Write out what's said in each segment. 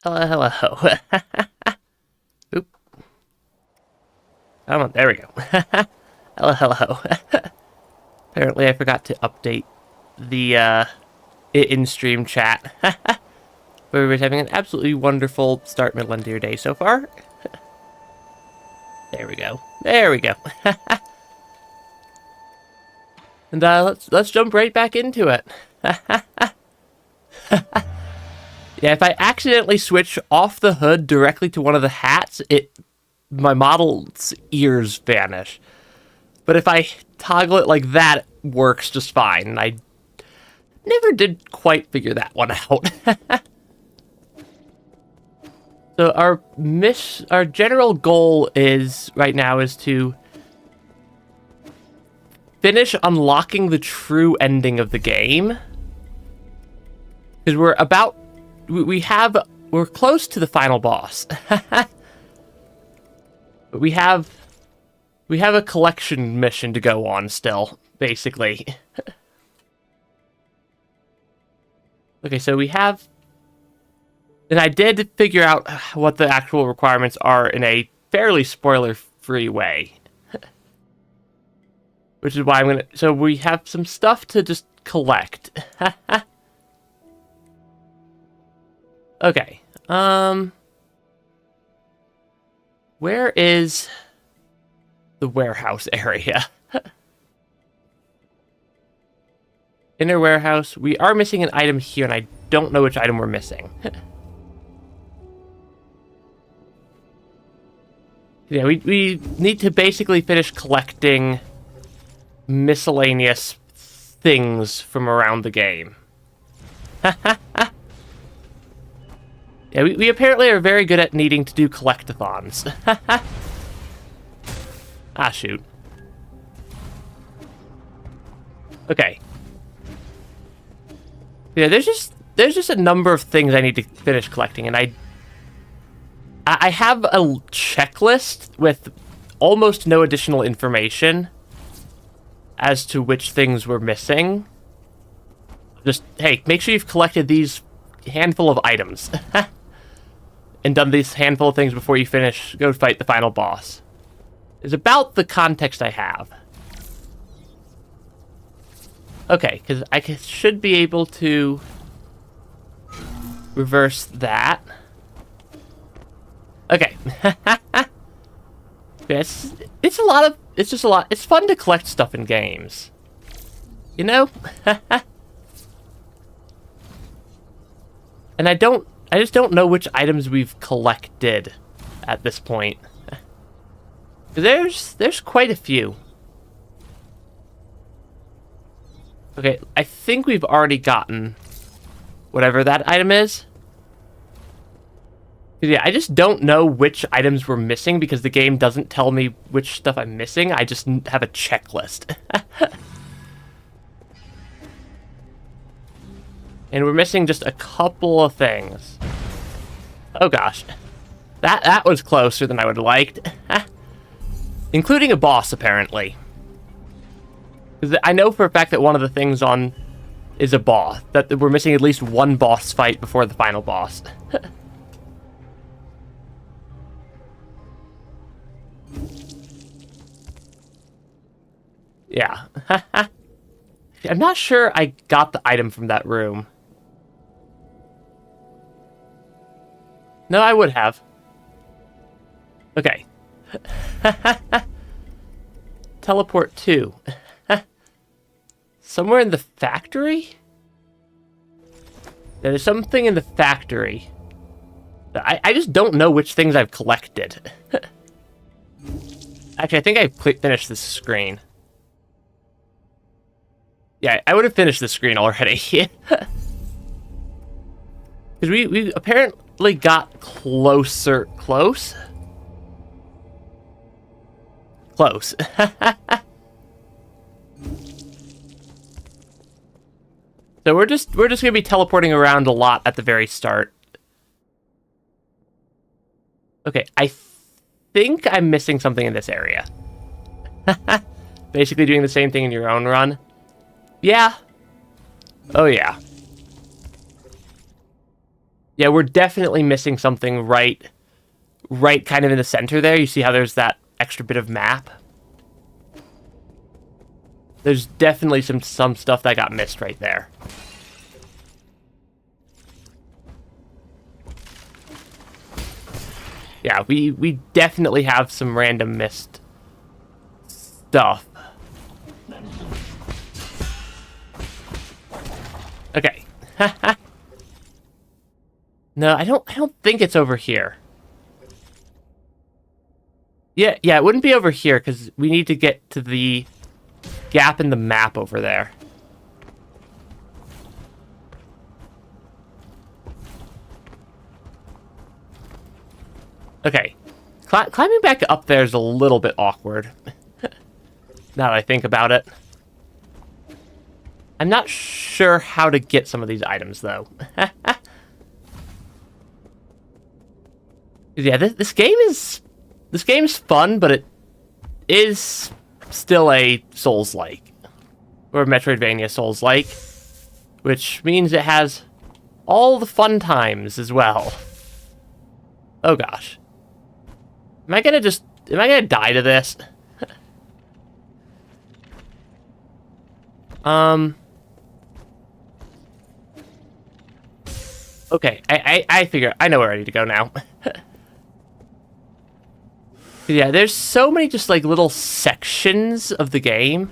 Hello, hello. Oop. Come on, there we go. Hello, hello. Apparently I forgot to update the in-stream chat. But everybody's having an absolutely wonderful start, middle, and your day so far. There we go. There we go. And let's jump right back into it. Yeah, if I accidentally switch off the hood directly to one of the hats, my model's ears vanish. But if I toggle it like that, it works just fine. And I never did quite figure that one out. So our general goal right now is to finish unlocking the true ending of the game. Because we're close to the final boss. But we have a collection mission to go on still, basically. Okay, so we have... And I did figure out what the actual requirements are in a fairly spoiler-free way. Which is why I'm gonna... So we have some stuff to just collect. Okay. Where is the warehouse area? Inner warehouse. We are missing an item here, and I don't know which item we're missing. Yeah, we need to basically finish collecting miscellaneous things from around the game. Yeah, we apparently are very good at needing to do collectathons. Ah, shoot. Okay. Yeah, there's just a number of things I need to finish collecting, and I have a checklist with almost no additional information as to which things we're missing. Just, hey, make sure you've collected these handful of items. And done these handful of things before you go fight the final boss. Is about the context I have. Okay, because I should be able to reverse that. Okay. Yes, it's just a lot. It's fun to collect stuff in games. You know? And I just don't know which items we've collected at this point. There's quite a few. Okay, I think we've already gotten whatever that item is. Yeah, I just don't know which items we're missing because the game doesn't tell me which stuff I'm missing. I just have a checklist. And we're missing just a couple of things. Oh gosh. That was closer than I would have liked. Including a boss, apparently. Because I know for a fact that one of the things is a boss. That we're missing at least one boss fight before the final boss. Yeah. I'm not sure I got the item from that room. No, I would have. Okay. Teleport to. Somewhere in the factory? There's something in the factory. I just don't know which things I've collected. Actually, I think I finished this screen. Yeah, I would have finished the screen already. Because we apparently got closer. Close? Close. So we're just gonna be teleporting around a lot at the very start. Okay, I think I'm missing something in this area. Basically doing the same thing in your own run. Yeah. Oh, yeah. Yeah, we're definitely missing something right kind of in the center there. You see how there's that extra bit of map? There's definitely some stuff that got missed right there. Yeah, we definitely have some random missed stuff. Okay. No, I don't think it's over here. Yeah, it wouldn't be over here because we need to get to the gap in the map over there. Okay. Climbing back up there is a little bit awkward. Now that I think about it. I'm not sure how to get some of these items, though. Yeah, this game is fun, but it is still a Souls-like. Or a Metroidvania Souls-like. Which means it has all the fun times as well. Oh gosh. Am I gonna die to this? Okay, I figure I know where I need to go now. Yeah, there's so many just like little sections of the game.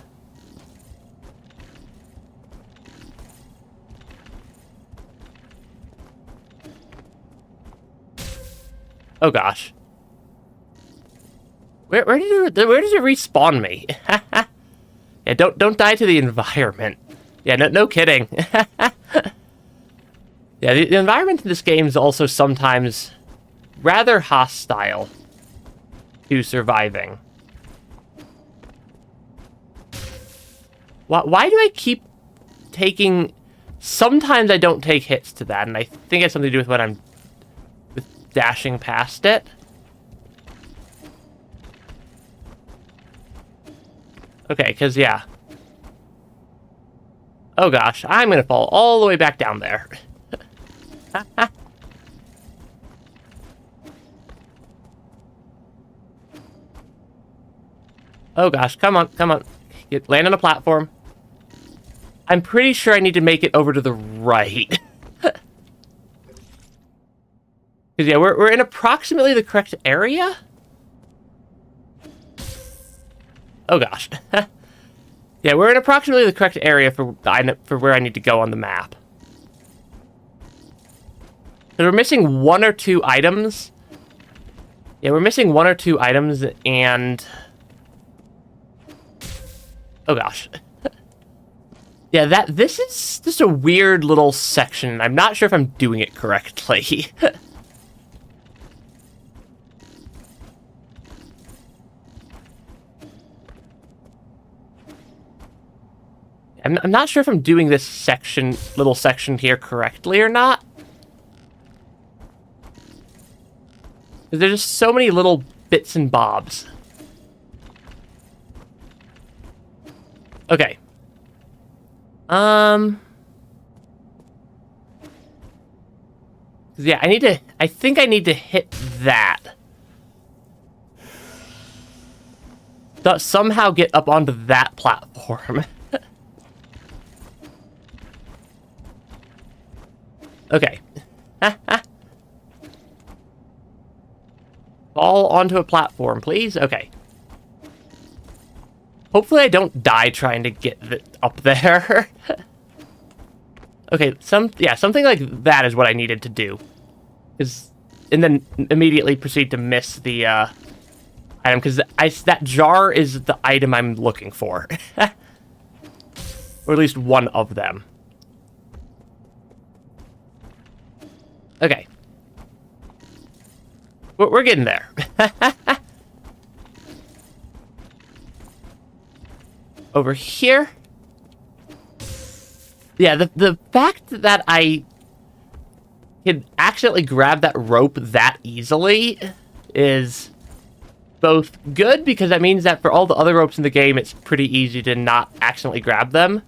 Oh gosh. Where does it respawn me? Yeah, don't die to the environment. Yeah, no kidding. Yeah, the environment in this game is also sometimes rather hostile to surviving. Why do I keep taking... Sometimes I don't take hits to that, and I think it has something to do with what I'm... with dashing past it. Okay, because, yeah. Oh gosh, I'm gonna fall all the way back down there. Oh gosh, come on. Land on a platform. I'm pretty sure I need to make it over to the right. Because, yeah, we're in approximately the correct area? Oh gosh. Yeah, we're in approximately the correct area for where I need to go on the map. So we're missing 1 or 2 items. Yeah, we're missing 1 or 2 items, and... Oh gosh. Yeah, this is just a weird little section. I'm not sure if I'm doing it correctly. I'm not sure if I'm doing this little section here correctly or not. There's just so many little bits and bobs. Okay. Yeah, I think I need to hit that. Somehow get up onto that platform. Okay. Fall onto a platform, please. Okay. Hopefully I don't die trying to get up there. Okay, something like that is what I needed to do. And then immediately proceed to miss the item, because that jar is the item I'm looking for. Or at least one of them. Okay. We're getting there. Over here. Yeah, the fact that I can accidentally grab that rope that easily is both good, because that means that for all the other ropes in the game, it's pretty easy to not accidentally grab them.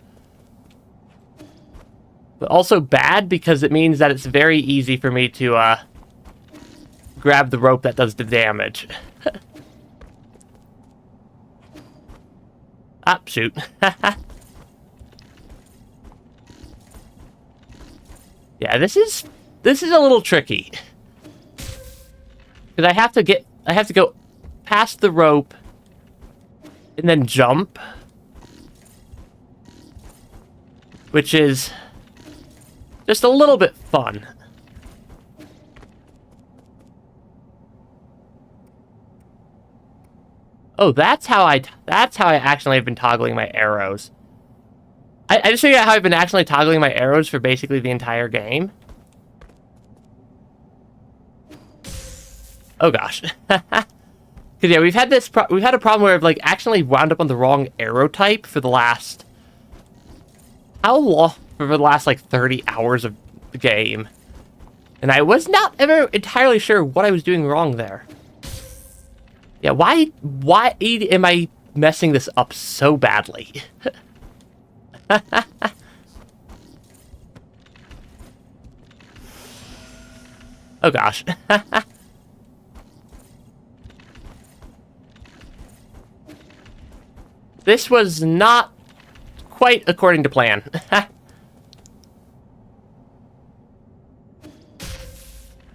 But also bad because it means that it's very easy for me to grab the rope that does the damage. Ah, shoot. Yeah, this is a little tricky. Because I have to go past the rope and then jump. Which is just a little bit fun. Oh, that's how I actually have been toggling my arrows. I just figured out how I've been actually toggling my arrows for basically the entire game. Oh gosh. Because yeah, we've had a problem where I've like actually wound up on the wrong arrow type for the last for the last like 30 hours of the game. And I was not ever entirely sure what I was doing wrong there. Yeah, why am I messing this up so badly? Oh gosh. This was not quite according to plan.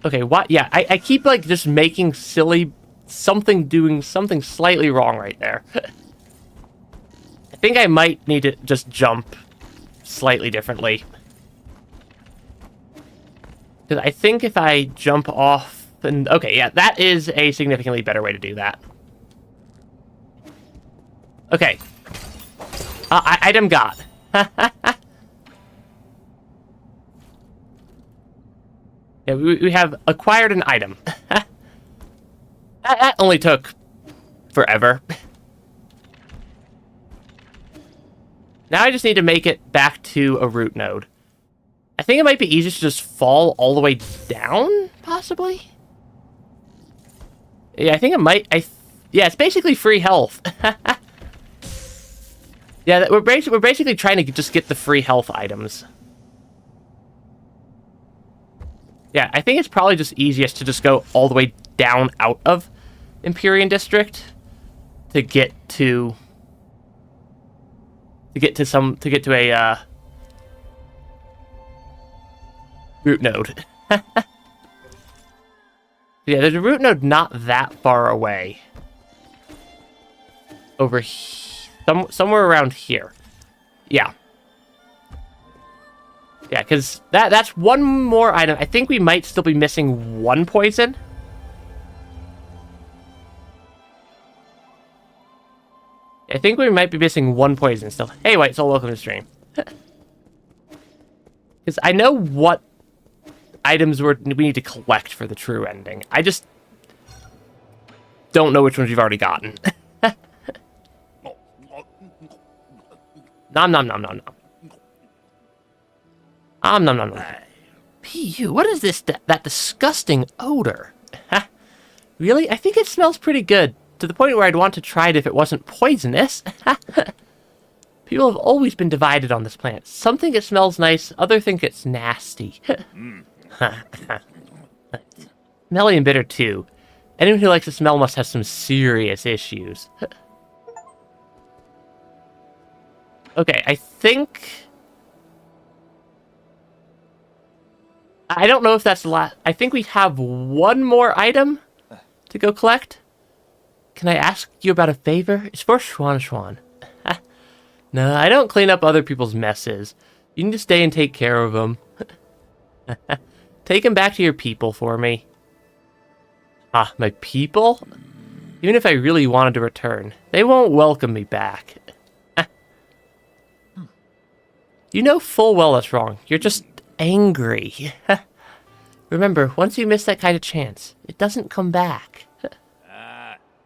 Okay, what? Yeah, I keep like just making doing something slightly wrong right there. I think I might need to just jump slightly differently. Because I think if I jump off and okay, yeah, that is a significantly better way to do that. Okay. Item got. Yeah, we have acquired an item. That only took forever. Now I just need to make it back to a root node. I think it might be easier to just fall all the way down, possibly? Yeah, I think it might... yeah, it's basically free health. Yeah, we're basically trying to just get the free health items. Yeah, I think it's probably just easiest to just go all the way down out of ENVTuber District to get to a root node. Yeah, there's a root node not that far away. Over somewhere around here. Yeah. Yeah, because that's one more item. I think we might still be missing one poison. I think we might be missing one poison still. Hey, White Soul, welcome to the stream. Because I know what items we need to collect for the true ending. I just don't know which ones we've already gotten. Nom nom nom nom nom. Nom nom nom. P.U. What is this? That disgusting odor? Really? I think it smells pretty good. To the point where I'd want to try it if it wasn't poisonous. People have always been divided on this plant. Some think it smells nice, others think it's nasty. Smelly and bitter too. Anyone who likes the smell must have some serious issues. Okay, I think... I don't know if that's the last... I think we have one more item to go collect. Can I ask you about a favor? It's for Schwan. No, I don't clean up other people's messes. You need to stay and take care of them. Take them back to your people for me. Ah, my people? Even if I really wanted to return, they won't welcome me back. You know full well that's wrong. You're just angry. Remember, once you miss that kind of chance, it doesn't come back.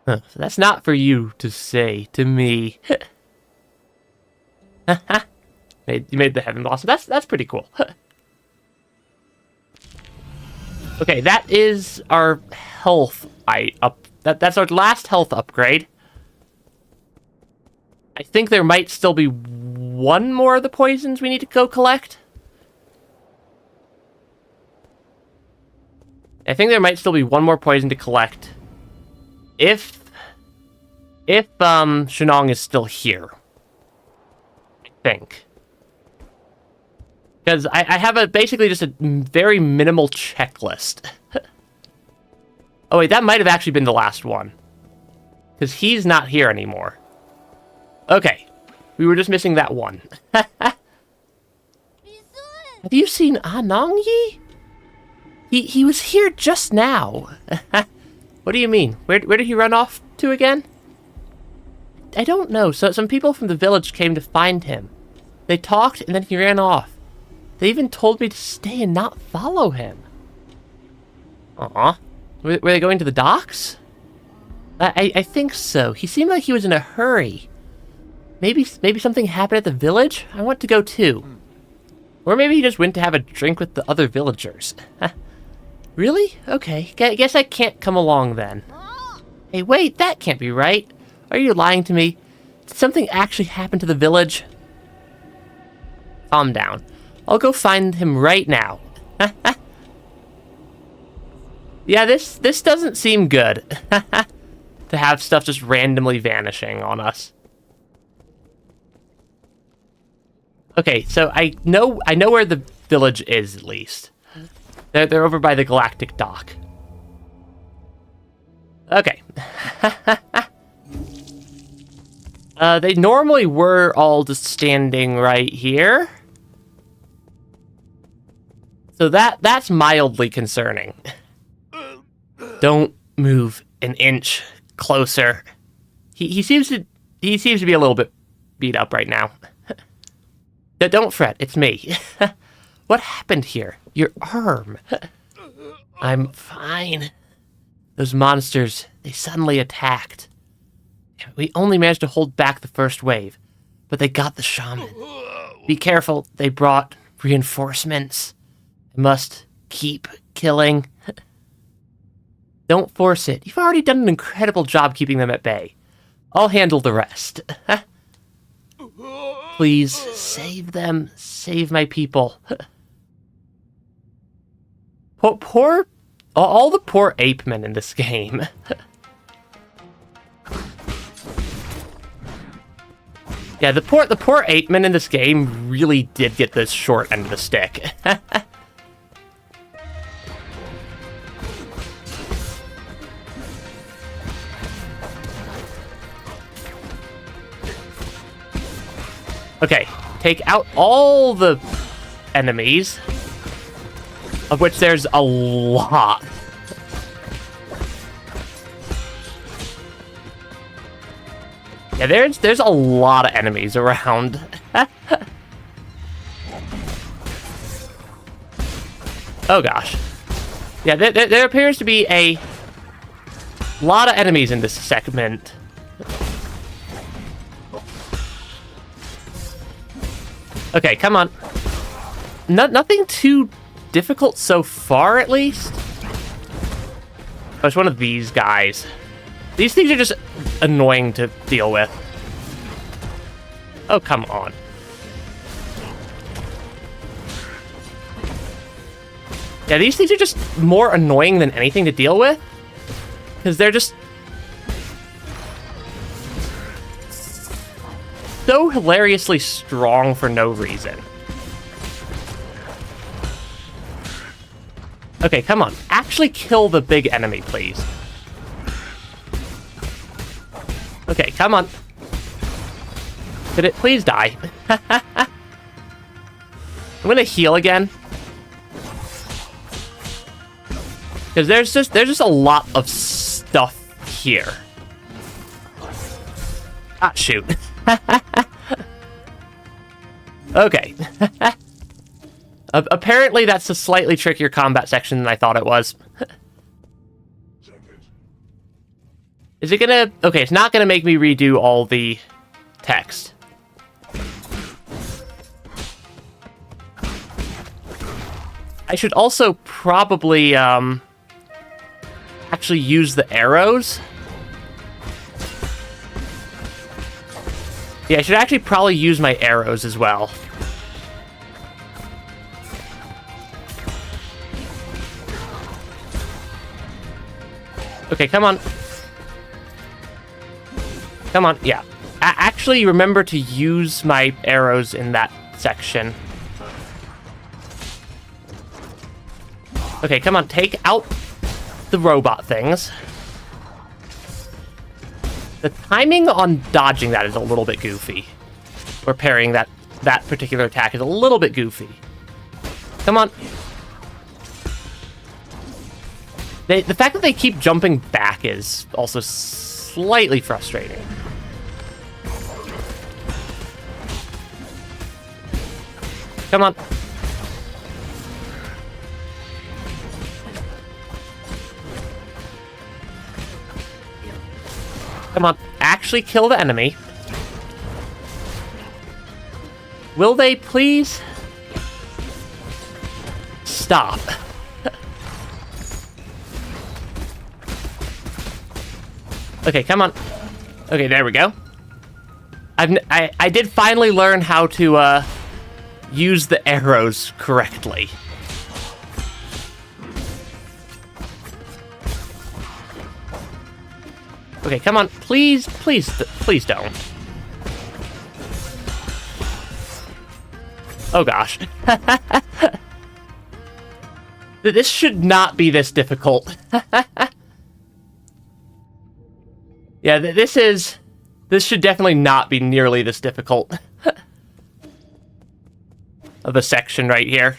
So that's not for you to say to me. You made the heaven blossom. That's pretty cool. Okay, that is our health that's our last health upgrade. I think there might still be one more of the poisons we need to go collect. I think there might still be one more poison to collect. If Shunong is still here. I think. Because I have basically just a very minimal checklist. Oh wait, that might have actually been the last one. Because he's not here anymore. Okay. We were just missing that one. Have you seen Anongyi? He was here just now. What do you mean? Where did he run off to again? I don't know. So some people from the village came to find him. They talked and then he ran off. They even told me to stay and not follow him. Aw. Were they going to the docks? I think so. He seemed like he was in a hurry. Maybe something happened at the village? I want to go too. Or maybe he just went to have a drink with the other villagers. Really? Okay. Guess I can't come along then. Hey, wait, that can't be right. Are you lying to me? Did something actually happen to the village? Calm down. I'll go find him right now. Yeah, this doesn't seem good. To have stuff just randomly vanishing on us. Okay, so I know where the village is, at least. They're over by the Galactic Dock. Okay. They normally were all just standing right here. So that's mildly concerning. Don't move an inch closer. He seems to be a little bit beat up right now. Don't fret, it's me. What happened here? Your arm. I'm fine. Those monsters, they suddenly attacked. We only managed to hold back the first wave, but they got the shaman. Be careful, they brought reinforcements. I must keep killing. Don't force it. You've already done an incredible job keeping them at bay. I'll handle the rest. Please, save them. Save my people. All the poor ape men in this game. Yeah, the poor ape men in this game really did get the short end of the stick. Okay, take out all the enemies, of which there's a lot. Yeah, there's a lot of enemies around. Oh gosh. Yeah, there appears to be a lot of enemies in this segment. Okay, come on. Nothing too difficult so far, at least. Oh, it's one of these guys. These things are just annoying to deal with. Oh, come on. Yeah, these things are just more annoying than anything to deal with. Because they're just so hilariously strong for no reason. Okay, come on. Actually kill the big enemy, please. Okay, come on. Could it please die? I'm gonna heal again. Because there's just a lot of stuff here. Ah, shoot. Okay. Apparently that's a slightly trickier combat section than I thought it was. Is it gonna... Okay, it's not gonna make me redo all the text. I should also probably, actually use the arrows. Yeah, I should actually probably use my arrows as well. Okay, come on. Come on, yeah. Actually, remember to use my arrows in that section. Okay, come on, take out the robot things. The timing on dodging that is a little bit goofy. Or parrying that particular attack is a little bit goofy. Come on. The fact that they keep jumping back is also slightly frustrating. Come on. Come on. Actually kill the enemy. Will they please? Stop. Okay, come on. Okay, there we go. I did finally learn how to use the arrows correctly. Okay, come on. Please, please, please don't. Oh gosh. This should not be this difficult. Yeah, this should definitely not be nearly this difficult of a section right here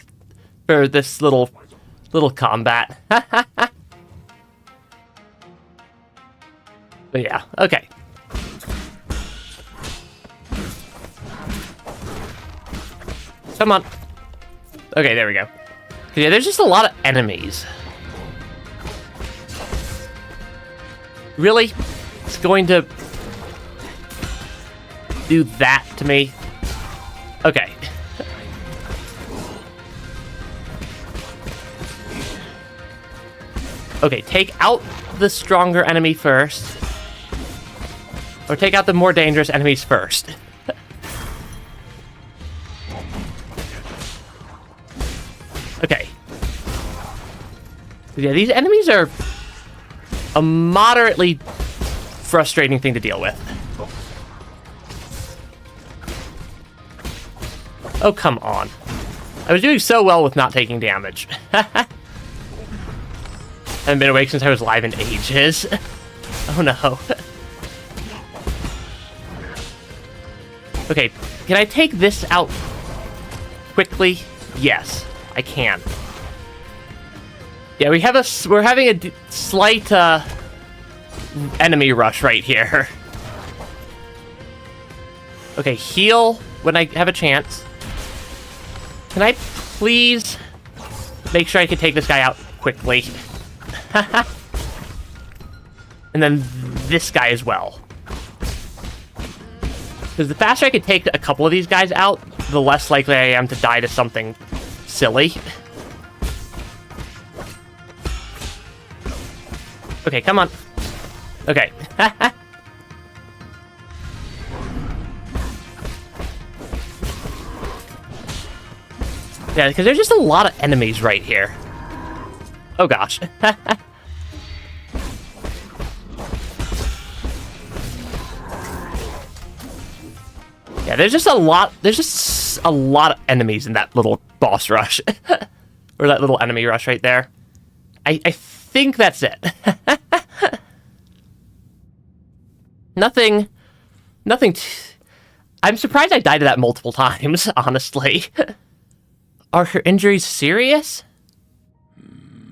for this little combat. But yeah, okay. Come on. Okay, there we go. Yeah, there's just a lot of enemies. Really? It's going to do that to me? Okay. Okay, take out the stronger enemy first. Or take out the more dangerous enemies first. Okay. Yeah, these enemies are a moderately frustrating thing to deal with. Oh, come on. I was doing so well with not taking damage. Haven't been awake since I was live in ages. Oh no. Okay, can I take this out quickly? Yes, I can. Yeah, we're having a slight enemy rush right here. Okay, heal when I have a chance. Can I please make sure I can take this guy out quickly? And then this guy as well. Because the faster I can take a couple of these guys out, the less likely I am to die to something silly. Okay, come on. Okay. Yeah, because there's just a lot of enemies right here. Oh gosh. Yeah, there's just a lot of enemies in that little boss rush. Or that little enemy rush right there. I think that's it. Nothing. I'm surprised I died to that multiple times, honestly. Are her injuries serious?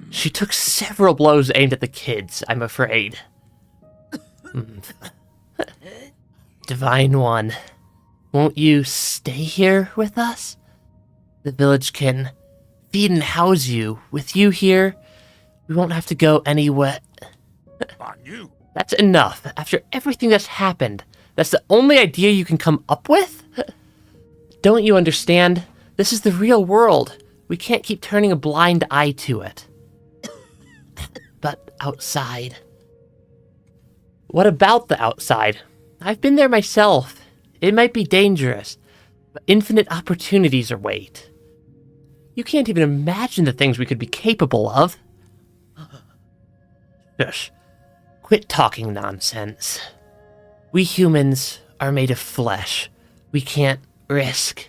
She took several blows aimed at the kids, I'm afraid. Divine One, won't you stay here with us? The village can feed and house you. With you here, we won't have to go anywhere. That's enough. After everything that's happened, that's the only idea you can come up with? Don't you understand? This is the real world. We can't keep turning a blind eye to it. But outside. What about the outside? I've been there myself. It might be dangerous, but infinite opportunities await. You can't even imagine the things we could be capable of. Shush. Quit talking nonsense. We humans are made of flesh. We can't risk.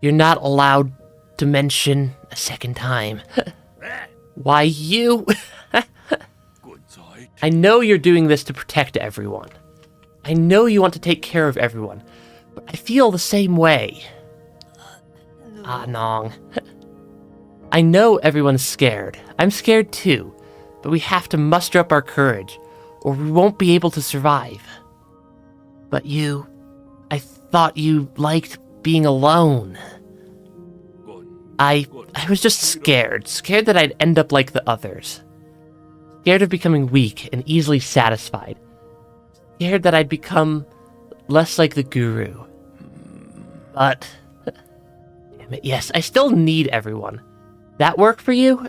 You're not allowed to mention a second time. Why you? I know you're doing this to protect everyone. I know you want to take care of everyone, but I feel the same way. Ah, Nong. I know everyone's scared. I'm scared too, but we have to muster up our courage, or we won't be able to survive. But I thought you liked being alone. I was just scared that I'd end up like the others. Scared of becoming weak and easily satisfied. Scared that I'd become less like the guru. But, damn it, yes, I still need everyone. That work for you?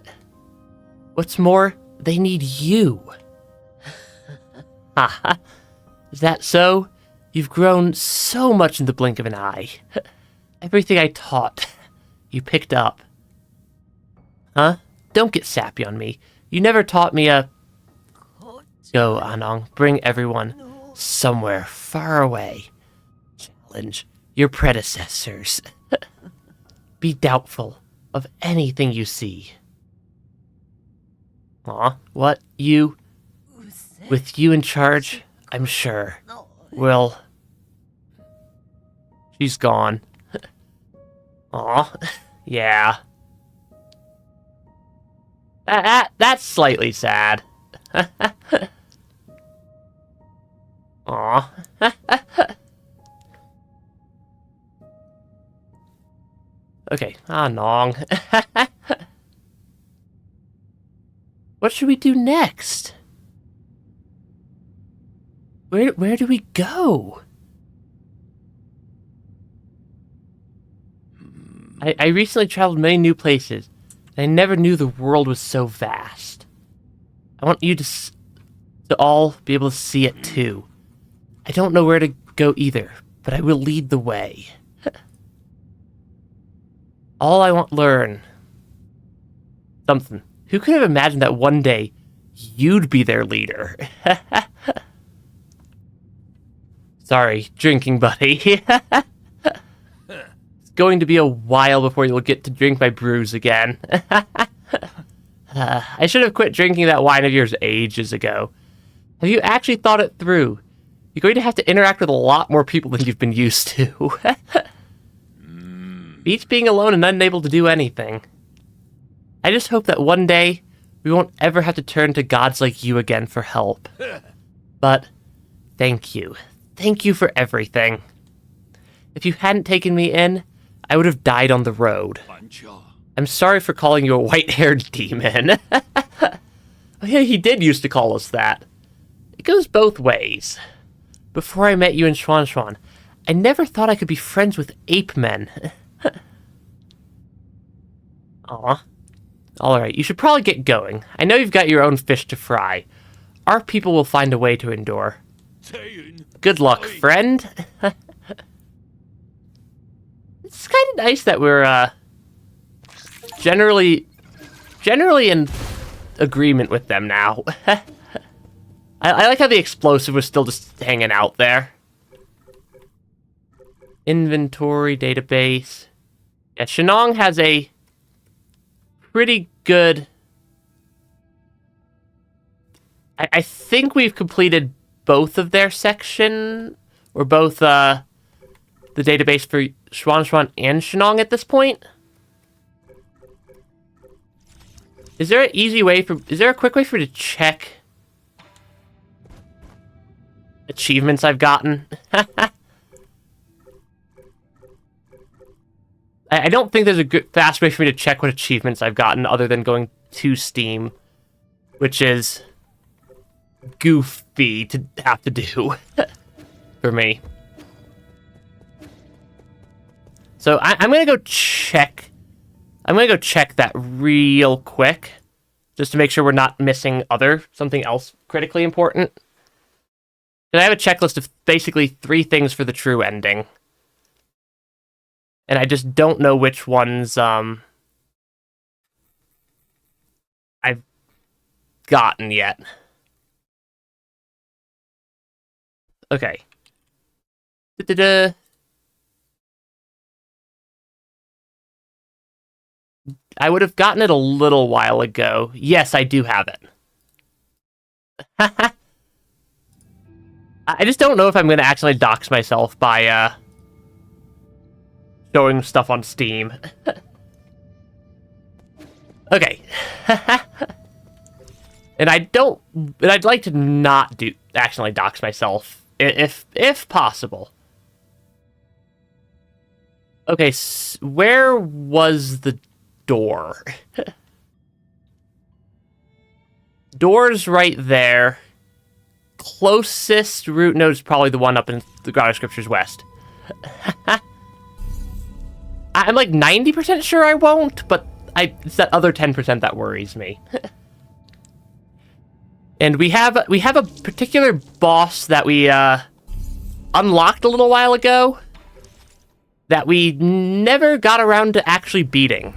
What's more, they need you. Haha. Is that so? You've grown so much in the blink of an eye. Everything I taught, you picked up. Huh? Don't get sappy on me. You never taught me a... Go, Anong. Bring everyone somewhere far away. Challenge your predecessors. Be doubtful of anything you see. Aw, what? You? With you in charge, I'm sure. Well... She's gone. Aw, yeah. That's slightly sad. Aw. Okay, Nong. What should we do next? Where do we go? I recently traveled many new places, and I never knew the world was so vast. I want you to all be able to see it too. I don't know where to go either, but I will lead the way. All I want to learn... Something. Who could have imagined that one day you'd be their leader? Sorry, drinking buddy. It's going to be a while before you'll get to drink my brews again. I should have quit drinking that wine of yours ages ago. Have you actually thought it through? You're going to have to interact with a lot more people than you've been used to. Beats being alone and unable to do anything. I just hope that one day we won't ever have to turn to gods like you again for help. But thank you. Thank you for everything. If you hadn't taken me in, I would have died on the road. I'm sorry for calling you a white-haired demon. Oh yeah, he did used to call us that. It goes both ways. Before I met you in Xuan, I never thought I could be friends with ape men. Aw. Alright, you should probably get going. I know you've got your own fish to fry. Our people will find a way to endure. Good luck, friend. It's kind of nice that we're, generally in agreement with them now. I like how the explosive was still just hanging out there. Inventory, database. Yeah, Shenong has a pretty good... I think we've completed both of their section, or both, the database for Xuan and Shenong at this point. Is there a quick way for me to check achievements I've gotten? I don't think there's a good, fast way for me to check what achievements I've gotten other than going to Steam, which is goofy to have to do for me. So I'm gonna go check. I'm gonna go check that real quick, just to make sure we're not missing something else critically important. And I have a checklist of basically 3 things for the true ending. And I just don't know which ones, I've gotten yet. Okay. Da-da-da. I would have gotten it a little while ago. Yes, I do have it. I just don't know if I'm going to actually dox myself by showing stuff on Steam. Okay. And I'd like to not actually dox myself if possible. Okay, where was the door? Door's right there. Closest route node is probably the one up in the Grotto Scriptures West. I'm like 90% sure I won't, but it's that other 10% that worries me. And we have a particular boss that we unlocked a little while ago that we never got around to actually beating.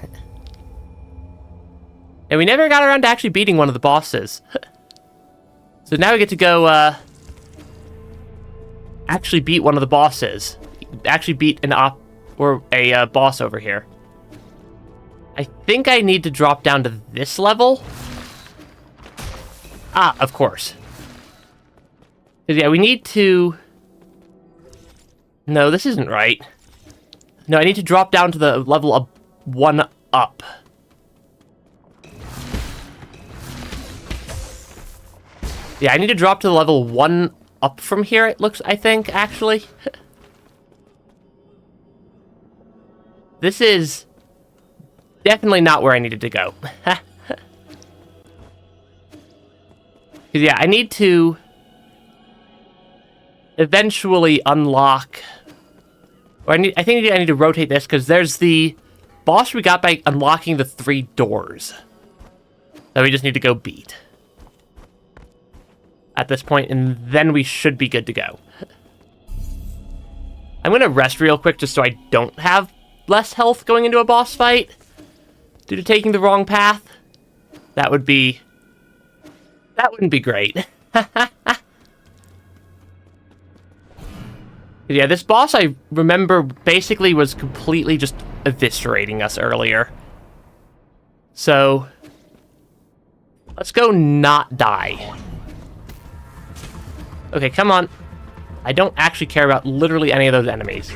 And we never got around to actually beating one of the bosses. So now we get to go actually beat one of the bosses. Actually beat a boss over here. I think I need to drop down to this level. Ah, of course. Yeah, we need to... No, this isn't right. No, I need to drop down to the level of 1 up. Yeah, I need to drop to the level 1 up from here, it looks, I think, actually. This is definitely not where I needed to go. Yeah, I need to eventually unlock... Or I think I need to rotate this, because there's the boss we got by unlocking the 3 doors that we just need to go beat at this point, and then we should be good to go. I'm going to rest real quick just so I don't have less health going into a boss fight due to taking the wrong path. That wouldn't be great. Yeah, this boss, I remember, basically was completely just eviscerating us earlier. So, let's go not die. Okay, come on. I don't actually care about literally any of those enemies.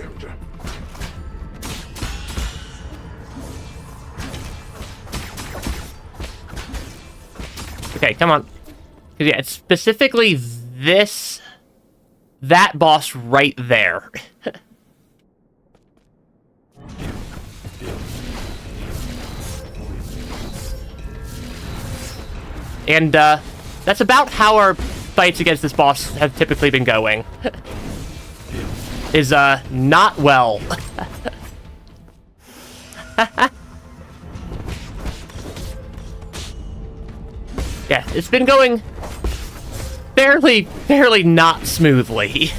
Okay, come on. Yeah, it's specifically that boss right there. And, that's about how our fights against this boss have typically been going. Is, not well. Yeah, it's been going fairly not smoothly.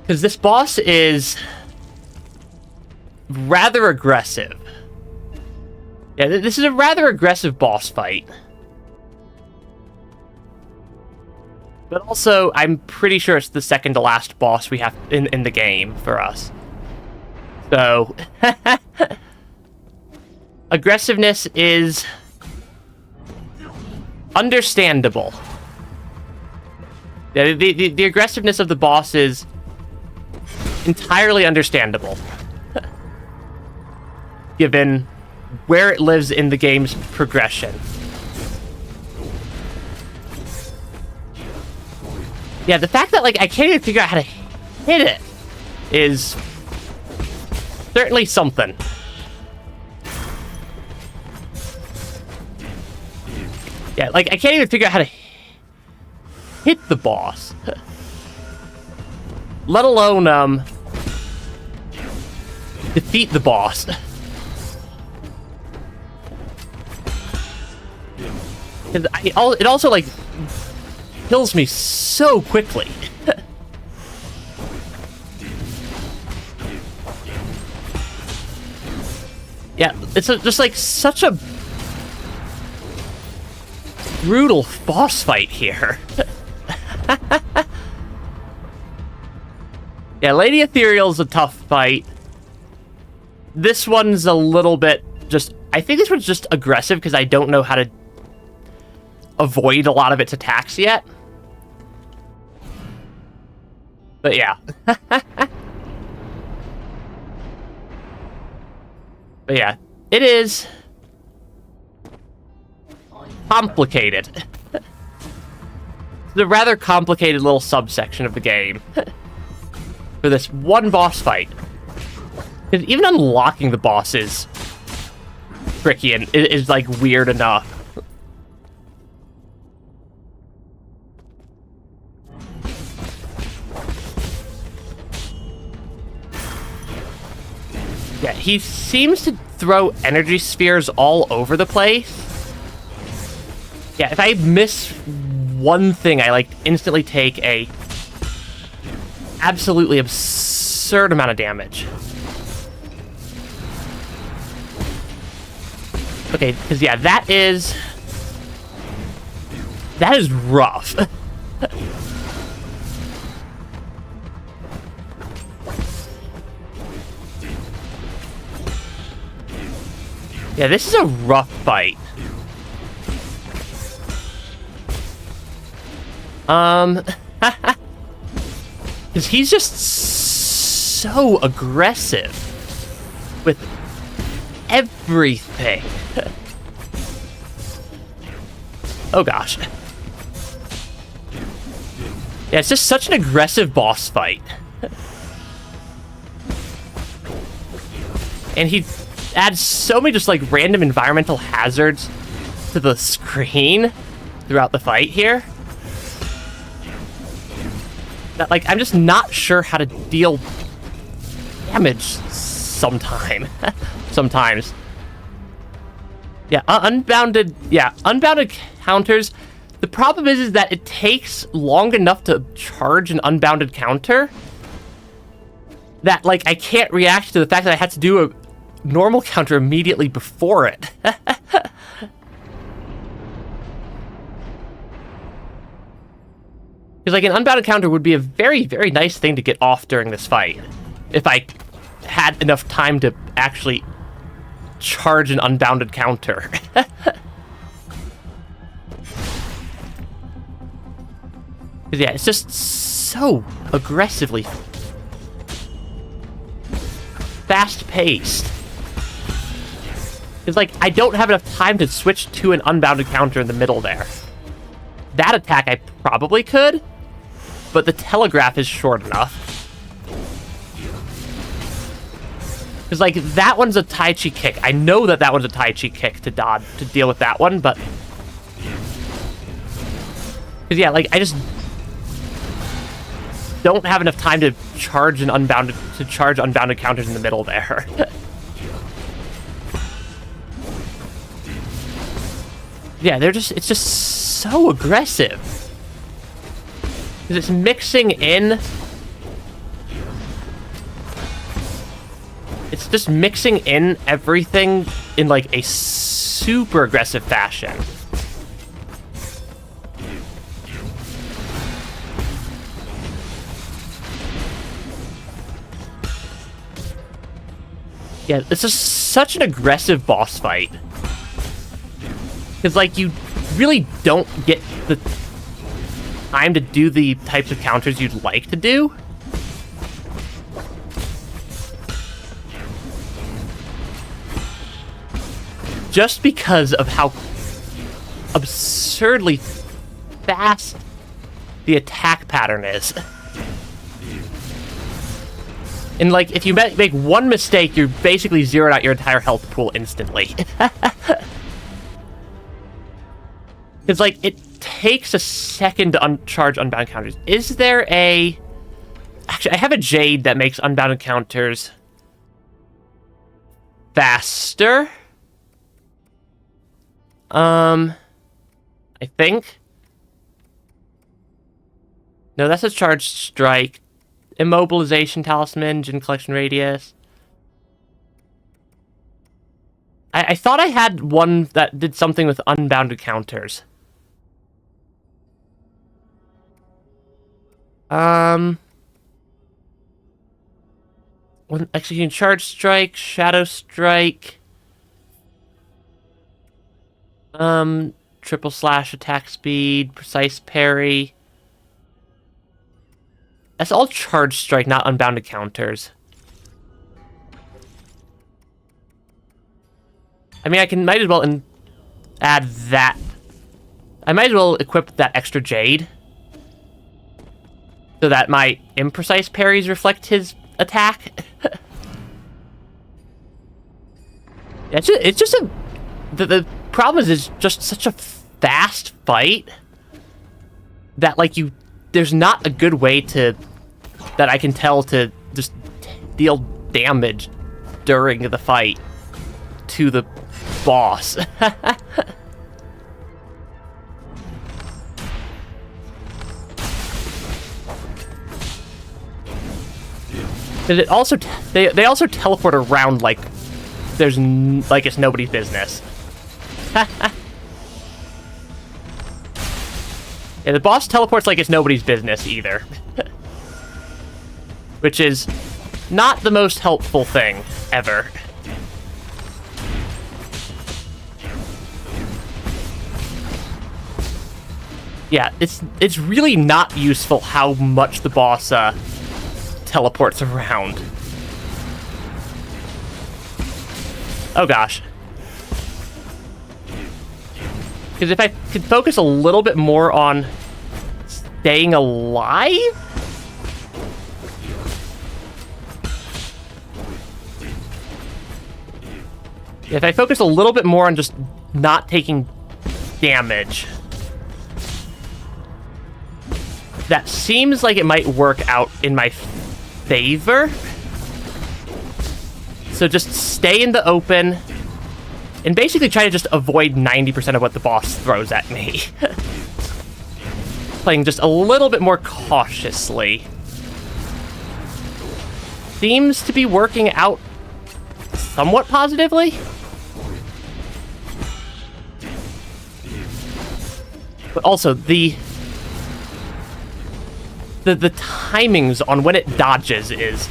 Because this boss is rather aggressive. Yeah, this is a rather aggressive boss fight. But also, I'm pretty sure it's the second to last boss we have in the game for us. So, aggressiveness is understandable. Yeah, the aggressiveness of the boss is entirely understandable. Given where it lives in the game's progression. Yeah, the fact that, like, I can't even figure out how to hit it is certainly something. Yeah, like, I can't even figure out how to hit the boss. Let alone, defeat the boss. It also, like, kills me so quickly. Yeah, it's just, like, such a brutal boss fight here. Yeah, Lady Ethereal's a tough fight. This one's a little bit just... I think this one's just aggressive because I don't know how to avoid a lot of its attacks yet. But yeah. But yeah, it is complicated. It's a rather complicated little subsection of the game for this one boss fight. Because even unlocking the boss is tricky and is like weird enough. Yeah, he seems to throw energy spheres all over the place. Yeah, if I miss one thing, I like instantly take a absolutely absurd amount of damage. Okay, because yeah, that is rough. Yeah, this is a rough fight. Because he's just so aggressive with everything. Oh gosh. Yeah, it's just such an aggressive boss fight. And he adds so many just like random environmental hazards to the screen throughout the fight here that like I'm just not sure how to deal damage sometimes. Yeah, unbounded counters. The problem is that it takes long enough to charge an unbounded counter that like I can't react to the fact that I had to do a normal counter immediately before it. Because like an unbounded counter would be a very, very nice thing to get off during this fight. If I had enough time to actually charge an unbounded counter. Because yeah, it's just so aggressively fast-paced. It's like, I don't have enough time to switch to an unbounded counter in the middle there. That attack I probably could, but the telegraph is short enough. Because, like, that one's a Tai Chi kick. I know that that one's a Tai Chi kick to dodge, to deal with that one, but... Because, yeah, like, I just don't have enough time to charge unbounded counters in the middle there. Yeah, it's just so aggressive. Because it's mixing in... It's just mixing in everything in, like, a super aggressive fashion. Yeah, it's just such an aggressive boss fight. Because, like, you really don't get the time to do the types of counters you'd like to do. Just because of how absurdly fast the attack pattern is. And, like, if you make one mistake, you're basically zeroed out your entire health pool instantly. It's like, it takes a second to charge unbound counters. Is there a... Actually, I have a Jade that makes unbounded counters faster. I think. No, that's a charged strike. Immobilization talisman, Gin collection radius. I thought I had one that did something with unbounded counters. When executing charge strike, shadow strike. Triple slash attack speed, precise parry. That's all charge strike, not unbounded counters. I mean, might as well add that. I might as well equip that extra jade. So that my imprecise parries reflect his attack. It's just a... The problem is it's just such a fast fight that, like, there's not a good way that I can tell to just deal damage during the fight to the boss. Because it also they also teleport around like it's nobody's business. Yeah, the boss teleports like it's nobody's business either. Which is not the most helpful thing ever. Yeah, it's really not useful how much the boss teleports around. Oh gosh. Because if I could focus a little bit more on staying alive? If I focus a little bit more on just not taking damage, that seems like it might work out in my favor. So just stay in the open and basically try to just avoid 90% of what the boss throws at me. Playing just a little bit more cautiously. Seems to be working out somewhat positively. But also, the timings on when it dodges is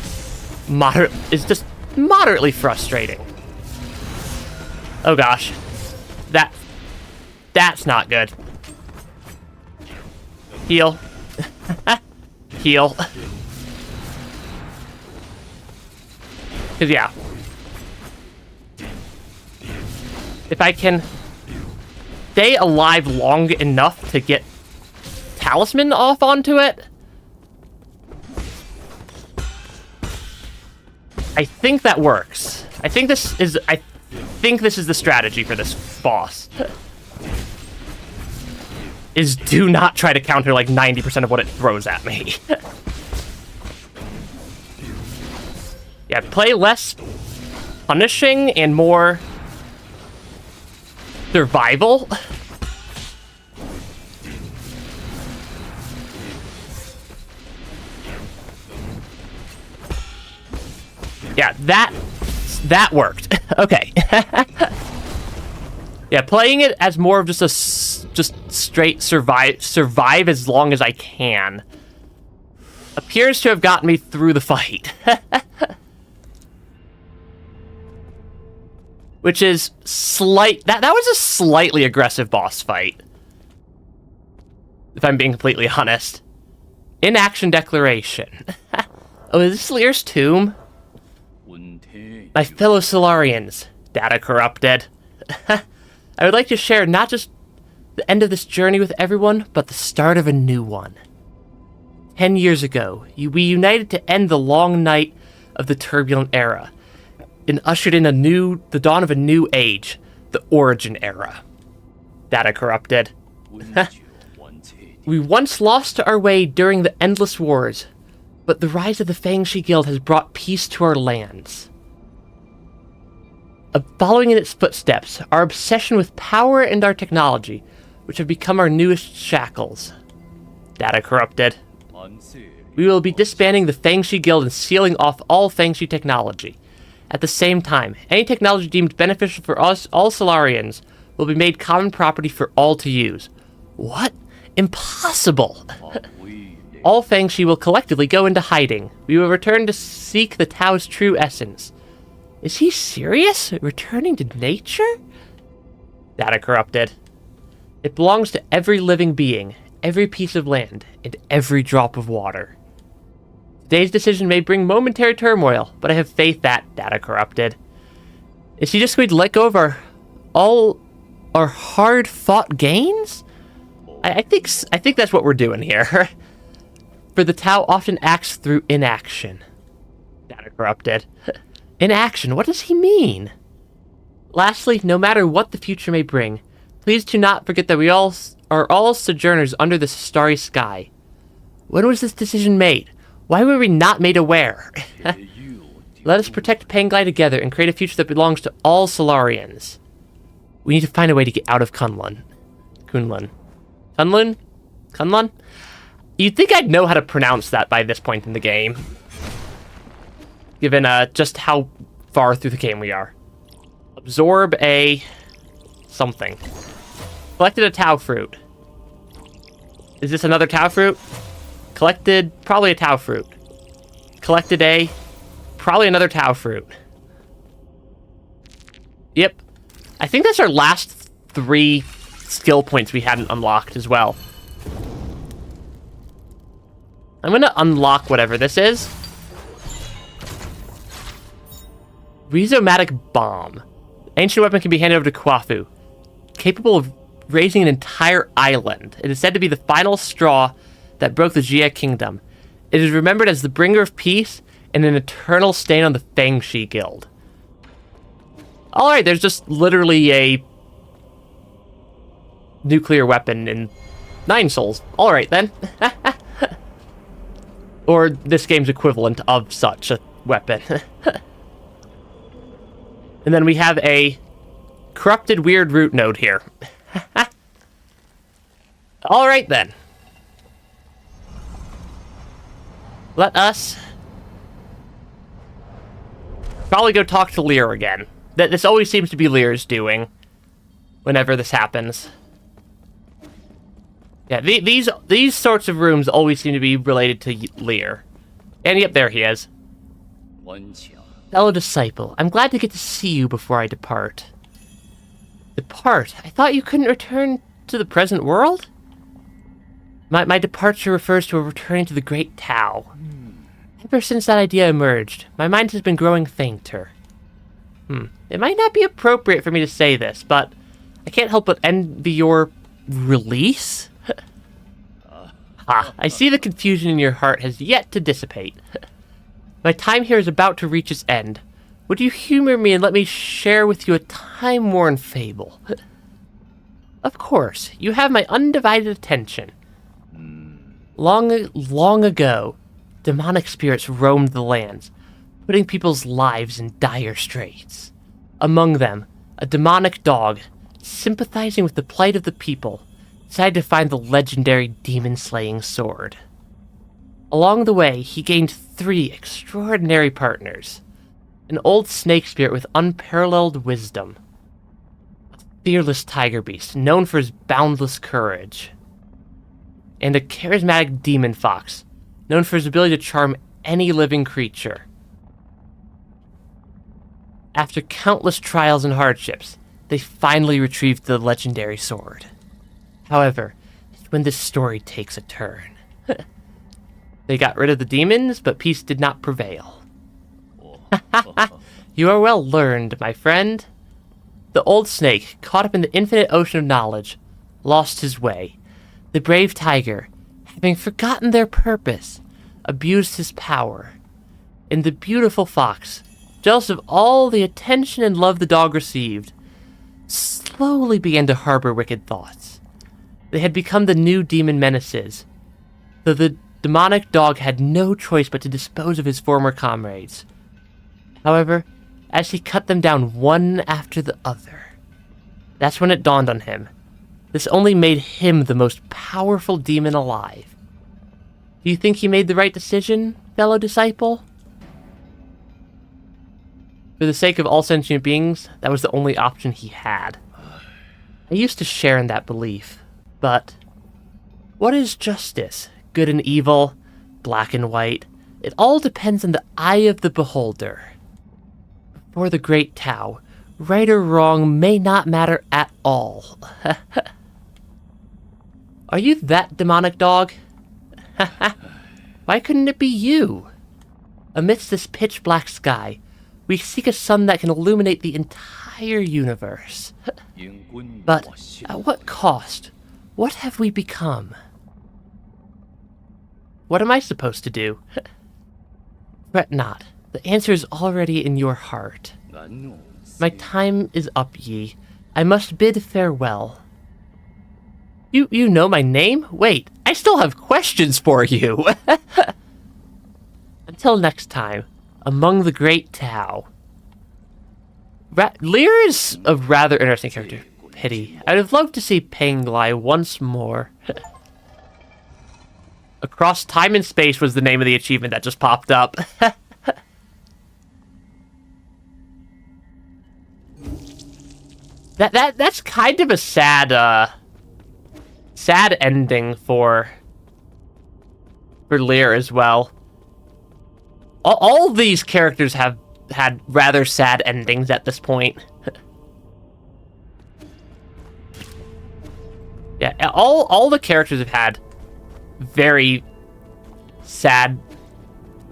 just moderately frustrating. Oh gosh. That's not good. Heal. Heal. Cause yeah. If I can stay alive long enough to get Talisman off onto it, I think that works. I think this is the strategy for this boss. Is do not try to counter like 90% of what it throws at me. Yeah, play less punishing and more survival. Yeah, that worked. Okay. Yeah, playing it as more of just straight survive as long as I can appears to have gotten me through the fight. Which is that was a slightly aggressive boss fight, if I'm being completely honest. Inaction declaration. Oh, is this Lear's tomb? My fellow Solarians, data corrupted. I would like to share not just the end of this journey with everyone, but the start of a new one. 10 years ago, we united to end the long night of the turbulent era, and ushered in the dawn of a new age, the Origin era. Data corrupted. We once lost our way during the endless wars, but the rise of the Fangshi Guild has brought peace to our lands. Following in its footsteps, our obsession with power and our technology, which have become our newest shackles. Data corrupted. We will be disbanding the Fangshi Guild and sealing off all Fangshi technology. At the same time, any technology deemed beneficial for us, all Solarians, will be made common property for all to use. What? Impossible! All Fangshi will collectively go into hiding. We will return to seek the Tao's true essence. Is he serious? Returning to nature? Data corrupted. It belongs to every living being, every piece of land, and every drop of water. Today's decision may bring momentary turmoil, but I have faith that data corrupted. Is he just going to let go of all our hard-fought gains? I think that's what we're doing here. For the Tao often acts through inaction. Data corrupted. Inaction, what does he mean? Lastly, no matter what the future may bring, please do not forget that we all are all sojourners under this starry sky. When was this decision made? Why were we not made aware? Let us protect Pangai together and create a future that belongs to all Solarians. We need to find a way to get out of Kunlun. Kunlun? You'd think I'd know how to pronounce that by this point in the game. Given just how far through the game we are. Absorb a... something. Collected a Tao fruit. Is this another Tao fruit? Collected probably a Tao fruit. Collected a... probably another Tao fruit. Yep. I think that's our last 3 skill points we hadn't unlocked as well. I'm gonna unlock whatever this is. Rhizomatic Bomb. Ancient weapon can be handed over to Kwafu, capable of raising an entire island. It is said to be the final straw that broke the Jia Kingdom. It is remembered as the bringer of peace and an eternal stain on the Fangshi Guild. Alright, there's just literally a nuclear weapon in 9 souls. Alright then. Or this game's equivalent of such a weapon. And then we have a corrupted weird root node here. Alright then. Let us probably go talk to Lear again. This always seems to be Lear's doing whenever this happens. Yeah, these sorts of rooms always seem to be related to Lear. And yep, there he is. Fellow disciple, I'm glad to get to see you before I depart. Depart? I thought you couldn't return to the present world? My departure refers to a returning to the Great Tao. Ever since that idea emerged, my mind has been growing fainter. It might not be appropriate for me to say this, but I can't help but envy your release? I see the confusion in your heart has yet to dissipate. My time here is about to reach its end. Would you humor me and let me share with you a time-worn fable? Of course, you have my undivided attention. Long ago, demonic spirits roamed the lands, putting people's lives in dire straits. Among them, a demonic dog, sympathizing with the plight of the people, decided to find the legendary demon-slaying sword. Along the way, he gained 3 extraordinary partners. An old snake spirit with unparalleled wisdom. A fearless tiger beast, known for his boundless courage. And a charismatic demon fox, known for his ability to charm any living creature. After countless trials and hardships, they finally retrieved the legendary sword. However, it's when this story takes a turn. They got rid of the demons, but peace did not prevail. You are well learned, my friend. The old snake, caught up in the infinite ocean of knowledge, lost his way. The brave tiger, having forgotten their purpose, abused his power. And the beautiful fox, jealous of all the attention and love the dog received, slowly began to harbor wicked thoughts. They had become the new demon menaces, though the demonic dog had no choice but to dispose of his former comrades. However, as he cut them down one after the other, that's when it dawned on him. This only made him the most powerful demon alive. Do you think he made the right decision, fellow disciple? For the sake of all sentient beings, that was the only option he had. I used to share in that belief, but what is justice? good and evil, black and white. It all depends on the eye of the beholder. For the Great Tao, right or wrong may not matter at all. Are you that demonic dog? Why couldn't it be you? Amidst this pitch-black sky, we seek a sun that can illuminate the entire universe. But at what cost? What have we become? What am I supposed to do? Fret not. The answer is already in your heart. My time is up, ye. I must bid farewell. You know my name? Wait, I still have questions for you. Until next time, among the Great Tao. Lear is a rather interesting character. Pity. I would have loved to see Penglai once more. Across Time and Space was the name of the achievement that just popped up. That's kind of a sad ending for Lear as well. All these characters have had rather sad endings at this point. Yeah, all the characters have had very sad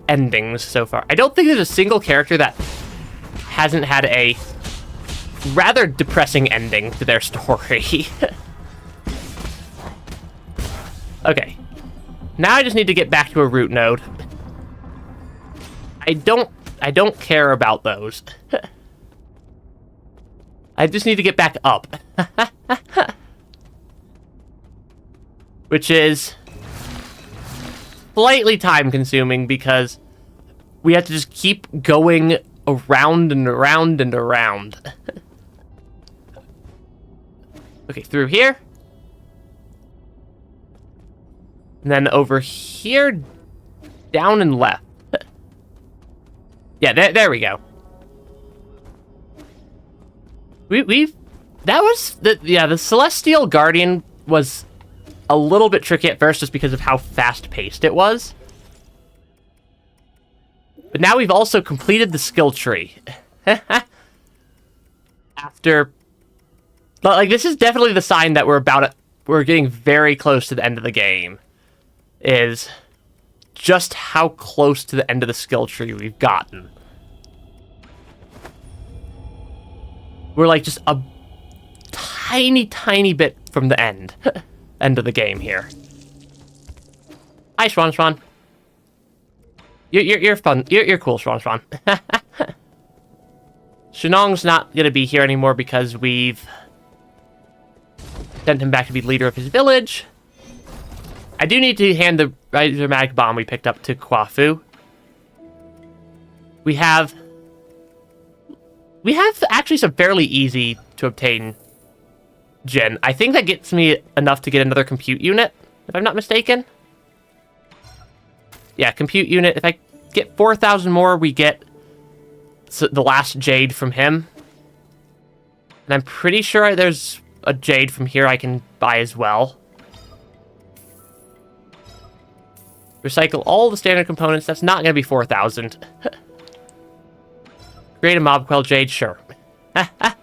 endings so far. I don't think there's a single character that hasn't had a rather depressing ending to their story. Okay. Now I just need to get back to a root node. I don't care about those. I just need to get back up. Which is slightly time consuming because we have to just keep going around and around and around. Okay, through here. And then over here, down and left. Yeah, there we go. The Celestial Guardian was a little bit tricky at first just because of how fast-paced it was. But now we've also completed the skill tree. After... But, like, this is definitely the sign that we're getting very close to the end of the game. Is just how close to the end of the skill tree we've gotten. We're, like, just a tiny, tiny bit from the end. End of the game here. Hi, Schwan. You're fun. You're cool, Schwan. Shenong's not gonna be here anymore because we've sent him back to be leader of his village. I do need to hand the dramatic bomb we picked up to Kwafu. We have actually some fairly easy to obtain Gen. I think that gets me enough to get another compute unit, if I'm not mistaken. Yeah, compute unit. If I get 4,000 more, we get the last Jade from him. And I'm pretty sure there's a Jade from here I can buy as well. Recycle all the standard components. That's not going to be 4,000. Create a mob quell Jade, sure. I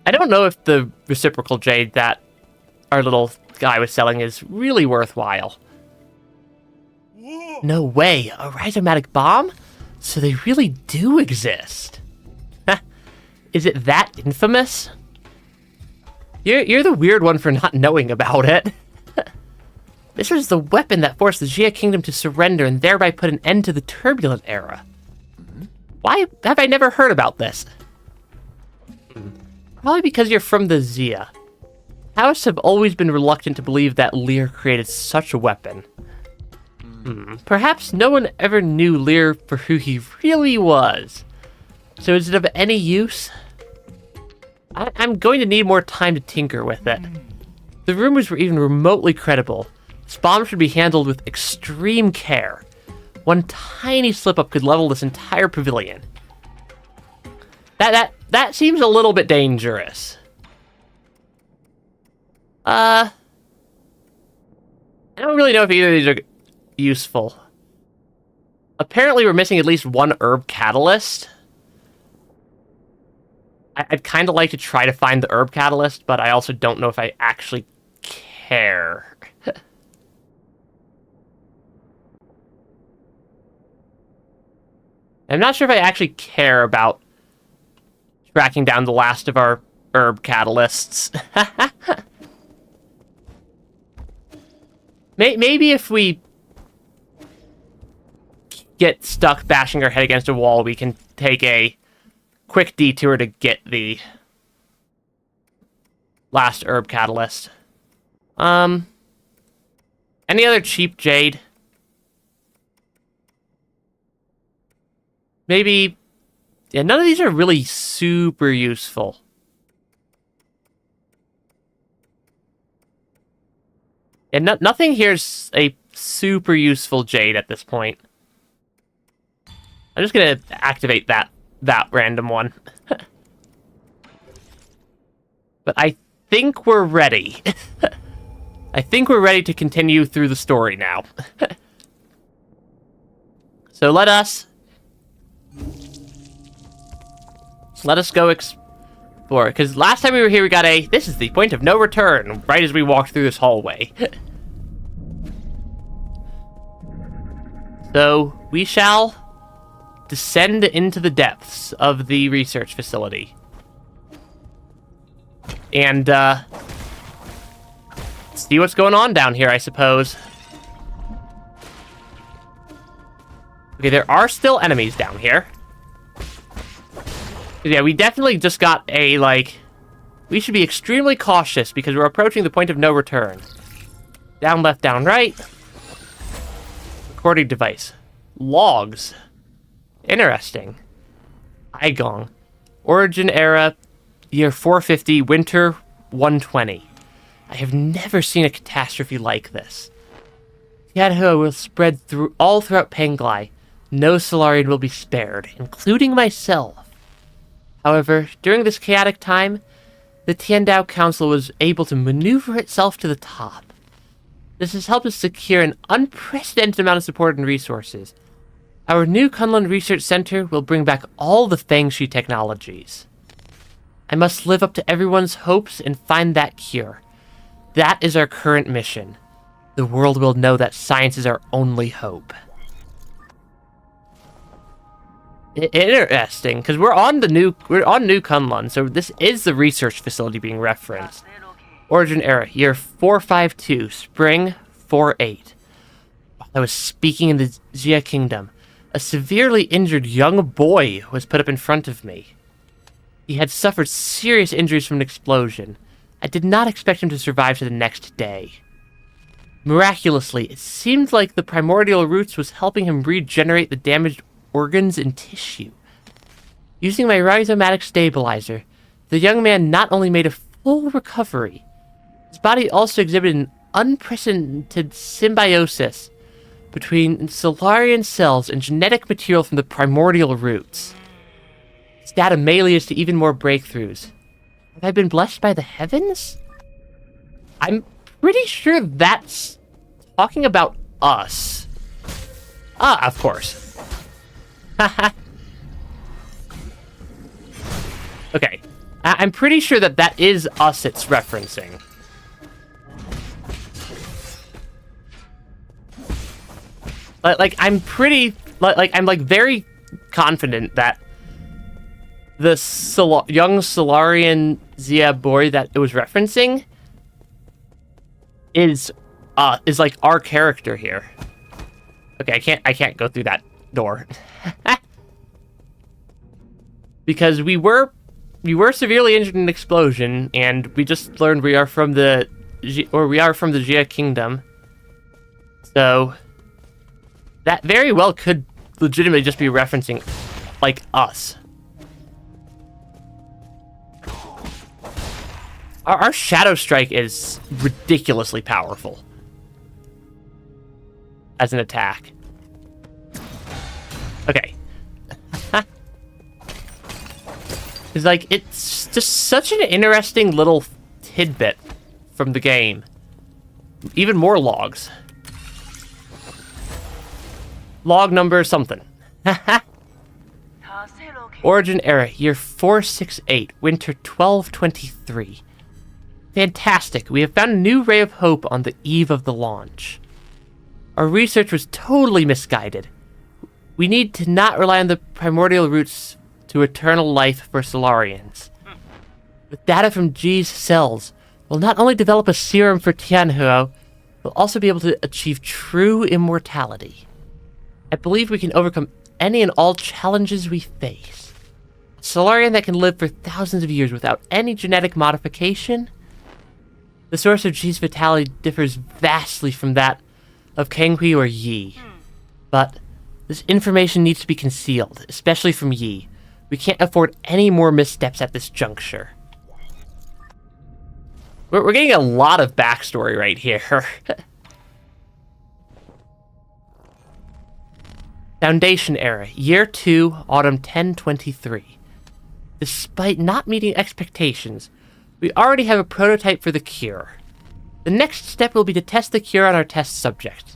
don't know if the reciprocal Jade that our little guy was selling is really worthwhile. No way, a rhizomatic bomb? So they really do exist. Is it that infamous? You're the weird one for not knowing about it. This was the weapon that forced the Jia Kingdom to surrender and thereby put an end to the turbulent era. Why have I never heard about this? Probably because you're from the Xia. Taoists have always been reluctant to believe that Lear created such a weapon. Perhaps no one ever knew Lear for who he really was. So is it of any use? I'm going to need more time to tinker with it. If the rumors were even remotely credible, this bomb should be handled with extreme care. One tiny slip-up could level this entire pavilion. That seems a little bit dangerous. I don't really know if either of these are useful. Apparently, we're missing at least one herb catalyst. I'd kind of like to try to find the herb catalyst, but I also don't know if I actually care. I'm not sure if I actually care about tracking down the last of our herb catalysts. Maybe if we get stuck bashing our head against a wall, we can take a quick detour to get the last herb catalyst. Any other cheap jade? Maybe... Yeah, none of these are really super useful. And nothing here's a super useful jade at this point. I'm just gonna activate that random one. But I think we're ready. I think we're ready to continue through the story now. So let us go explore. Because last time we were here, we got this is the point of no return, right as we walked through this hallway. So we shall descend into the depths of the research facility. And, see what's going on down here, I suppose. Okay, there are still enemies down here. Yeah, we definitely just got a, we should be extremely cautious because we're approaching the point of no return. Down, left, down, right. Recording device. Logs. Interesting. Igong. Origin era, year 450, winter 120. I have never seen a catastrophe like this. Tianhe will spread all throughout Penglai. No Solarian will be spared, including myself. However, during this chaotic time, the Tiandao Council was able to maneuver itself to the top. This has helped us secure an unprecedented amount of support and resources. Our new Kunlun Research Center will bring back all the Fangshi technologies. I must live up to everyone's hopes and find that cure. That is our current mission. The world will know that science is our only hope. Interesting, because we're on New Kunlun, so this is the research facility being referenced. Origin era, year 452, spring 48. While I was speaking in the Jia Kingdom, a severely injured young boy was put up in front of me. He had suffered serious injuries from an explosion. I did not expect him to survive to the next day. Miraculously, it seemed like the primordial roots was helping him regenerate the damaged organs and tissue. Using my rhizomatic stabilizer, the young man not only made a full recovery, his body also exhibited an unprecedented symbiosis between Solarian cells and genetic material from the primordial roots. This data may lead us to even more breakthroughs. Have I been blessed by the heavens? I'm pretty sure that's talking about us. Ah, of course. Okay. I'm pretty sure that is us it's referencing. I'm pretty... I'm, very confident that the young Solarian Zia boy that it was referencing is our character here. Okay, I can't go through that door. Because we were severely injured in an explosion, and we just learned we are from the Jia Kingdom. So that very well could legitimately just be referencing, us. Our Shadow Strike is ridiculously powerful as an attack. Okay. It's just such an interesting little tidbit from the game. Even more logs. Log number something. Origin era, year 468, winter 1223. Fantastic, we have found a new ray of hope on the eve of the launch. Our research was totally misguided. We need to not rely on the primordial roots to eternal life for Solarians. With data from G's cells, we'll not only develop a serum for Tianhuo, we'll also be able to achieve true immortality. I believe we can overcome any and all challenges we face. A Solarian that can live for thousands of years without any genetic modification? The source of G's vitality differs vastly from that of Kanghui or Yi. But this information needs to be concealed, especially from Yi. We can't afford any more missteps at this juncture. We're getting a lot of backstory right here. Foundation era, year 2, autumn 1023. Despite not meeting expectations, we already have a prototype for the cure. The next step will be to test the cure on our test subject.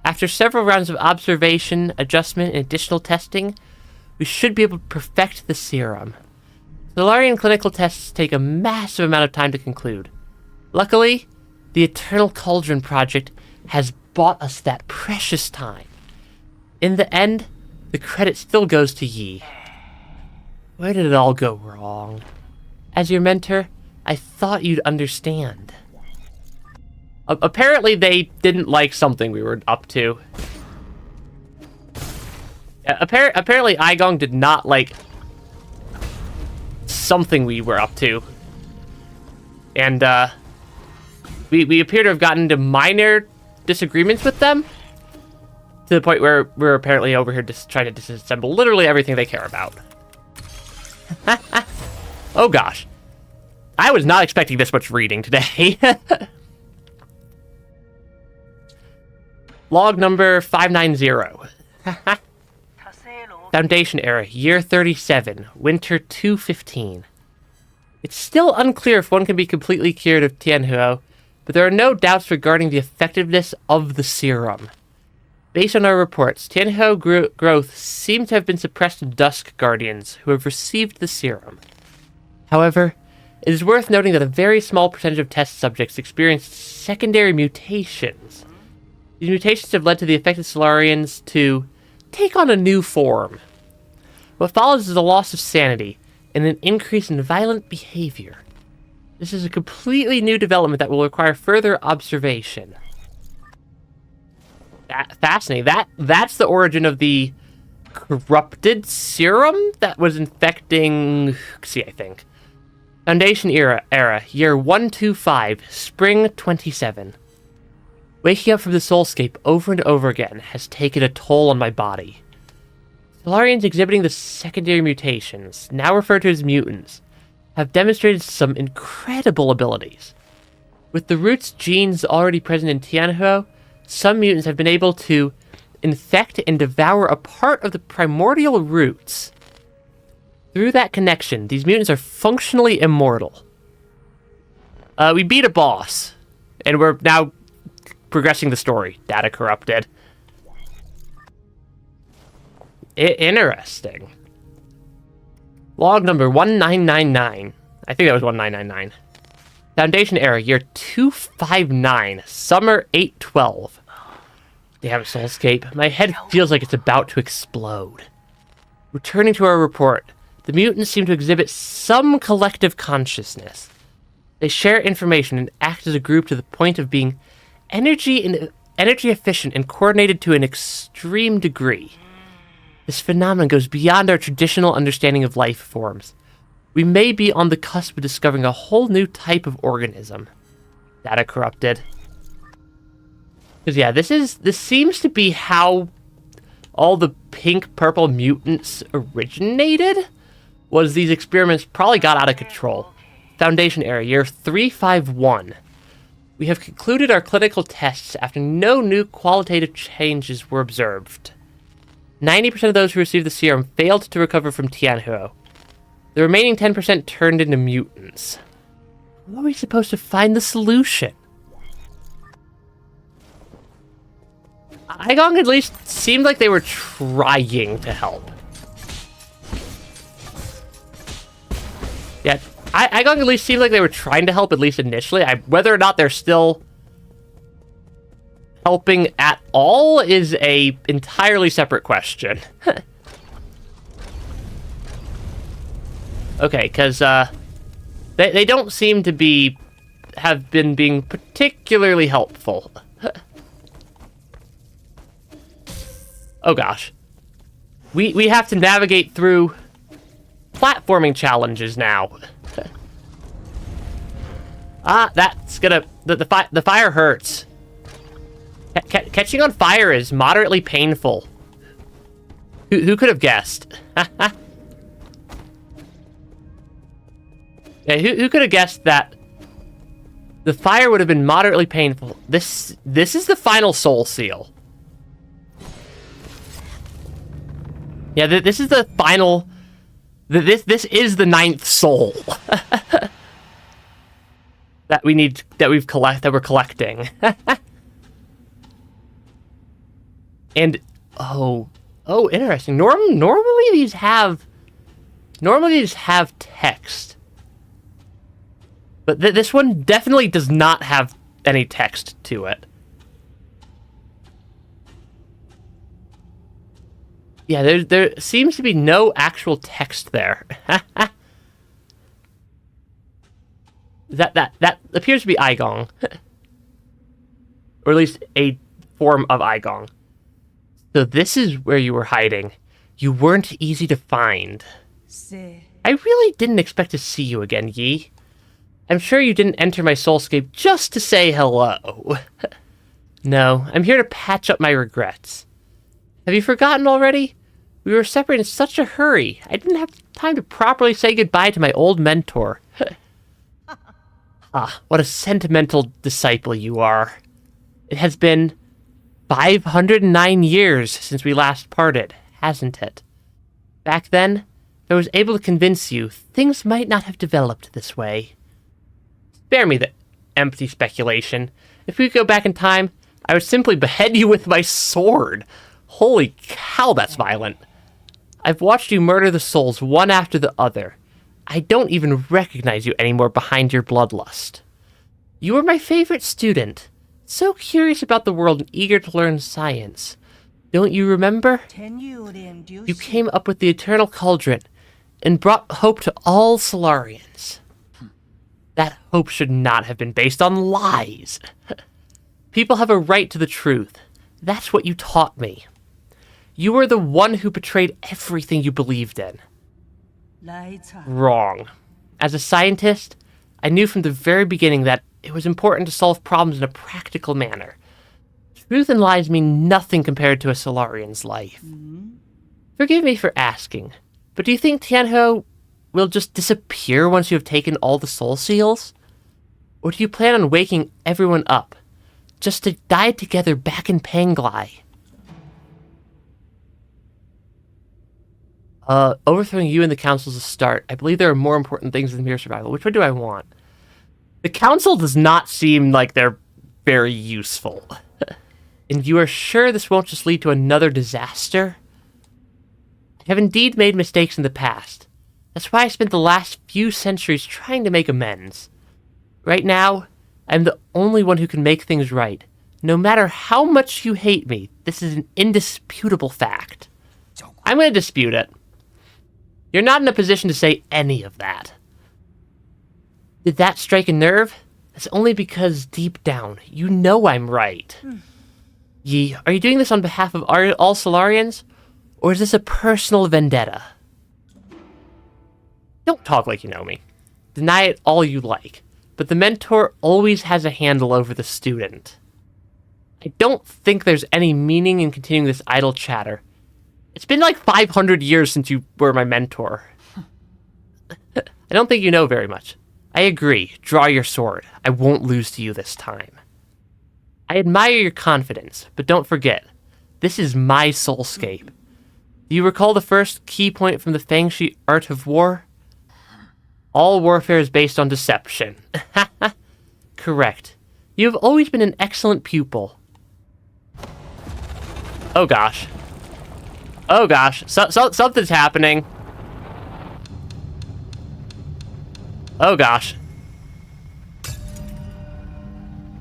After several rounds of observation, adjustment, and additional testing, we should be able to perfect the serum. Solarian clinical tests take a massive amount of time to conclude. Luckily, the Eternal Cauldron project has bought us that precious time. In the end, the credit still goes to Yi. Where did it all go wrong? As your mentor, I thought you'd understand. Apparently they didn't like something we were up to. Apparently Aigong did not like something we were up to. And, we appear to have gotten into minor disagreements with them. To the point where we're apparently over here just trying to disassemble literally everything they care about. Oh gosh. I was not expecting this much reading today. Log number 590. Foundation era, year 37, winter 215. It's still unclear if one can be completely cured of Tianhuo, but there are no doubts regarding the effectiveness of the serum. Based on our reports, Tianhuo growth seems to have been suppressed in Dusk Guardians who have received the serum. However, it is worth noting that a very small percentage of test subjects experienced secondary mutations. These mutations have led to the affected Solarians to take on a new form. What follows is a loss of sanity and an increase in violent behavior. This is a completely new development that will require further observation. Fascinating. That's the origin of the corrupted serum that was infecting Xi, I think. Foundation era, year 125, spring 27. Waking up from the soulscape over and over again has taken a toll on my body. Solarians exhibiting the secondary mutations, now referred to as mutants, have demonstrated some incredible abilities. With the roots genes already present in Tianhuo, some mutants have been able to infect and devour a part of the primordial roots. Through that connection, these mutants are functionally immortal. We beat a boss, and we're now progressing the story. Data corrupted. Interesting. Log number 1999. I think that was 1999. Foundation era, year 259, summer 812. Damn, Soulscape. My head feels like it's about to explode. Returning to our report, the mutants seem to exhibit some collective consciousness. They share information and act as a group to the point of being energy efficient and coordinated to an extreme degree. This phenomenon goes beyond our traditional understanding of life forms. We may be on the cusp of discovering a whole new type of organism. Data corrupted. Because yeah, this seems to be how all the pink-purple mutants originated. Was these experiments probably got out of control. Foundation era, year 351. We have concluded our clinical tests after no new qualitative changes were observed. 90% of those who received the serum failed to recover from Tianhuo. The remaining 10% turned into mutants. How are we supposed to find the solution? Igong at least seemed like they were trying to help. Yeah, Igong at least seemed like they were trying to help, at least initially. Whether or not they're still helping at all is a entirely separate question. Okay, because they don't seem to have been being particularly helpful. Oh gosh. We have to navigate through platforming challenges now. That's gonna... The fire hurts. Catching on fire is moderately painful. Who could have guessed? Yeah, who could have guessed that the fire would have been moderately painful? This is the final soul seal. Yeah, this is the final... This is the 9th soul. that we're collecting. And oh, interesting. Normally these have text. But this one definitely does not have any text to it. Yeah, there seems to be no actual text there. That appears to be Igong. Or at least a form of Igong. So this is where you were hiding. You weren't easy to find. I really didn't expect to see you again, Yi. I'm sure you didn't enter my soulscape just to say hello. No, I'm here to patch up my regrets. Have you forgotten already? We were separated in such a hurry. I didn't have time to properly say goodbye to my old mentor. What a sentimental disciple you are. It has been 509 years since we last parted, hasn't it? Back then, if I was able to convince you, things might not have developed this way. Spare me the empty speculation. If we could go back in time, I would simply behead you with my sword. Holy cow, that's violent. I've watched you murder the souls one after the other. I don't even recognize you anymore behind your bloodlust. You were my favorite student. So curious about the world and eager to learn science. Don't you remember? You came up with the Eternal Cauldron and brought hope to all Solarians. That hope should not have been based on lies. People have a right to the truth. That's what you taught me. You were the one who betrayed everything you believed in. Wrong. As a scientist, I knew from the very beginning that it was important to solve problems in a practical manner. Truth and lies mean nothing compared to a Solarian's life. Forgive me for asking, but do you think Tianhe will just disappear once you have taken all the soul seals? Or do you plan on waking everyone up, just to die together back in Panglai? Overthrowing you and the council is a start. I believe there are more important things than mere survival. Which one do I want? The council does not seem like they're very useful. And you are sure this won't just lead to another disaster? I have indeed made mistakes in the past. That's why I spent the last few centuries trying to make amends. Right now, I'm the only one who can make things right. No matter how much you hate me, this is an indisputable fact. I'm going to dispute it. You're not in a position to say any of that. Did that strike a nerve? That's only because deep down, you know I'm right. Yi, are you doing this on behalf of all Solarians? Or is this a personal vendetta? Don't talk like you know me. Deny it all you like. But the mentor always has a handle over the student. I don't think there's any meaning in continuing this idle chatter. It's been like 500 years since you were my mentor. I don't think you know very much. I agree. Draw your sword. I won't lose to you this time. I admire your confidence, but don't forget, this is my soulscape. Do you recall the first key point from the Fangshi Art of War? All warfare is based on deception. Correct. You have always been an excellent pupil. Oh gosh. Oh gosh. Something's happening. Oh gosh.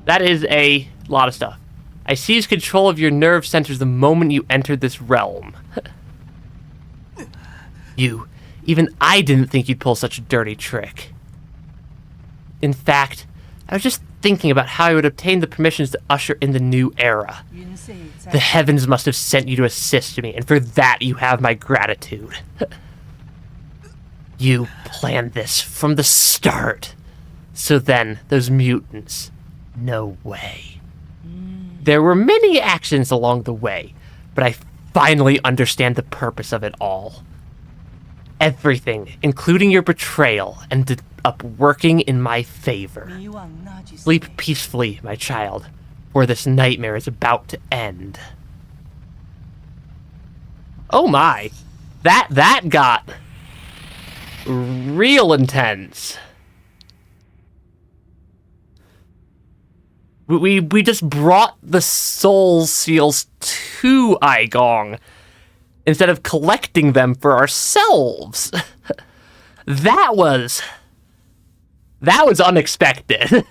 That is a lot of stuff. I seized control of your nerve centers the moment you entered this realm. Even I didn't think you'd pull such a dirty trick. In fact, I was just thinking about how I would obtain the permissions to usher in the new era. The heavens must have sent you to assist me, and for that you have my gratitude. You planned this from the start. So then, those mutants. No way. There were many actions along the way, but I finally understand the purpose of it all. Everything, including your betrayal, ended up working in my favor. Sleep peacefully, my child, for this nightmare is about to end. Oh my! That got real intense. We just brought the soul seals to Aigong instead of collecting them for ourselves. That was unexpected.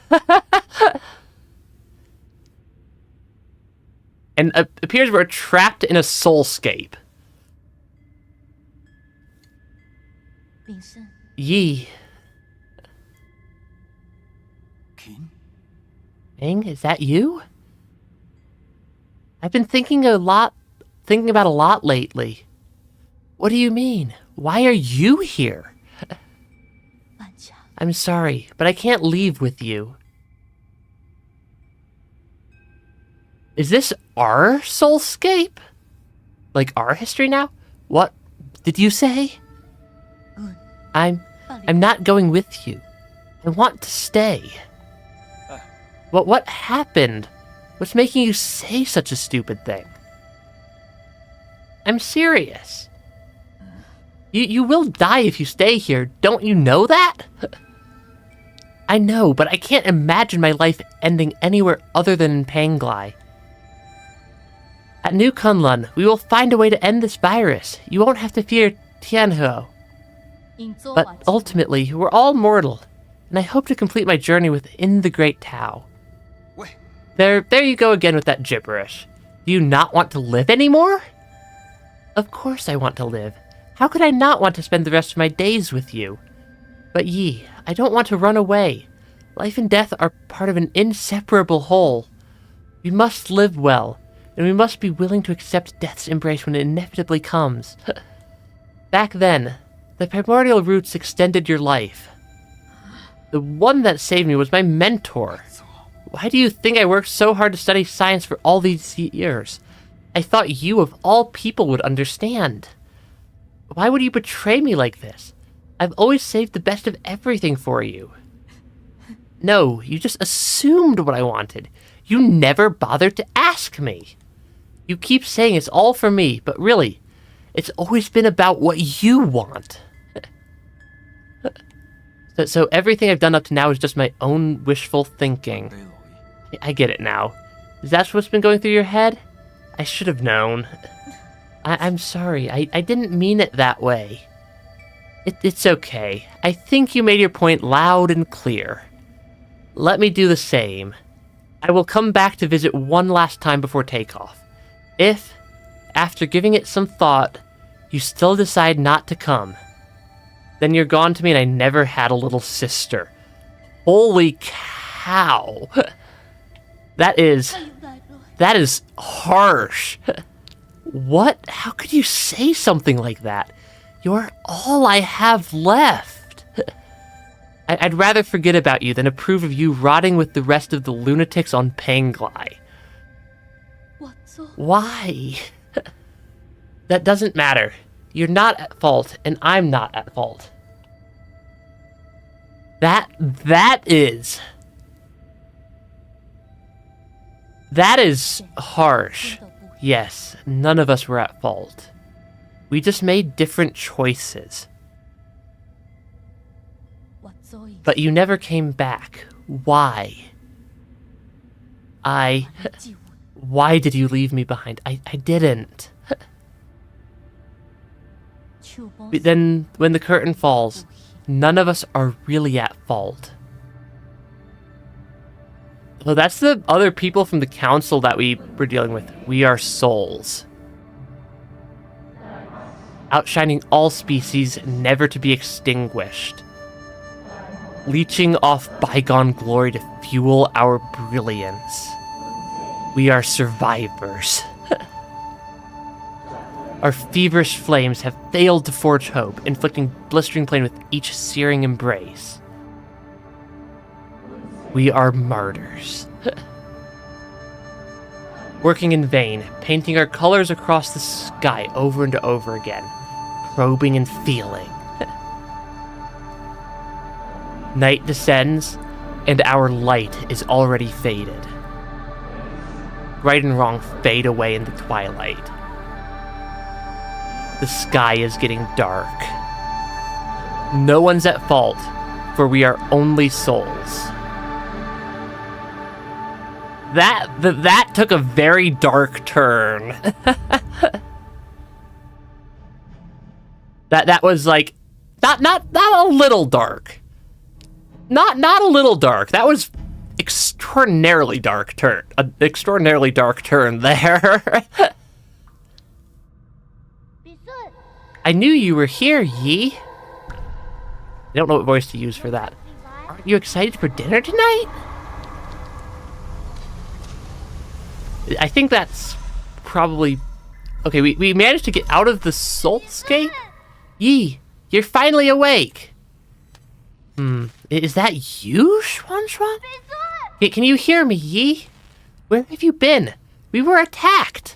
And it appears we're trapped in a soulscape. Yi. Ing, is that you? I've been thinking about a lot lately. What do you mean? Why are you here? I'm sorry, but I can't leave with you. Is this our soulscape? Like our history now? What did you say? I'm not going with you. I want to stay. What happened? What's making you say such a stupid thing? I'm serious. You will die if you stay here, don't you know that? I know, but I can't imagine my life ending anywhere other than in Panglai. At New Kunlun, we will find a way to end this virus. You won't have to fear Tianhe. But ultimately, we're all mortal, and I hope to complete my journey within the Great Tao. There you go again with that gibberish. Do you not want to live anymore? Of course I want to live. How could I not want to spend the rest of my days with you? But Yi, I don't want to run away. Life and death are part of an inseparable whole. We must live well, and we must be willing to accept death's embrace when it inevitably comes. Back then, the primordial roots extended your life. The one that saved me was my mentor. Why do you think I worked so hard to study science for all these years? I thought you, of all people, would understand. Why would you betray me like this? I've always saved the best of everything for you. No, you just assumed what I wanted. You never bothered to ask me. You keep saying it's all for me, but really, it's always been about what you want. So everything I've done up to now is just my own wishful thinking. I get it now. Is that what's been going through your head? I should have known. I'm sorry. I didn't mean it that way. It's okay. I think you made your point loud and clear. Let me do the same. I will come back to visit one last time before takeoff. If, after giving it some thought, you still decide not to come, then you're gone to me and I never had a little sister. Holy cow. That is harsh. What? How could you say something like that? You're all I have left. I'd rather forget about you than approve of you rotting with the rest of the lunatics on Panglai. Why? That doesn't matter. You're not at fault, and I'm not at fault. That is harsh. Yes, none of us were at fault. We just made different choices. But you never came back. Why? Why did you leave me behind? I didn't. But then, when the curtain falls, none of us are really at fault. Well, that's the other people from the council that we were dealing with. We are souls. Outshining all species, never to be extinguished. Leeching off bygone glory to fuel our brilliance. We are survivors. Our feverish flames have failed to forge hope, inflicting blistering pain with each searing embrace. We are martyrs. Working in vain, painting our colors across the sky over and over again, probing and feeling. Night descends, and our light is already faded. Right and wrong fade away in the twilight. The sky is getting dark. No one's at fault, for we are only souls. That took a very dark turn. that was like not a little dark. Not a little dark. That was extraordinarily dark turn. An extraordinarily dark turn there. I knew you were here, Yi. I don't know what voice to use for that. Aren't you excited for dinner tonight? I think that's probably... Okay, we managed to get out of the soulscape? Yi, you're finally awake. Is that you, Schwan? Can you hear me, Yi? Where have you been? We were attacked.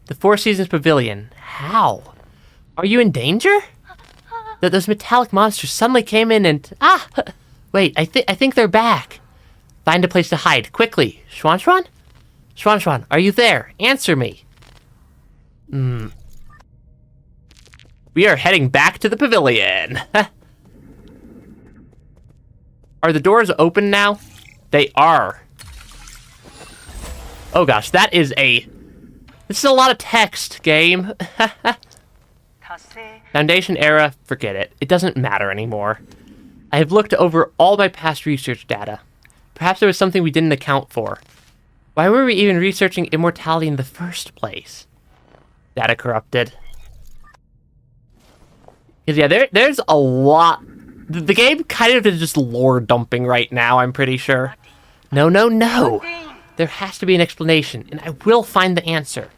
The Four Seasons Pavilion. How? Are you in danger? Those metallic monsters suddenly came in and... Wait, I think they're back. Find a place to hide, quickly. Schwan? Schwan, are you there? Answer me. We are heading back to the pavilion. Are the doors open now? They are. Oh gosh, this is a lot of text, game. Foundation era, forget it. It doesn't matter anymore. I have looked over all my past research data. Perhaps there was something we didn't account for. Why were we even researching immortality in the first place? Data corrupted. Because yeah, there's a lot. The game kind of is just lore dumping right now, I'm pretty sure. No. There has to be an explanation, and I will find the answer.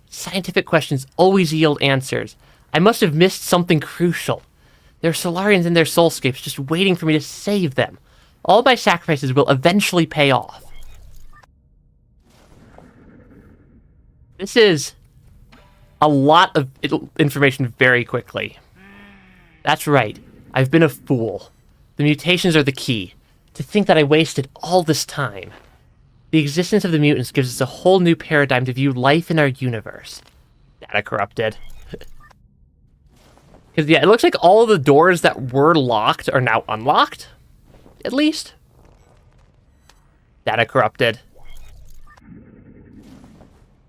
Scientific questions always yield answers. I must have missed something crucial. There are Solarians in their soulscapes just waiting for me to save them. All my sacrifices will eventually pay off. This is a lot of information very quickly. That's right. I've been a fool. The mutations are the key. To think that I wasted all this time. The existence of the mutants gives us a whole new paradigm to view life in our universe. Data corrupted. Because, yeah, it looks like all the doors that were locked are now unlocked. At least. Data corrupted.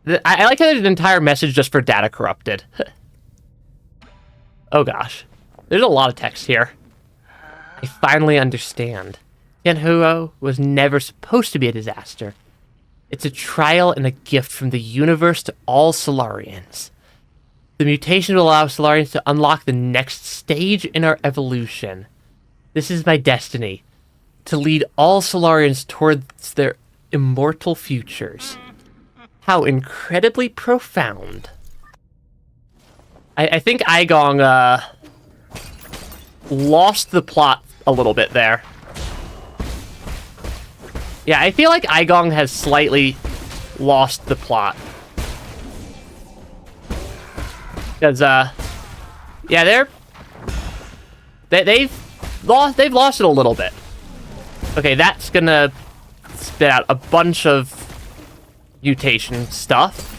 I like how there's an entire message just for data corrupted. Oh gosh. There's a lot of text here. I finally understand. Tianhuo was never supposed to be a disaster. It's a trial and a gift from the universe to all Solarians. The mutation will allow Solarians to unlock the next stage in our evolution. This is my destiny. To lead all Solarians towards their immortal futures. How incredibly profound. I think Aigong, lost the plot a little bit there. Yeah, I feel like Aigong has slightly lost the plot. Because, yeah, they've lost it a little bit. Okay, that's gonna spit out a bunch of mutation stuff.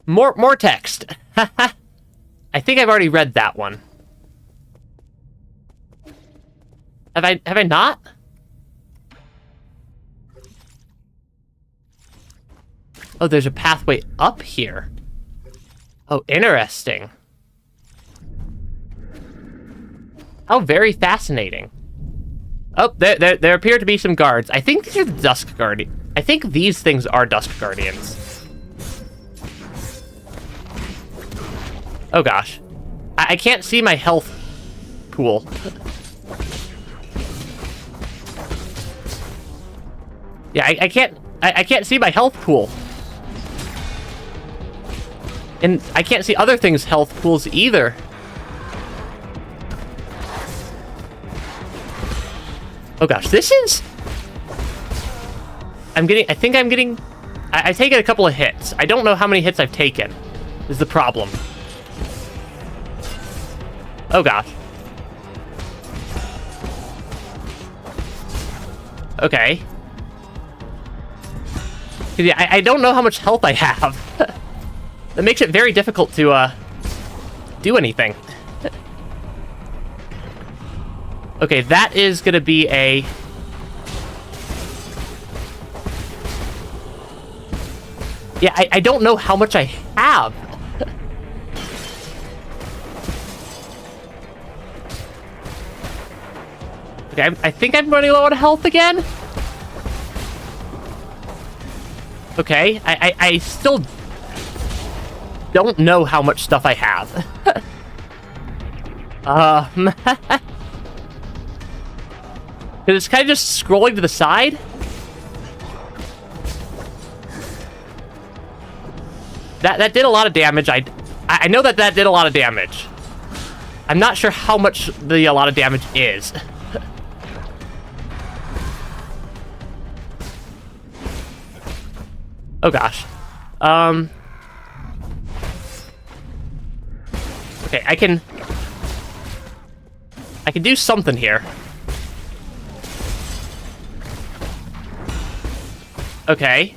More text. I think I've already read that one. Have I not? Oh, there's a pathway up here. Oh, interesting. Oh, very fascinating. Oh, there appear to be some guards. I think these are the Dusk Guardians. I think these things are Dusk Guardians. Oh gosh. I can't see my health pool. Yeah, I can't see my health pool. And I can't see other things' health pools either. Oh gosh, this is... I think I'm getting... I've taken a couple of hits. I don't know how many hits I've taken, is the problem. Oh gosh. Okay. Yeah, I don't know how much health I have. That makes it very difficult to, do anything. Okay, that is gonna be a... Yeah, I don't know how much I have. Okay, I think I'm running low on health again. Okay, I still don't know how much stuff I have. Because it's kind of just scrolling to the side. That did a lot of damage. I know that did a lot of damage. I'm not sure how much a lot of damage is. Oh gosh. Okay, I can do something here. Okay.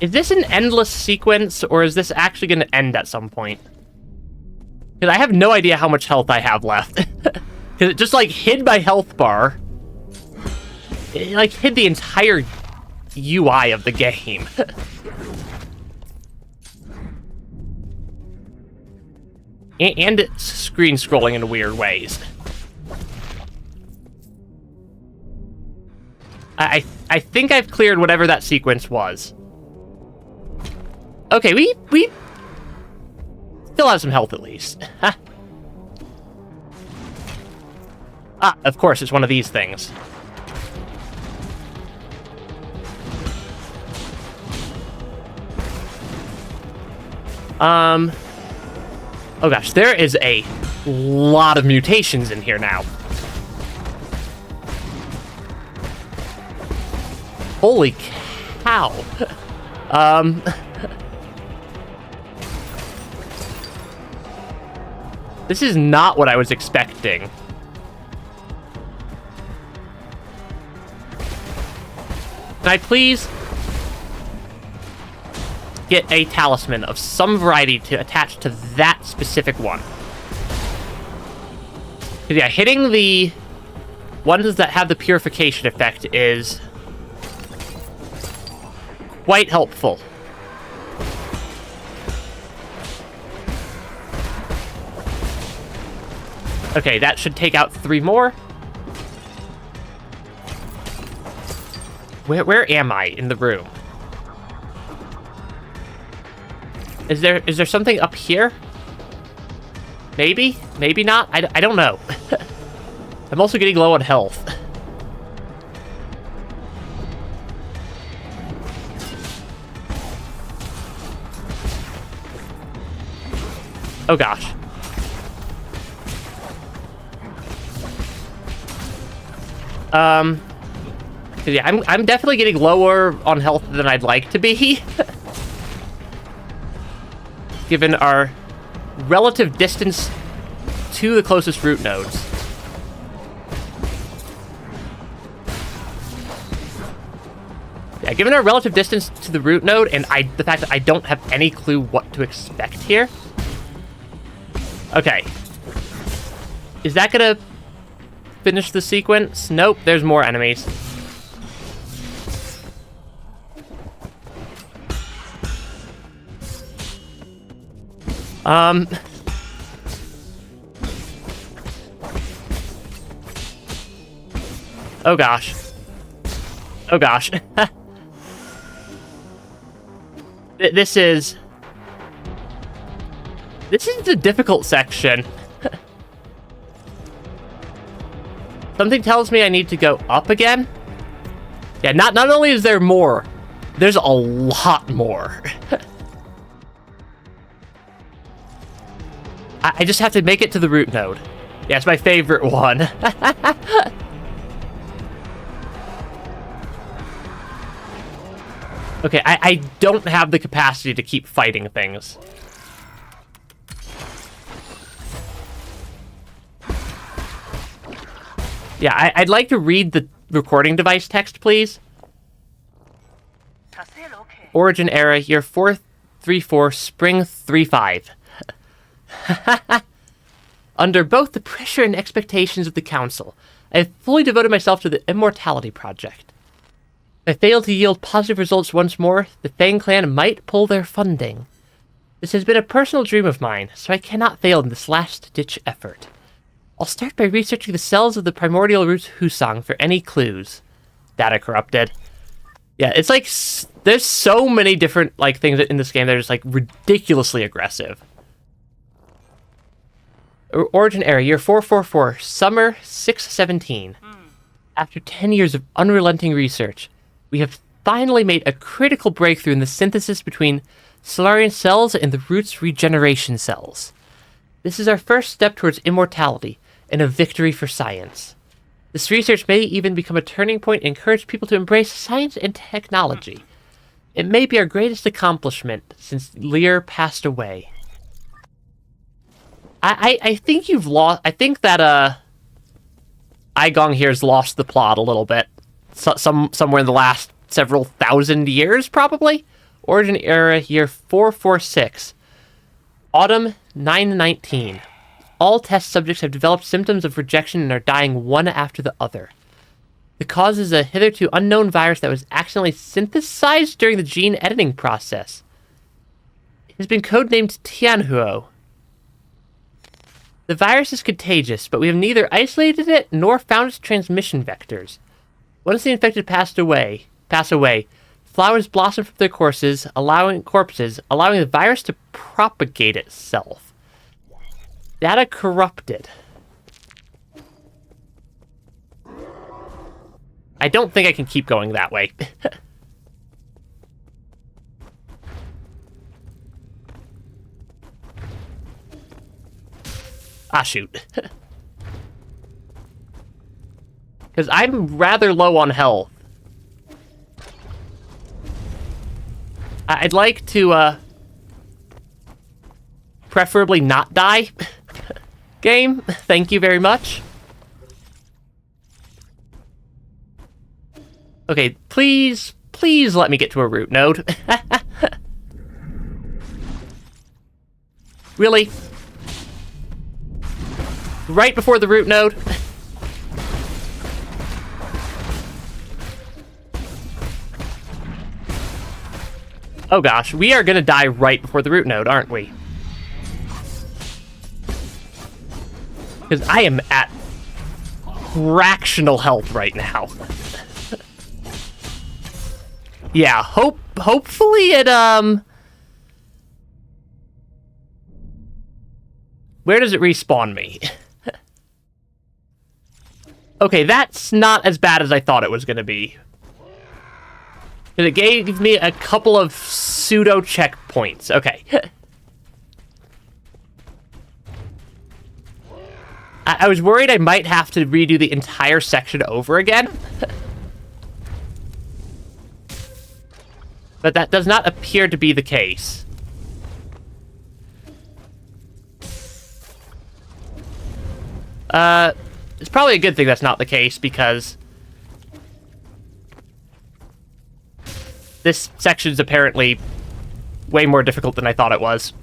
Is this an endless sequence, or is this actually going to end at some point? Because I have no idea how much health I have left. Because it just, like, hid my health bar. It, like, hid the entire UI of the game. And it's screen scrolling in weird ways. I think I've cleared whatever that sequence was. Okay, we still have some health at least. Ah, of course, it's one of these things. Oh gosh, there is a lot of mutations in here now. Holy cow. This is not what I was expecting. Can I please get a talisman of some variety to attach to that specific one? Yeah, hitting the ones that have the purification effect is quite helpful. Okay, that should take out 3 more. Where am I in the room? Is there something up here? Maybe? Maybe not? I don't know. I'm also getting low on health. Oh gosh. Yeah, I'm definitely getting lower on health than I'd like to be. Given our relative distance to the closest root nodes. Yeah, given our relative distance to the root node and the fact that I don't have any clue what to expect here. Okay. Is that gonna finish the sequence? Nope, there's more enemies. Oh gosh. Oh gosh. This is the difficult section. Something tells me I need to go up again. Yeah, not only is there more, there's a lot more. I just have to make it to the root node. Yeah, it's my favorite one. Okay, I don't have the capacity to keep fighting things. Yeah, I'd like to read the recording device text, please. Origin era, year 434, spring 35. Under both the pressure and expectations of the Council, I have fully devoted myself to the Immortality Project. If I fail to yield positive results once more, the Fang Clan might pull their funding. This has been a personal dream of mine, so I cannot fail in this last-ditch effort. I'll start by researching the cells of the primordial root Husang for any clues. Data corrupted. Yeah, it's like, there's so many different, like, things in this game that are just, like, ridiculously aggressive. Origin era, year 444, summer 617. After 10 years of unrelenting research, we have finally made a critical breakthrough in the synthesis between Solarian cells and the root's regeneration cells. This is our first step towards immortality, and a victory for science. This research may even become a turning point and encourage people to embrace science and technology. It may be our greatest accomplishment since Lear passed away. I think you've lost... I think that, Aigong here's lost the plot a little bit. Somewhere in the last several thousand years, probably? Origin era, year 446. Autumn 919. All test subjects have developed symptoms of rejection and are dying one after the other. The cause is a hitherto unknown virus that was accidentally synthesized during the gene editing process. It has been codenamed Tianhuo. The virus is contagious, but we have neither isolated it nor found its transmission vectors. Once the infected pass away, flowers blossom from their corpses, allowing the virus to propagate itself. Data corrupted. I don't think I can keep going that way. Ah, shoot. Because I'm rather low on health. I'd like to, preferably not die. Game, thank you very much. Okay, please let me get to a root node. Really? Right before the root node? Oh gosh, we are gonna die right before the root node, aren't we? Because I am at fractional health right now. Yeah, hopefully it, where does it respawn me? Okay, that's not as bad as I thought it was gonna be. It gave me a couple of pseudo checkpoints. Okay. I was worried I might have to redo the entire section over again. But that does not appear to be the case. It's probably a good thing that's not the case, because this section's apparently way more difficult than I thought it was.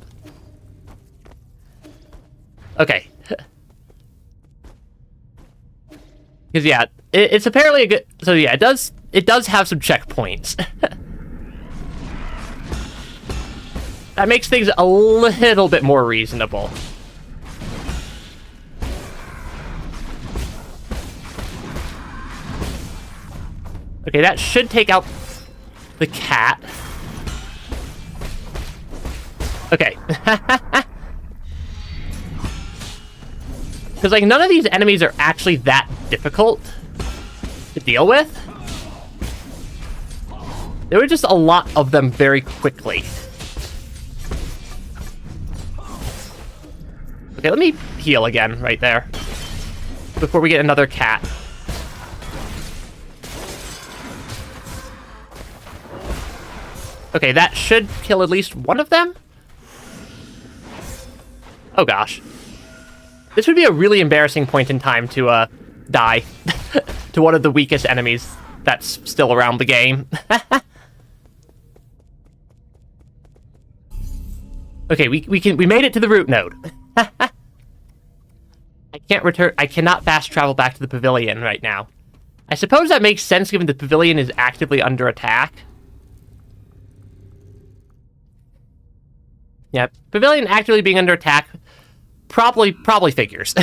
Okay. Because, yeah, it's apparently a good... So, yeah, it does have some checkpoints. That makes things a little bit more reasonable. Okay, that should take out the cat. Okay. Because, like, none of these enemies are actually that difficult to deal with. There were just a lot of them very quickly. Okay, let me heal again right there. Before we get another cat. Okay, that should kill at least one of them? Oh gosh. This would be a really embarrassing point in time to, die. To one of the weakest enemies that's still around the game. Okay, we made it to the root node. I cannot fast travel back to the pavilion right now. I suppose that makes sense given the pavilion is actively under attack. Yeah, pavilion actively being under attack probably figures.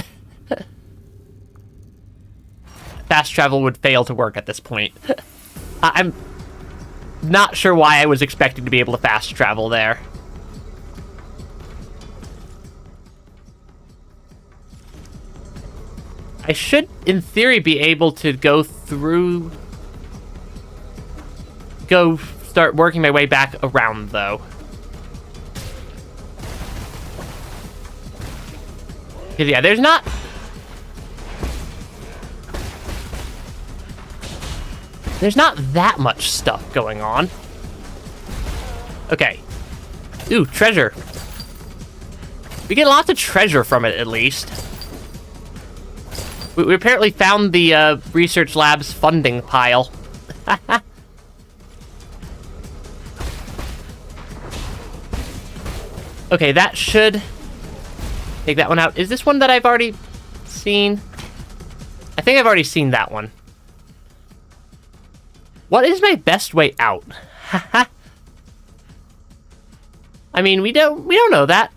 Fast travel would fail to work at this point. I'm not sure why I was expecting to be able to fast travel there. I should, in theory, be able to go start working my way back around, though. Because, yeah, there's not that much stuff going on. Okay. Ooh, treasure. We get lots of treasure from it, at least. We apparently found the research lab's funding pile. Okay, that should take that one out. Is this one that I've already seen? I think I've already seen that one. What is my best way out? I mean, we don't know that.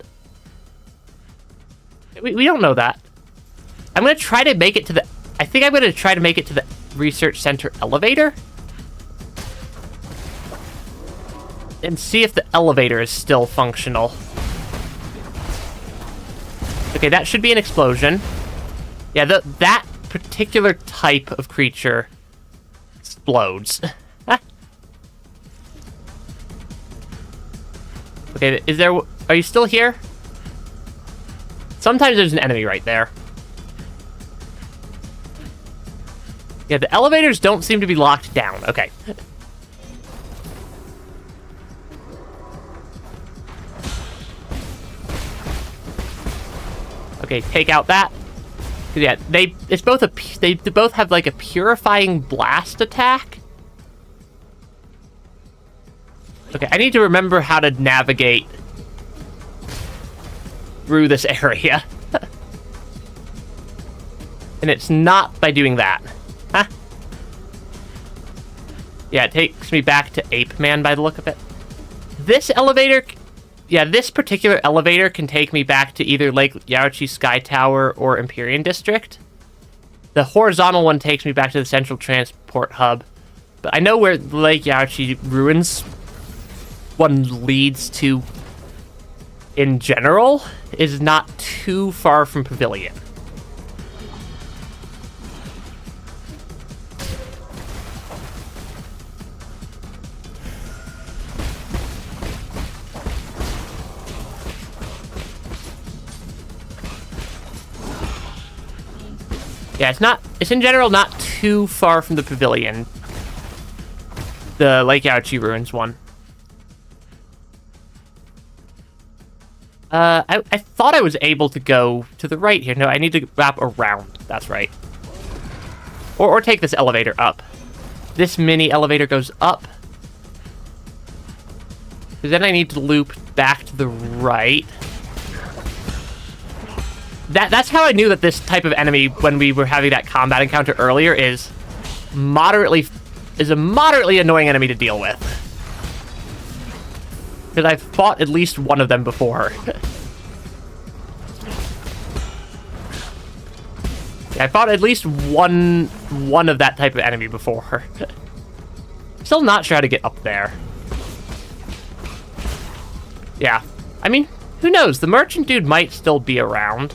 We don't know that. I'm gonna try to make it to the... I think I'm gonna try to make it to the research center elevator. And see if the elevator is still functional. Okay, that should be an explosion. Yeah, that particular type of creature explodes. Okay, are you still here? Sometimes there's an enemy right there. Yeah, the elevators don't seem to be locked down. Okay. Okay, take out that. Yeah, they both have like a purifying blast attack. Okay, I need to remember how to navigate through this area. And it's not by doing that. Huh? Yeah, it takes me back to Ape Man by the look of it. This elevator... Yeah, this particular elevator can take me back to either Lake Yaochi Sky Tower or Empyrean District. The horizontal one takes me back to the Central Transport Hub. But I know where Lake Yaochi Ruins one leads to, in general, is not too far from Pavilion. Yeah, it's in general not too far from the Pavilion. The Lake Yaochi Ruins one. I thought I was able to go to the right here. No, I need to wrap around. That's right. Or take this elevator up. This mini elevator goes up. Because then I need to loop back to the right. That's how I knew that this type of enemy, when we were having that combat encounter earlier, is a moderately annoying enemy to deal with. Because I've fought at least one of them before. Yeah, I fought at least one of that type of enemy before. Still not sure how to get up there. Yeah. I mean, who knows? The merchant dude might still be around.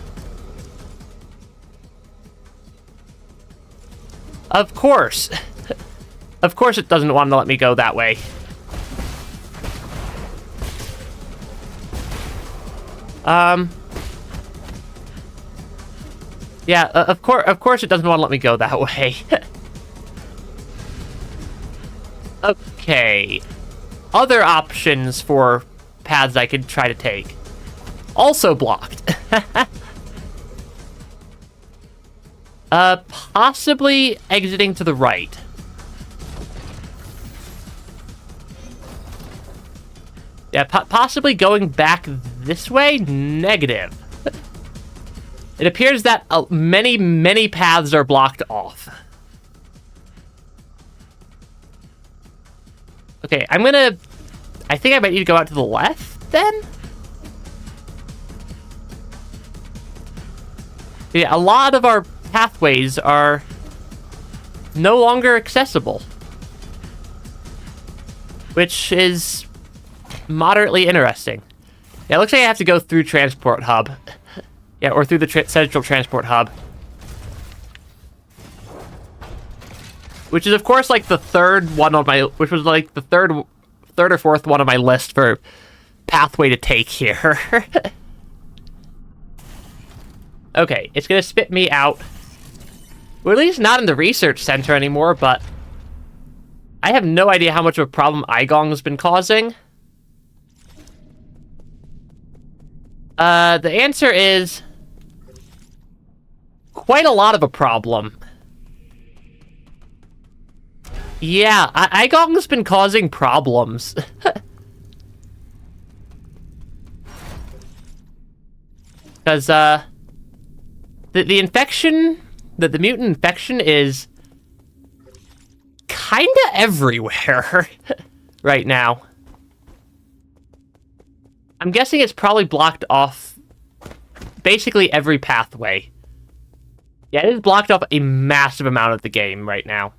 Of course. Of course it doesn't want to let me go that way. Yeah, of course it doesn't want to let me go that way. Okay. Other options for paths I could try to take. Also blocked. Possibly exiting to the right. Yeah, possibly going back this way? Negative. It appears that many paths are blocked off. Okay, I think I might need to go out to the left, then? Yeah, a lot of our pathways are no longer accessible. Which is moderately interesting. Yeah, it looks like I have to go through Transport Hub. Yeah, or through the Central Transport Hub. Which is, of course, like the third one on my... Which was like the third or fourth one on my list for pathway to take here. Okay, it's gonna spit me out. We're at least not in the research center anymore, but... I have no idea how much of a problem Igong's been causing. The answer is... quite a lot of a problem. Yeah, Igong's been causing problems. Because, the infection... The mutant infection is... kinda everywhere right now. I'm guessing it's probably blocked off basically every pathway. Yeah, it is blocked off a massive amount of the game right now.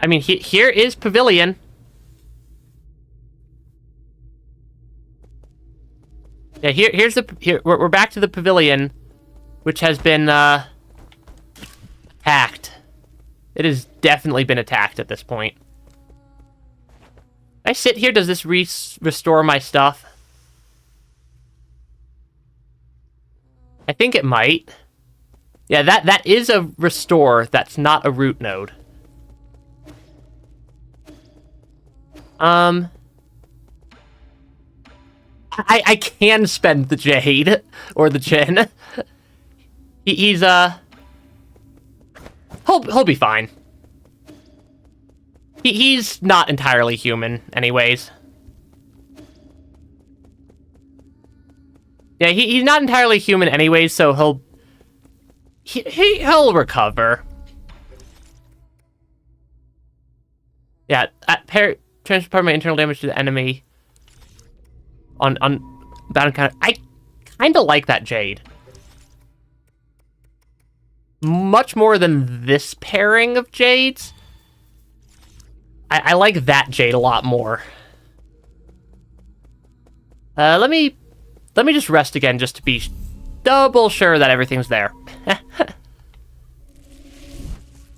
I mean, here is Pavilion. Yeah, here's the... we're back to the Pavilion, which has been, attacked. It has definitely been attacked at this point. I sit here, does this restore my stuff? I think it might. Yeah, that is a restore, that's not a root node. I can spend the Jade, or the Jin. He's, he'll be fine. He's not entirely human, anyways. Yeah, he's not entirely human anyways, so he'll recover. Yeah, Parry transfer my internal damage to the enemy on bound encounter. I kind of like that Jade. Much more than this pairing of Jades. I like that Jade a lot more. Let me just rest again just to be double sure that everything's there.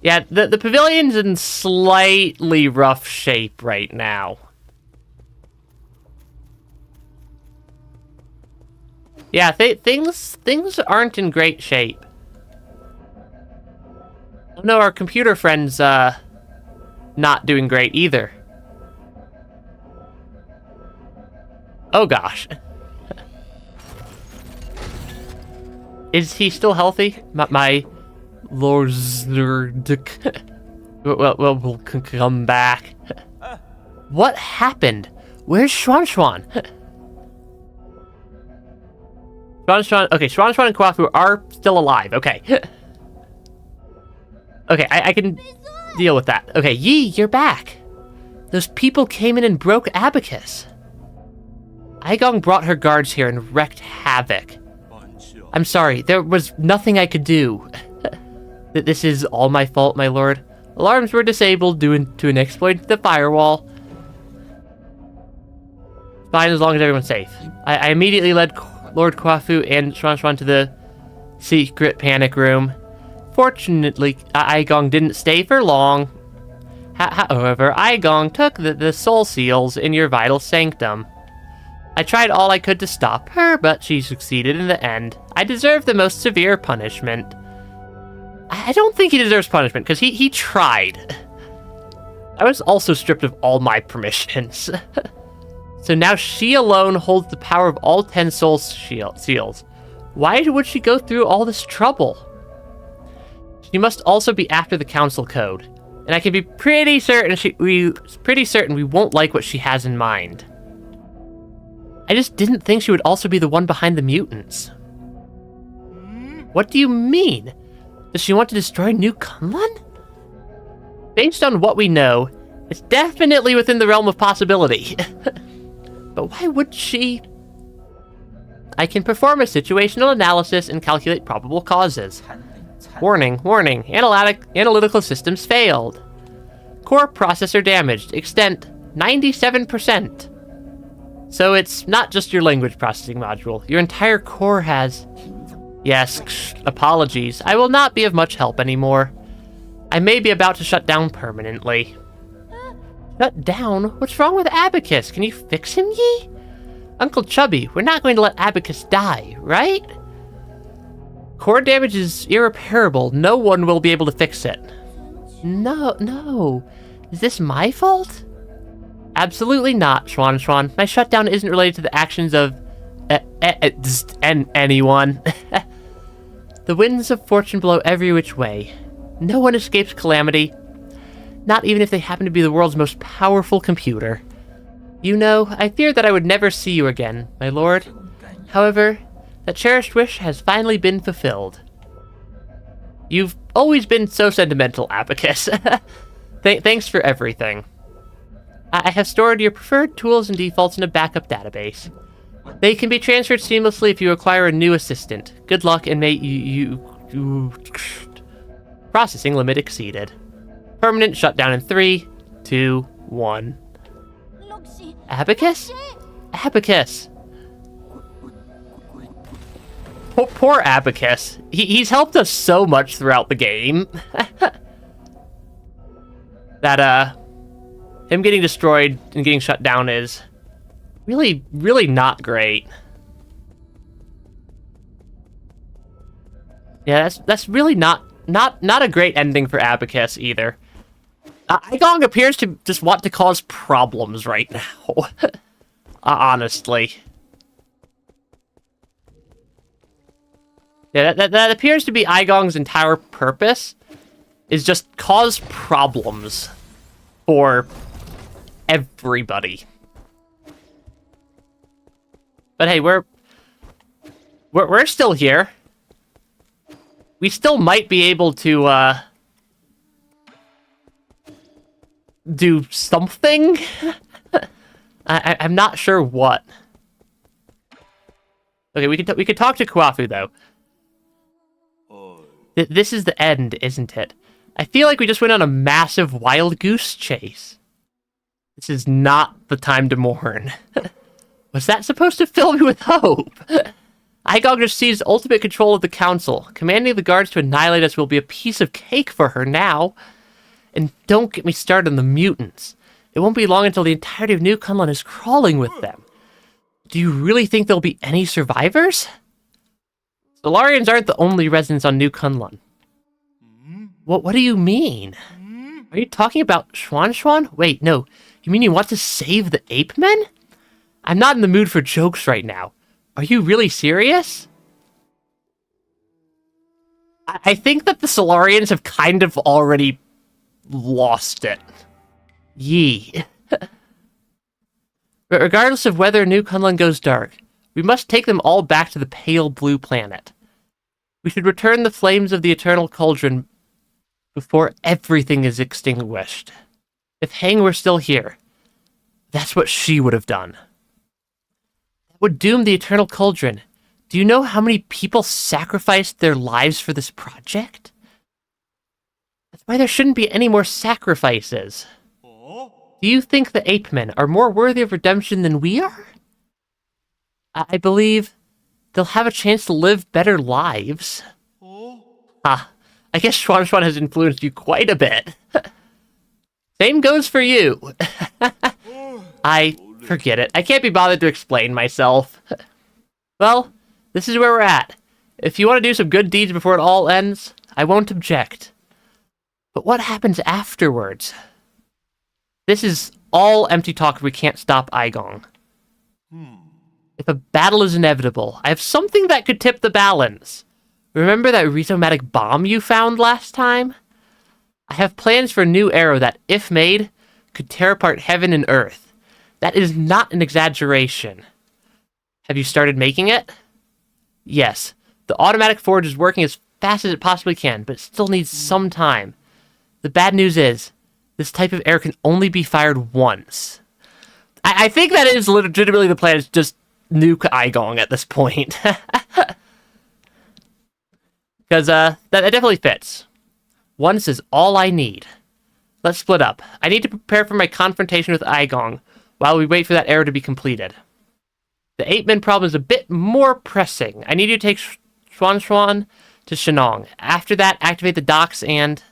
Yeah, the pavilion's in slightly rough shape right now. Yeah, things aren't in great shape. Oh no, our computer friend's not doing great either. Oh gosh. Is he still healthy? My Lord we'll come back. What happened? Where's Schwan? Schwan, okay, Schwan and Kwafu are still alive, okay. Okay, I can deal with that. Okay, Yi, you're back. Those people came in and broke Abacus. Aigong brought her guards here and wreaked havoc. I'm sorry, there was nothing I could do. This is all my fault, my lord. Alarms were disabled due to an exploit to the firewall. Fine, as long as everyone's safe. I immediately led Lord Kwafu and Xuan to the secret panic room. Fortunately, Aigong didn't stay for long. However, Aigong took the soul seals in your vital sanctum. I tried all I could to stop her, but she succeeded in the end. I deserve the most severe punishment. I don't think he deserves punishment, because he tried. I was also stripped of all my permissions. So now she alone holds the power of all 10 soul seals. Why would she go through all this trouble? She must also be after the council code, and I can be pretty certain we won't like what she has in mind. I just didn't think she would also be the one behind the mutants. What do you mean? Does she want to destroy New Kunlun? Based on what we know, it's definitely within the realm of possibility. But why would she? I can perform a situational analysis and calculate probable causes. Warning, warning, analytical systems failed. Core processor damaged, extent 97%. So it's not just your language processing module, your entire core has... Yes, apologies, I will not be of much help anymore. I may be about to shut down permanently. Shut down? What's wrong with Abacus? Can you fix him, ye? Uncle Chubby, we're not going to let Abacus die, right? Core damage is irreparable. No one will be able to fix it. No. Is this my fault? Absolutely not, Xuan. My shutdown isn't related to the actions of... anyone. The winds of fortune blow every which way. No one escapes calamity. Not even if they happen to be the world's most powerful computer. You know, I feared that I would never see you again, my lord. However, that cherished wish has finally been fulfilled. You've always been so sentimental, Abacus. Thanks for everything. I have stored your preferred tools and defaults in a backup database. They can be transferred seamlessly if you acquire a new assistant. Good luck and may you... Processing limit exceeded. Permanent shutdown in 3, 2, 1. Abacus? Abacus. Poor Abacus. He's helped us so much throughout the game. That, him getting destroyed and getting shut down is really, really not great. Yeah, that's really not a great ending for Abacus either. Aigong appears to just want to cause problems right now. Honestly. Yeah, that appears to be Aigong's entire purpose, is just cause problems for everybody. But hey, we're still here. We still might be able to do something. I'm not sure what. Okay, we could talk to Kwafu though. This is the end, isn't it? I feel like we just went on a massive wild goose chase. This is not the time to mourn. Was that supposed to fill me with hope? Aigong just seized ultimate control of the council. Commanding the guards to annihilate us will be a piece of cake for her now. And don't get me started on the mutants. It won't be long until the entirety of New Kunlun is crawling with them. Do you really think there'll be any survivors? Solarians aren't the only residents on New Kunlun. What do you mean? Are you talking about Xuan? Wait, no. You mean you want to save the ape men? I'm not in the mood for jokes right now. Are you really serious? I think that the Solarians have kind of already lost it. Yee. But regardless of whether New Kunlun goes dark, we must take them all back to the pale blue planet. We should return the flames of the eternal cauldron before everything is extinguished. If Hang were still here, that's what she would have done. That would doom the Eternal Cauldron. Do you know how many people sacrificed their lives for this project? That's why there shouldn't be any more sacrifices. Do you think the Ape Men are more worthy of redemption than we are? I believe they'll have a chance to live better lives. Ah, I guess Schwan has influenced you quite a bit. Same goes for you. I forget it. I can't be bothered to explain myself. Well, this is where we're at. If you want to do some good deeds before it all ends, I won't object. But what happens afterwards? This is all empty talk if we can't stop Aigong. If a battle is inevitable, I have something that could tip the balance. Remember that rhizomatic bomb you found last time? I have plans for a new arrow that, if made, could tear apart heaven and earth. That is not an exaggeration. Have you started making it? Yes. The automatic forge is working as fast as it possibly can, but it still needs some time. The bad news is, this type of arrow can only be fired once. I think that is legitimately the plan, is just nuke Aigong at this point. Because that definitely fits. Once is all I need. Let's split up. I need to prepare for my confrontation with Aigong while we wait for that arrow to be completed. The 8-man problem is a bit more pressing. I need you to take Schwan to Shenong. After that, activate the docks and...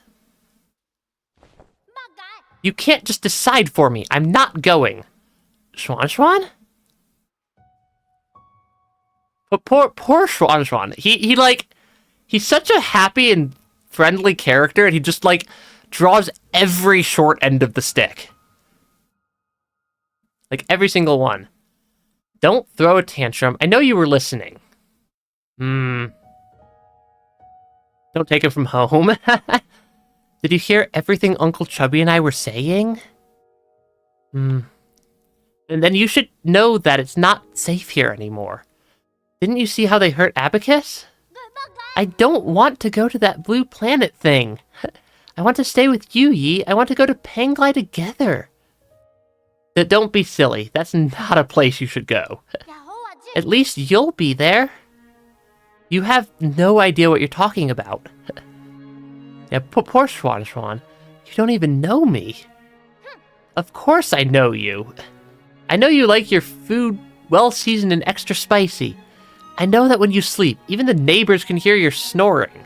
You can't just decide for me. I'm not going. Schwan? But poor Schwan. He's such a happy and friendly character, and he just, draws every short end of the stick. Every single one. Don't throw a tantrum. I know you were listening. Don't take him from home. Did you hear everything Uncle Chubby and I were saying? And then you should know that it's not safe here anymore. Didn't you see how they hurt Abacus? I don't want to go to that blue planet thing. I want to stay with you, Yi. I want to go to Panglai together. Don't be silly. That's not a place you should go. At least you'll be there. You have no idea what you're talking about. Yeah, poor Schwan. You don't even know me. Of course I know you. I know you like your food well-seasoned and extra spicy. I know that when you sleep, even the neighbors can hear your snoring.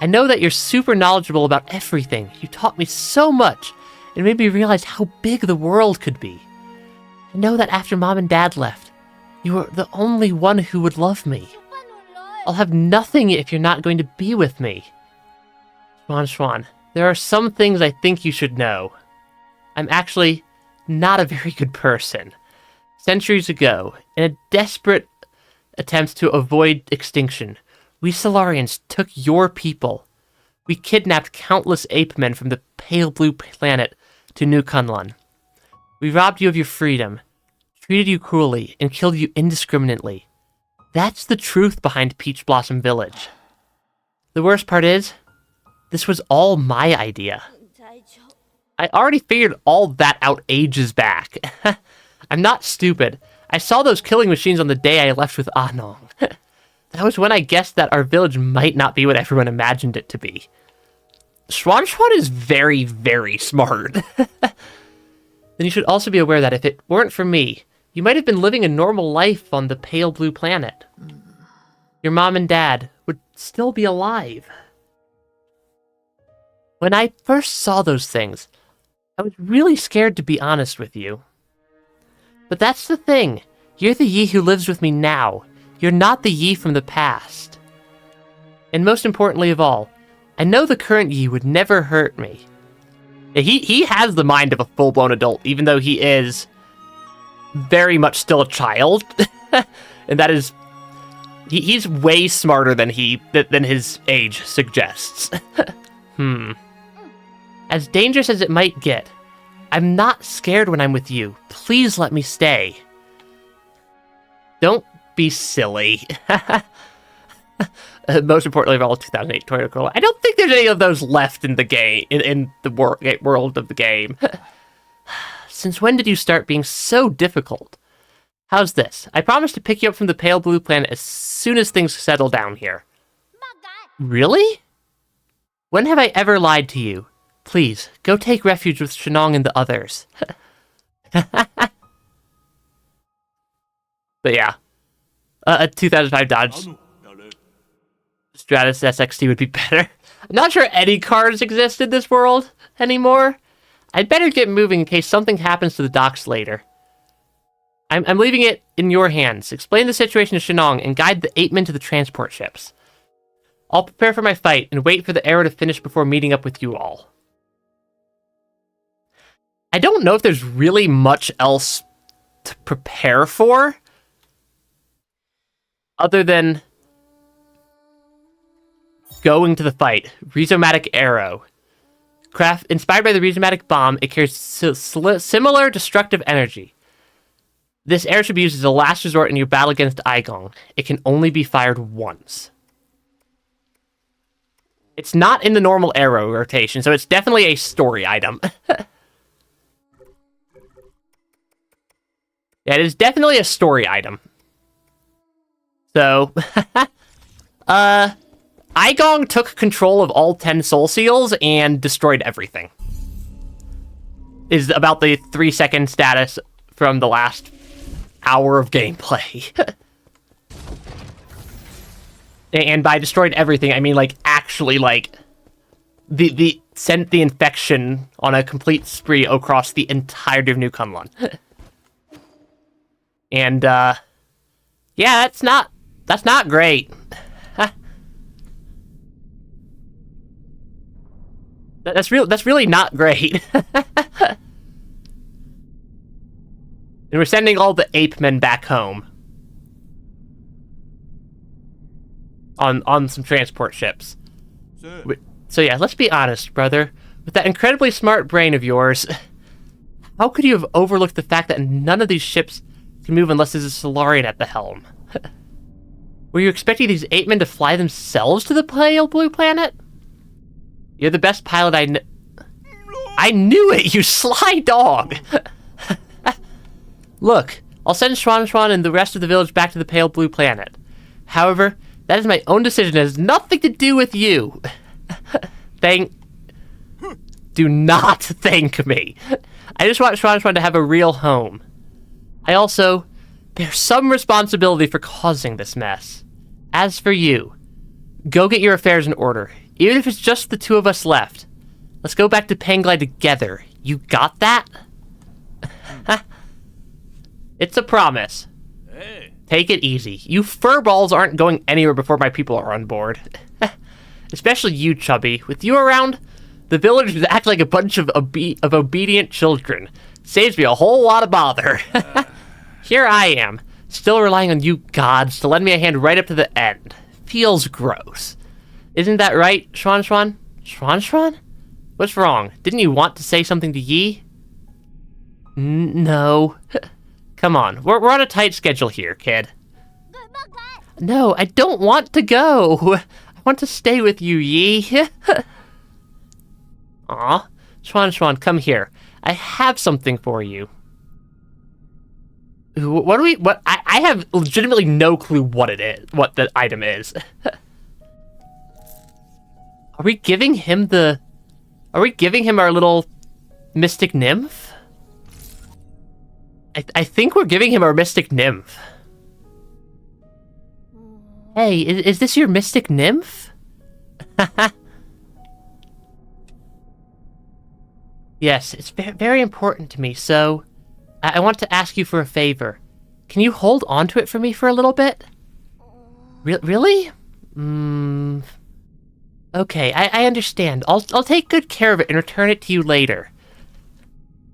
I know that you're super knowledgeable about everything. You taught me so much. It made me realize how big the world could be. I know that after Mom and Dad left, you were the only one who would love me. I'll have nothing if you're not going to be with me. Schwan, there are some things I think you should know. I'm actually not a very good person. Centuries ago, in a desperate attempt to avoid extinction, we Solarians took your people. We kidnapped countless ape men from the pale blue planet to New Kunlun. We robbed you of your freedom, treated you cruelly, and killed you indiscriminately. That's the truth behind Peach Blossom Village. The worst part is, this was all my idea. I already figured all that out ages back. I'm not stupid. I saw those killing machines on the day I left with Anong. That was when I guessed that our village might not be what everyone imagined it to be. Schwan is very, very smart. Then you should also be aware that if it weren't for me, you might have been living a normal life on the pale blue planet. Your mom and dad would still be alive. When I first saw those things, I was really scared, to be honest with you. But that's the thing. You're the Yi who lives with me now. You're not the Yi from the past. And most importantly of all, I know the current Yi would never hurt me. He has the mind of a full-blown adult, even though he is very much still a child. And that is... He's way smarter than his age suggests. As dangerous as it might get, I'm not scared when I'm with you. Please let me stay. Don't be silly. Most importantly of all, 2008 Toyota Corolla. I don't think there's any of those left in the game, in the world of the game. Since when did you start being so difficult? How's this? I promise to pick you up from the pale blue planet as soon as things settle down here. Really? When have I ever lied to you? Please, go take refuge with Shenong and the others. But yeah. A 2005 Dodge Stratus SXT would be better. I'm not sure any cars exist in this world anymore. I'd better get moving in case something happens to the docks later. I'm leaving it in your hands. Explain the situation to Shenong and guide the 8 men to the transport ships. I'll prepare for my fight and wait for the arrow to finish before meeting up with you all. I don't know if there's really much else to prepare for, other than going to the fight. Rhizomatic arrow. Inspired by the Rhizomatic bomb, it carries similar destructive energy. This arrow should be used as a last resort in your battle against Aigong. It can only be fired once. It's not in the normal arrow rotation, so it's definitely a story item. Yeah, it is definitely a story item. So, Aigong took control of all 10 Soul Seals and destroyed everything. Is about the 3-second status from the last hour of gameplay. And by destroyed everything, I mean, like, actually, like, sent the infection on a complete spree across the entirety of New Kunlun. And, yeah, that's not great. That's really not great. And we're sending all the ape men back home. On some transport ships. So yeah, let's be honest, brother. With that incredibly smart brain of yours, how could you have overlooked the fact that none of these ships can move unless there's a Solarian at the helm? Were you expecting these ape men to fly themselves to the pale blue planet? You're the best pilot I knew it, you sly dog! Look, I'll send Schwan and the rest of the village back to the pale blue planet. However, that is my own decision. It has nothing to do with you. Do not thank me. I just want Schwan to have a real home. I also bear some responsibility for causing this mess. As for you, go get your affairs in order. Even if it's just the two of us left. Let's go back to Panglai together. You got that? It's a promise. Hey. Take it easy. You furballs aren't going anywhere before my people are on board. Especially you, Chubby. With you around, the villagers act like a bunch of obedient children. Saves me a whole lot of bother. Here I am, still relying on you gods to lend me a hand right up to the end. Feels gross. Isn't that right, Schwan? Schwan? What's wrong? Didn't you want to say something to Yi? No. Come on, we're on a tight schedule here, kid. No, I don't want to go. I want to stay with you, Yi. Aw. Schwan, come here. I have something for you. What I have legitimately no clue what it is, what the item is. Are we giving him our little mystic nymph? I think we're giving him our mystic nymph. Hey, is this your mystic nymph? Yes, it's very important to me, so I want to ask you for a favor. Can you hold on to it for me for a little bit? Really? Okay, I understand. I'll take good care of it and return it to you later.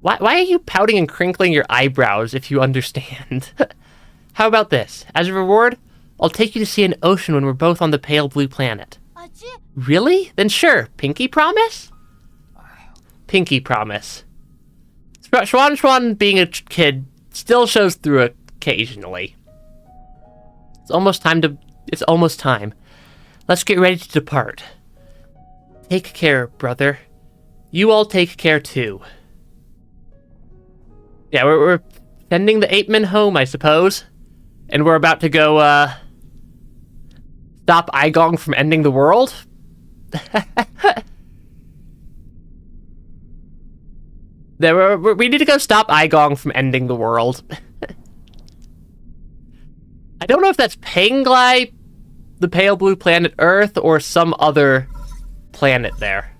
Why are you pouting and crinkling your eyebrows if you understand? How about this? As a reward, I'll take you to see an ocean when we're both on the pale blue planet. Really? Then sure. Pinky promise? Pinky promise. Schwan being a kid still shows through occasionally. It's almost time to It's almost time. Let's get ready to depart. Take care, brother. You all take care, too. Yeah, we're sending the ape men home, I suppose. And we're about to go, stop Igong from ending the world? We need to go stop Igong from ending the world. I don't know if that's Panglai, the pale blue planet Earth, or some other planet there.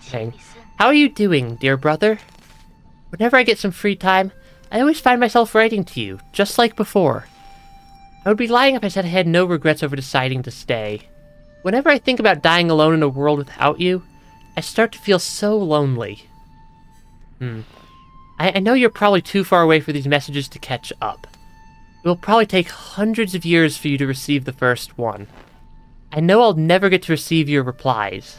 Hang. How are you doing, dear brother? Whenever I get some free time, I always find myself writing to you, just like before. I would be lying if I said I had no regrets over deciding to stay. Whenever I think about dying alone in a world without you, I start to feel so lonely. I know you're probably too far away for these messages to catch up. It will probably take hundreds of years for you to receive the first one. I know I'll never get to receive your replies.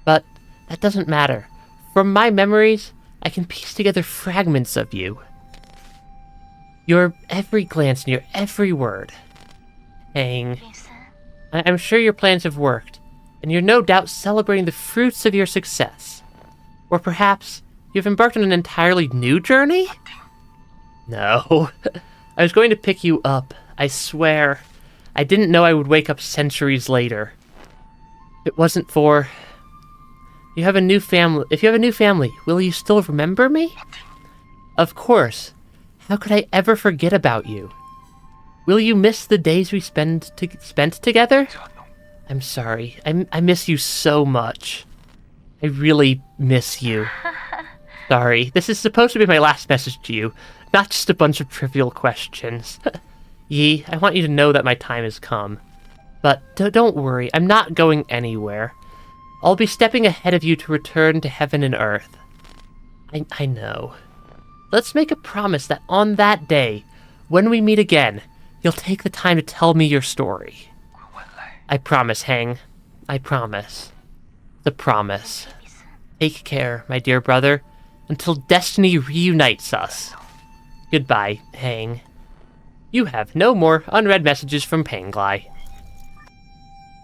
But that doesn't matter. From my memories, I can piece together fragments of you. Your every glance and your every word. Hang. I'm sure your plans have worked, and you're no doubt celebrating the fruits of your success. Or perhaps you've embarked on an entirely new journey? No. I was going to pick you up, I swear. I didn't know I would wake up centuries later. If it wasn't for... If you have a new family, will you still remember me? Of course. How could I ever forget about you? Will you miss the days we spent together? I'm sorry. I miss you so much. I really miss you. Sorry. This is supposed to be my last message to you, not just a bunch of trivial questions. Yi, I want you to know that my time has come. But don't worry, I'm not going anywhere. I'll be stepping ahead of you to return to heaven and earth. I know. Let's make a promise that on that day, when we meet again, you'll take the time to tell me your story. I promise, Hang. I promise. The promise. Take care, my dear brother, until destiny reunites us. Goodbye, Hang. You have no more unread messages from Panglai.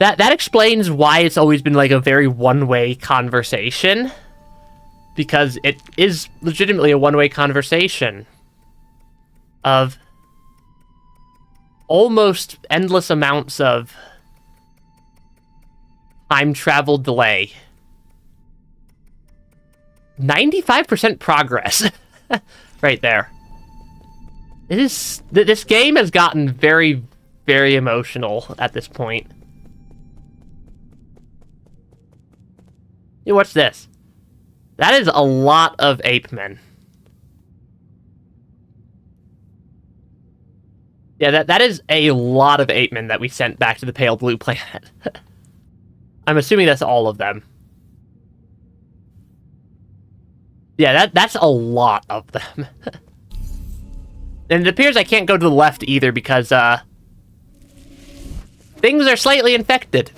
That explains why it's always been like a very one-way conversation. Because it is legitimately a one-way conversation of almost endless amounts of time travel delay. 95% progress. Right there. This game has gotten very, very emotional at this point. Hey, what's this? That is a lot of ape men. Yeah, that is a lot of ape men that we sent back to the pale blue planet. I'm assuming that's all of them. Yeah, that's a lot of them. And it appears I can't go to the left either because, things are slightly infected.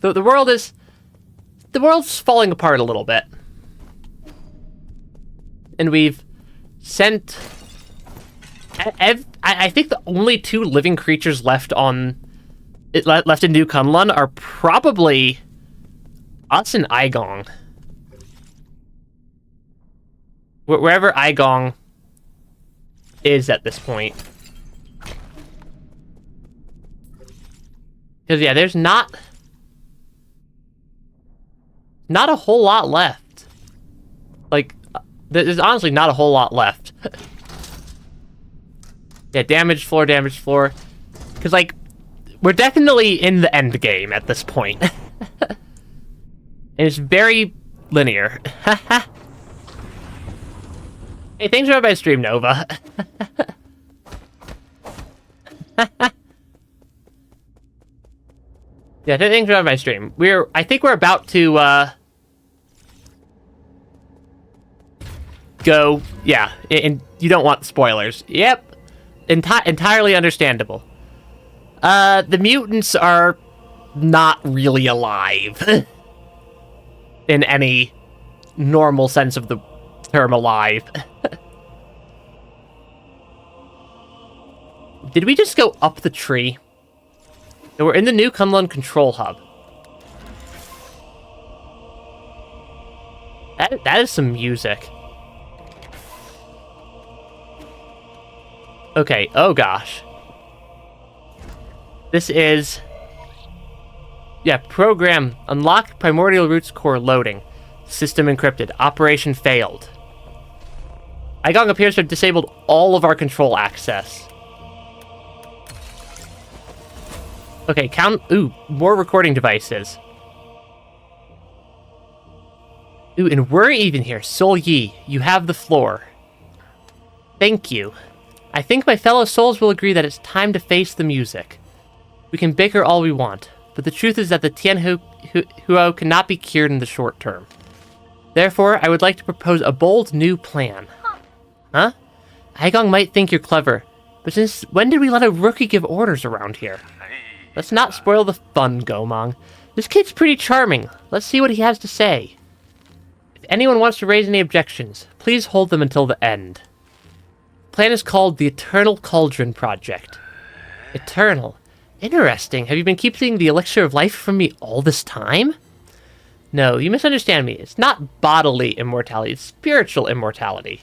The world's falling apart a little bit. And we've sent... I think the only two living creatures left in New Kunlun are probably us and Igong. Wherever Igong is at this point. Because, yeah, there's not a whole lot left. Like, there's honestly not a whole lot left. Yeah, damaged floor. Because, like, we're definitely in the end game at this point. And it's very linear. Hey, thanks for having my stream, Nova. Yeah, thanks for having my stream. I think we're about to, go, yeah, and you don't want spoilers. Yep. Entirely understandable. The mutants are not really alive. In any normal sense of the term alive. Did we just go up the tree? No, we're in the new Kunlun control hub. That is some music. Okay, oh gosh. This is... Yeah, program. Unlock Primordial Roots Core loading. System encrypted. Operation failed. Aigong appears to have disabled all of our control access. Okay, count... Ooh, more recording devices. Ooh, and we're even here. Soul Yi, you have the floor. Thank you. I think my fellow souls will agree that it's time to face the music. We can bicker all we want, but the truth is that the Tianhuo cannot be cured in the short term. Therefore, I would like to propose a bold new plan. Huh? Aigong might think you're clever, but since when did we let a rookie give orders around here? Let's not spoil the fun, Gomang. This kid's pretty charming. Let's see what he has to say. If anyone wants to raise any objections, please hold them until the end. The plan is called the Eternal Cauldron Project. Eternal? Interesting. Have you been keeping the elixir of life from me all this time? No, you misunderstand me. It's not bodily immortality, it's spiritual immortality.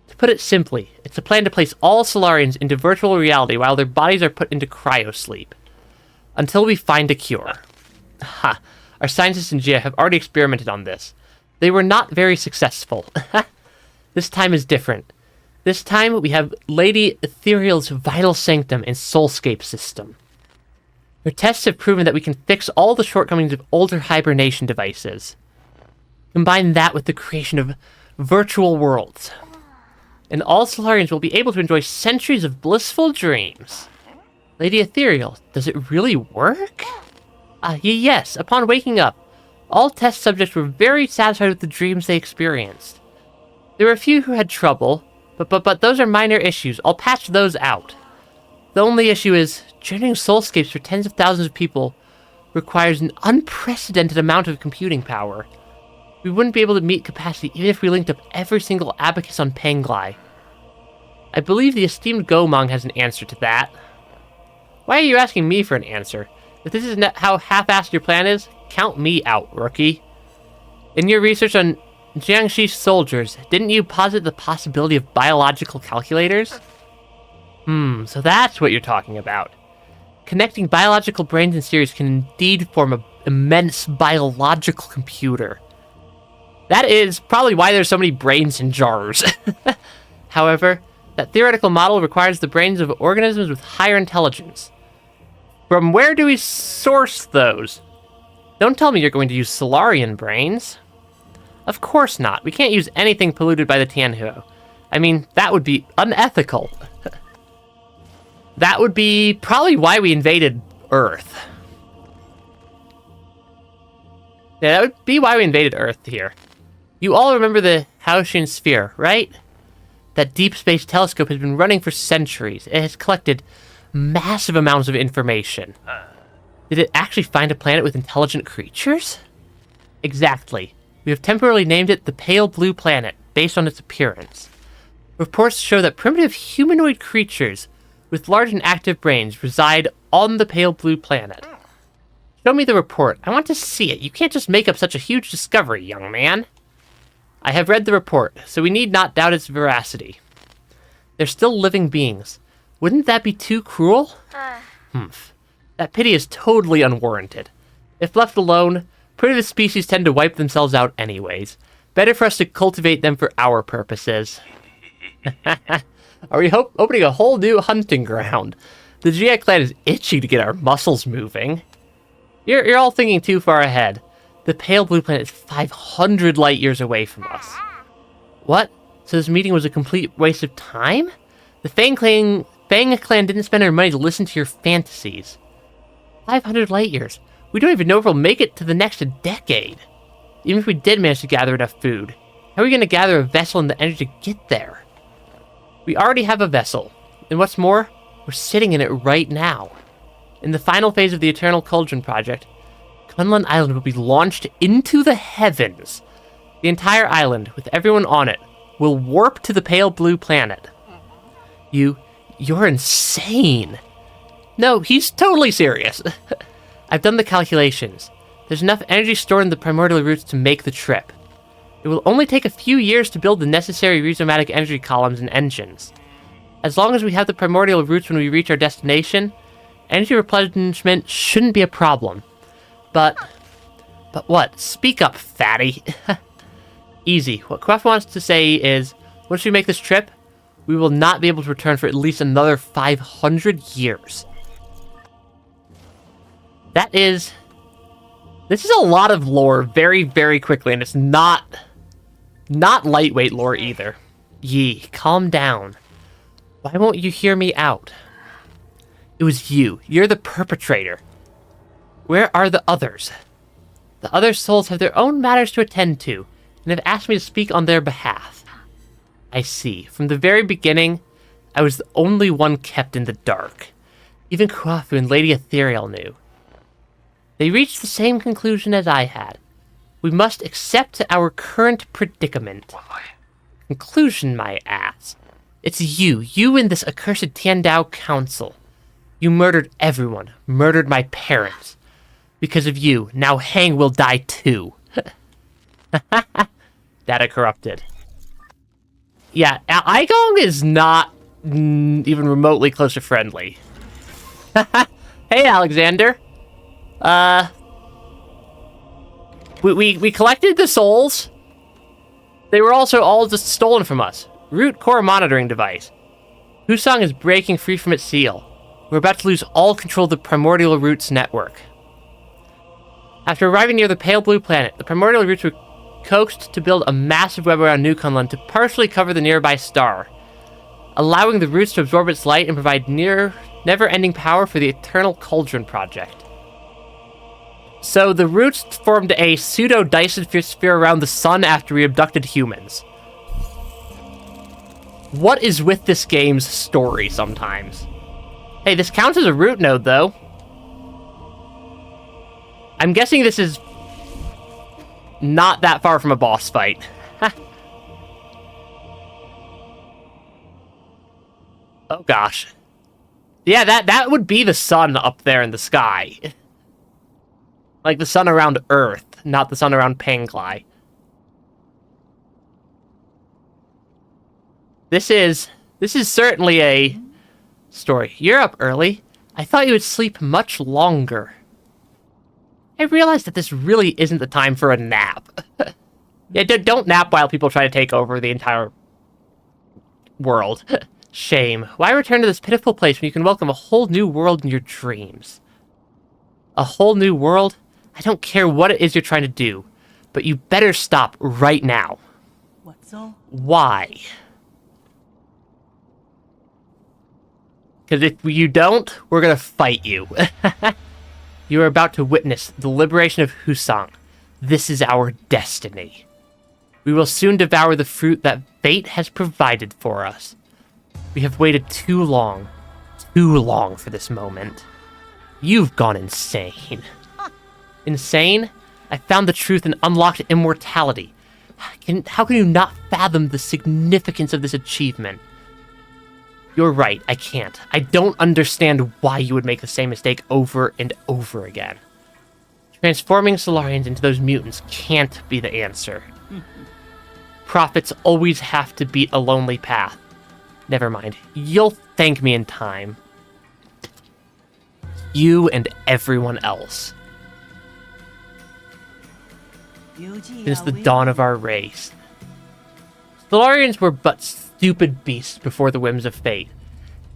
To put it simply, it's a plan to place all Solarians into virtual reality while their bodies are put into cryosleep. Until we find a cure. Ha! Our scientists in Jia have already experimented on this. They were not very successful. This time is different. This time we have Lady Ethereal's Vital Sanctum and Soulscape system. Her tests have proven that we can fix all the shortcomings of older hibernation devices. Combine that with the creation of virtual worlds. And all Solarians will be able to enjoy centuries of blissful dreams. Lady Ethereal, does it really work? Yes, upon waking up, all test subjects were very satisfied with the dreams they experienced. There were a few who had trouble, but those are minor issues. I'll patch those out. The only issue is, generating soulscapes for tens of thousands of people requires an unprecedented amount of computing power. We wouldn't be able to meet capacity even if we linked up every single abacus on Penglai. I believe the esteemed Gomang has an answer to that. Why are you asking me for an answer? If this is how half-assed your plan is, count me out, rookie. In your research on Jiangxi soldiers, didn't you posit the possibility of biological calculators? So that's what you're talking about. Connecting biological brains in series can indeed form an immense biological computer. That is probably why there's so many brains in jars. However, that theoretical model requires the brains of organisms with higher intelligence. From where do we source those? Don't tell me you're going to use Solarian brains. Of course not. We can't use anything polluted by the Tianhuo. I mean, that would be unethical. That would be probably why we invaded Earth. Yeah, that would be why we invaded Earth here. You all remember the Haoshin Sphere, right? That deep space telescope has been running for centuries. It has collected massive amounts of information. Did it actually find a planet with intelligent creatures? Exactly. We have temporarily named it the Pale Blue Planet, based on its appearance. Reports show that primitive humanoid creatures with large and active brains reside on the Pale Blue Planet. Show me the report. I want to see it. You can't just make up such a huge discovery, young man. I have read the report, so we need not doubt its veracity. They're still living beings. Wouldn't that be too cruel? That pity is totally unwarranted. If left alone, primitive species tend to wipe themselves out anyways. Better for us to cultivate them for our purposes. Are we opening a whole new hunting ground? The Jia clan is itchy to get our muscles moving. You're all thinking too far ahead. The Pale Blue Planet is 500 light years away from us. What? So this meeting was a complete waste of time? The Fang clan didn't spend their money to listen to your fantasies. 500 light years. We don't even know if we'll make it to the next decade. Even if we did manage to gather enough food, how are we going to gather a vessel and the energy to get there? We already have a vessel, and what's more, we're sitting in it right now. In the final phase of the Eternal Cauldron Project, Kunlun Island will be launched into the heavens. The entire island, with everyone on it, will warp to the Pale Blue Planet. You You're insane. No, he's totally serious. I've done the calculations. There's enough energy stored in the primordial roots to make the trip. It will only take a few years to build the necessary rhizomatic energy columns and engines. As long as we have the primordial roots when we reach our destination, energy replenishment shouldn't be a problem. But what? Speak up, fatty. Easy. What Cruff wants to say is, once we make this trip, we will not be able to return for at least another 500 years. This is a lot of lore very, very quickly, and it's not lightweight lore either. Yi, calm down. Why won't you hear me out? It was you. You're the perpetrator. Where are the others? The other souls have their own matters to attend to, and have asked me to speak on their behalf. I see. From the very beginning, I was the only one kept in the dark. Even Kuafu and Lady Ethereal knew. They reached the same conclusion as I had. We must accept our current predicament. Conclusion, my ass. It's you and this accursed Tiandao Council. You murdered everyone, murdered my parents. Because of you, now Hang will die too. Data corrupted. Yeah, Igong is not even remotely closer friendly. Hey, Alexander. We collected the souls. They were also all just stolen from us. Root core monitoring device. Husong is breaking free from its seal. We're about to lose all control of the primordial roots network. After arriving near the pale blue planet, the primordial roots were coaxed to build a massive web around Newcunland to partially cover the nearby star, allowing the roots to absorb its light and provide never-ending power for the Eternal Cauldron project. So the roots formed a pseudo-Dyson sphere around the sun after we abducted humans. What is with this game's story sometimes? Hey, this counts as a root node, though. I'm guessing this is not that far from a boss fight. Oh gosh. Yeah, that would be the sun up there in the sky. Like the sun around Earth, not the sun around Panglai. This is certainly a story. You're up early. I thought you would sleep much longer. I realized that this really isn't the time for a nap. Yeah, don't nap while people try to take over the entire world. Shame. Why return to this pitiful place when you can welcome a whole new world in your dreams? A whole new world? I don't care what it is you're trying to do, but you better stop right now. What's all? Why? Because if you don't, we're gonna fight you. You are about to witness the liberation of Husong. This is our destiny. We will soon devour the fruit that fate has provided for us. We have waited too long for this moment. You've gone insane. Insane? I found the truth and unlocked immortality. How can you not fathom the significance of this achievement? You're right, I can't. I don't understand why you would make the same mistake over and over again. Transforming Solarians into those mutants can't be the answer. Prophets always have to beat a lonely path. Never mind. You'll thank me in time. You and everyone else. Since the dawn of our race. Solarians were but stupid beasts before the whims of fate,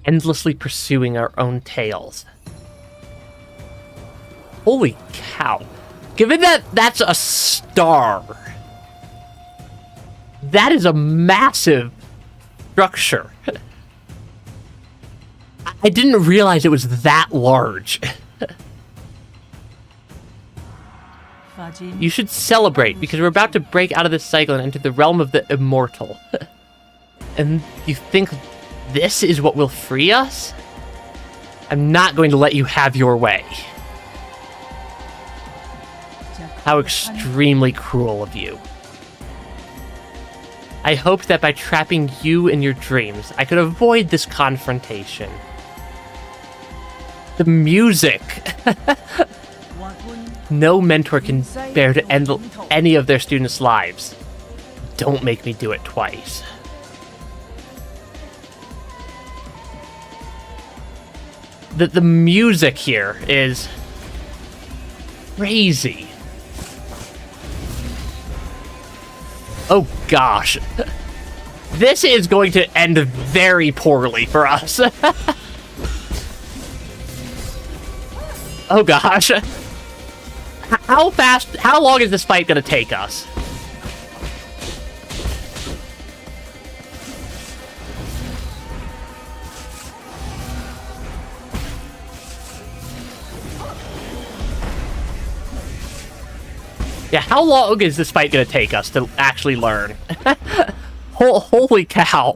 endlessly pursuing our own tails. Holy cow. Given that that's a star, that is a massive structure. I didn't realize it was that large. You should celebrate, because we're about to break out of this cycle and enter the realm of the immortal. And you think this is what will free us? I'm not going to let you have your way. How extremely cruel of you. I hoped that by trapping you in your dreams, I could avoid this confrontation. The music! No mentor can bear to end any of their students' lives. Don't make me do it twice. The music here is crazy. Oh gosh. This is going to end very poorly for us. Oh gosh. How long is this fight gonna take us? Yeah, how long is this fight gonna take us to actually learn? Holy cow.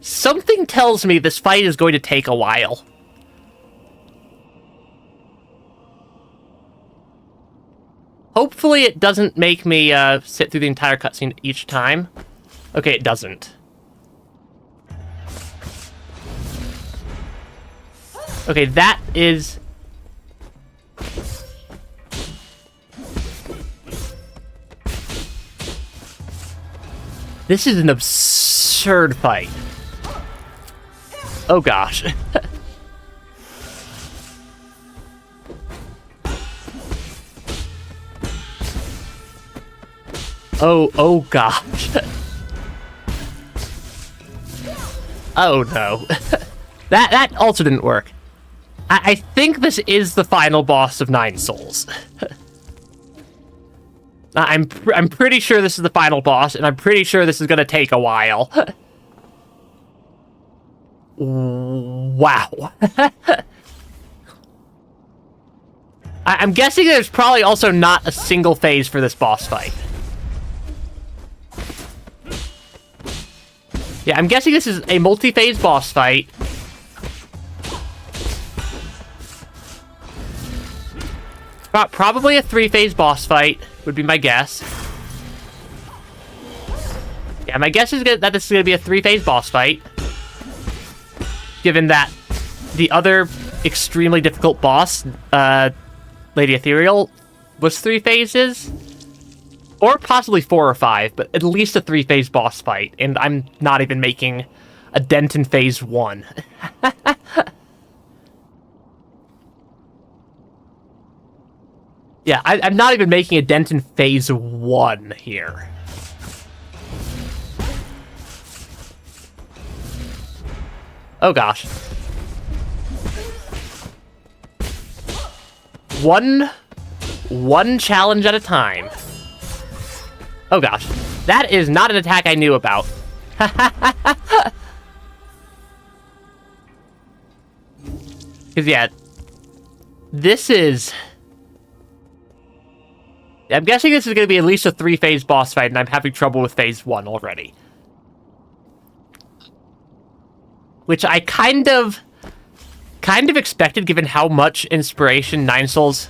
Something tells me this fight is going to take a while. Hopefully it doesn't make me sit through the entire cutscene each time. Okay, it doesn't. Okay, that is... This is an absurd fight. Oh gosh. Oh gosh. Oh no. That also didn't work. I think this is the final boss of 9 Souls. I'm pretty sure this is the final boss, and I'm pretty sure this is gonna take a while. Wow. I'm guessing there's probably also not a single phase for this boss fight. Yeah, I'm guessing this is a multi-phase boss fight. Probably a 3-phase boss fight, would be my guess. Yeah, my guess is that this is going to be a 3-phase boss fight. Given that the other extremely difficult boss, Lady Ethereal, was 3 phases. Or possibly 4 or 5, but at least a 3-phase boss fight. And I'm not even making a dent in phase 1. Yeah, I'm not even making a dent in phase 1 here. Oh gosh. One challenge at a time. Oh gosh. That is not an attack I knew about. Because yeah, this is... I'm guessing this is going to be at least a 3-phase boss fight, and I'm having trouble with phase 1 already. Which I kind of expected, given how much inspiration 9 Souls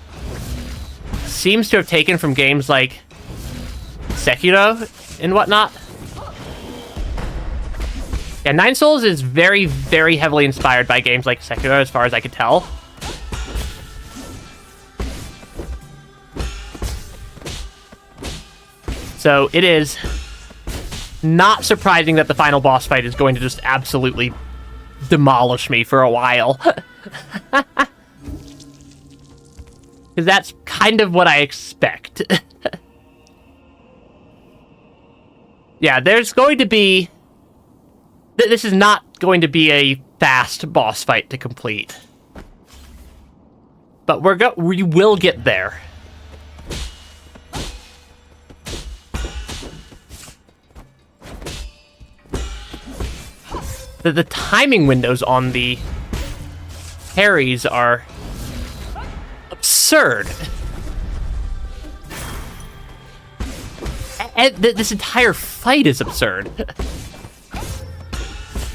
seems to have taken from games like Sekiro and whatnot. Yeah, 9 Souls is very, very heavily inspired by games like Sekiro, as far as I could tell. So it is not surprising that the final boss fight is going to just absolutely demolish me for a while. Because that's kind of what I expect. Yeah, there's going to be... This is not going to be a fast boss fight to complete. But we will get there. The timing windows on the parries are absurd. And this entire fight is absurd.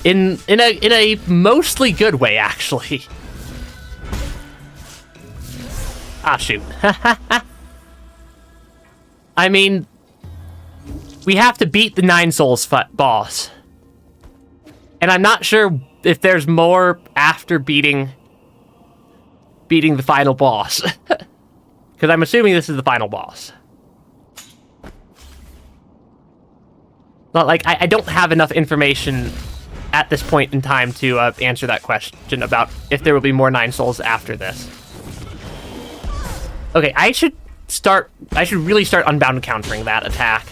In a mostly good way, actually. Ah, shoot. I mean, we have to beat the 9 Souls boss. And I'm not sure if there's more after beating the final boss. Because I'm assuming this is the final boss. Not like, I don't have enough information at this point in time to answer that question about if there will be more 9 Souls after this. Okay, I should really start unbound countering that attack.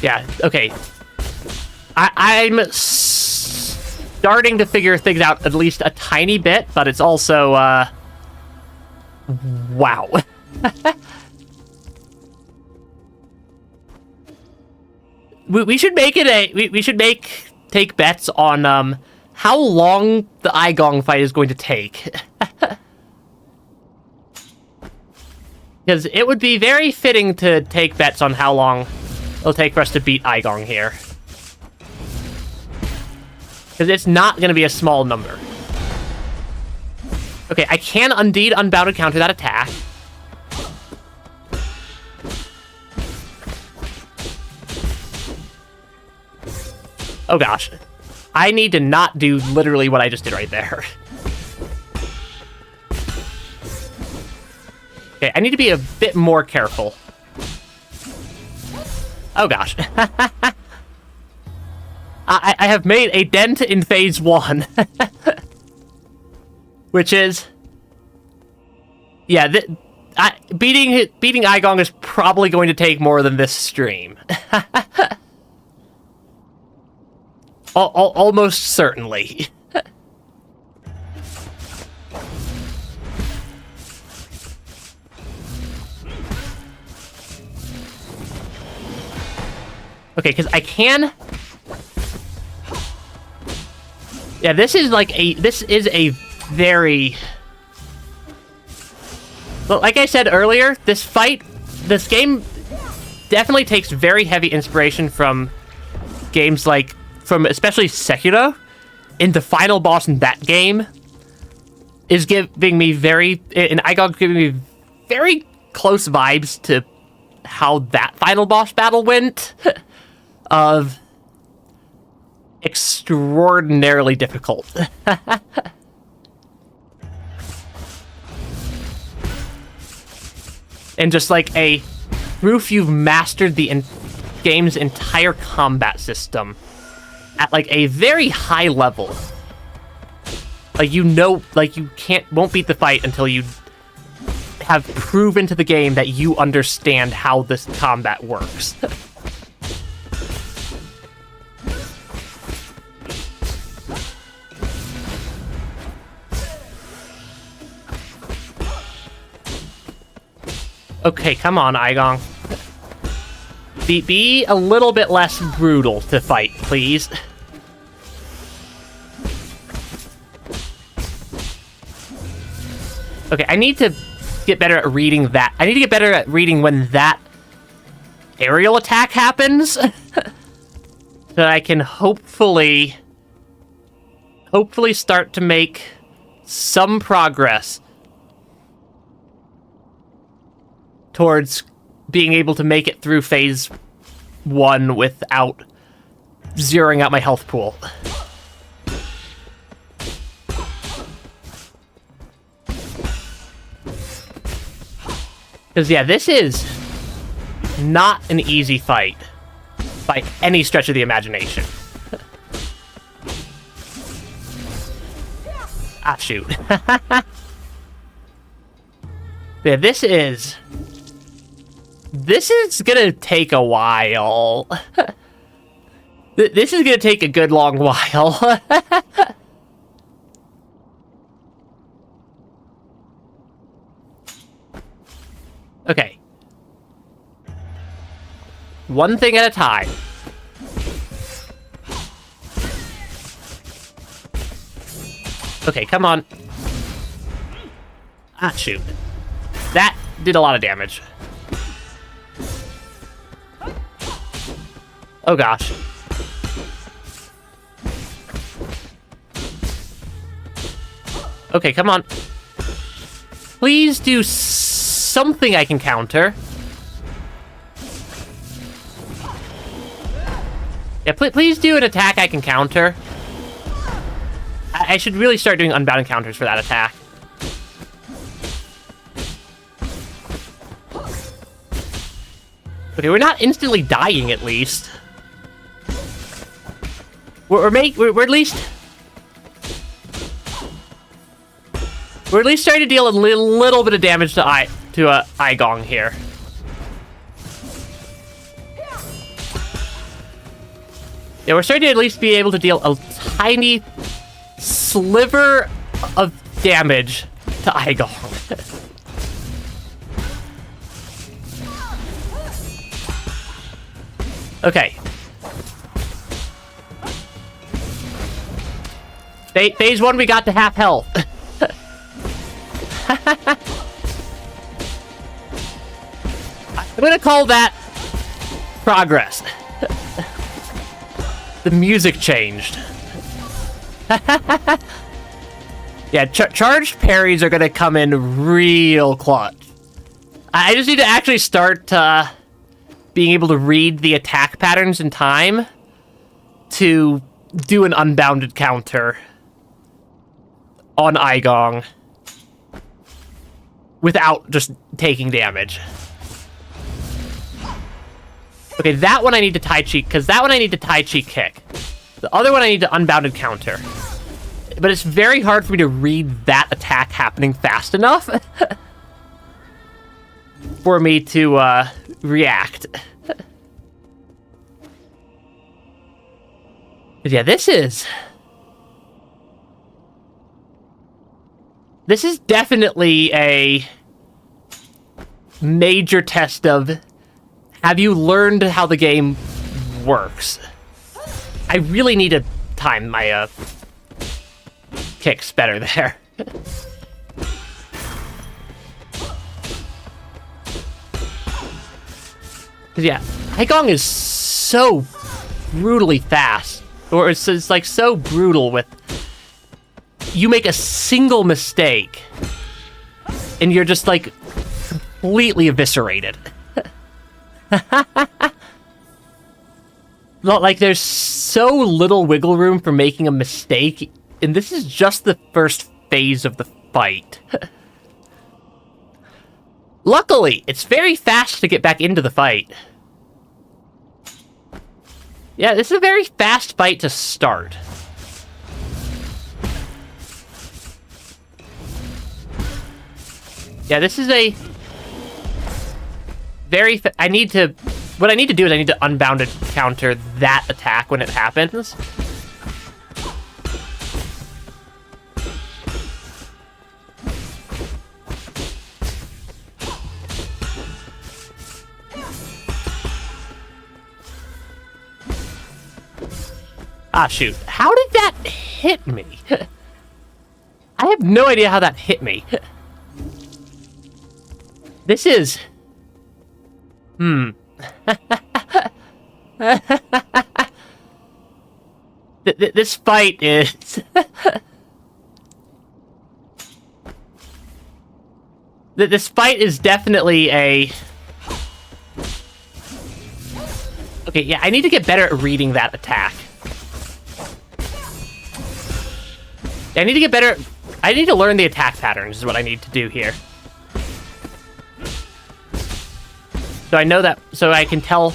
Yeah, okay. I'm starting to figure things out at least a tiny bit, but it's also, wow. we should make it we should take bets on, how long the Aigong fight is going to take. Because it would be very fitting to take bets on how long it'll take for us to beat Aigong here. Because it's not going to be a small number. Okay, I can indeed unbounded counter that attack. Oh gosh. I need to not do literally what I just did right there. Okay, I need to be a bit more careful. Oh gosh. I have made a dent in phase 1. Which is... Yeah, beating Aigong is probably going to take more than this stream. Almost certainly. Okay, because I can... Yeah, this is a very... Well, like I said earlier, this game definitely takes very heavy inspiration from games like, from especially Sekiro. And the final boss in that game is giving me Aigong giving me very close vibes to how that final boss battle went. Of extraordinarily difficult. And just like a proof you've mastered the game's entire combat system at like a very high level. Like, you know, like you won't beat the fight until you have proven to the game that you understand how this combat works. Okay, come on, Aigong. Be a little bit less brutal to fight, please. Okay, I need to get better at reading that. I need to get better at reading when that aerial attack happens. So that I can hopefully start to make some progress towards being able to make it through phase 1 without zeroing out my health pool. Because, yeah, this is not an easy fight by any stretch of the imagination. Ah, shoot. Yeah, this is gonna take a while. This is gonna take a good long while. Okay. One thing at a time. Okay, come on. Ah, shoot. That did a lot of damage. Oh gosh. Okay, come on. Please do something I can counter. Yeah, please do an attack I can counter. I should really start doing unbound counters for that attack. Okay, we're not instantly dying, at least. We're at least... We're at least starting to deal a little bit of damage to Aigong here. Yeah, we're starting to at least be able to deal a tiny sliver of damage to Aigong. Okay. Phase 1, we got to half health. I'm gonna call that progress. The music changed. Yeah, charged parries are gonna come in real clutch. I just need to actually start being able to read the attack patterns in time to do an unbounded counter on Aigong without just taking damage. Okay, that one I need to Tai Chi, because that one I need to Tai Chi kick. The other one I need to unbounded counter. But it's very hard for me to read that attack happening fast enough for me to react. But yeah, this is definitely a major test of, have you learned how the game works? I really need to time my kicks better there. Yeah, Aigong is so brutally fast. Or it's like so brutal with... You make a single mistake, and you're just like completely eviscerated. Like, there's so little wiggle room for making a mistake, and this is just the first phase of the fight. Luckily, it's very fast to get back into the fight. Yeah, this is a very fast fight to start. Yeah, this is a very... What I need to do is I need to unbounded counter that attack when it happens. Ah, shoot. How did that hit me? I have no idea how that hit me. This is... This fight is... This fight is definitely a... Okay, yeah, I need to get better at reading that attack. I need to get better... I need to learn the attack patterns is what I need to do here. So I know that... So I can tell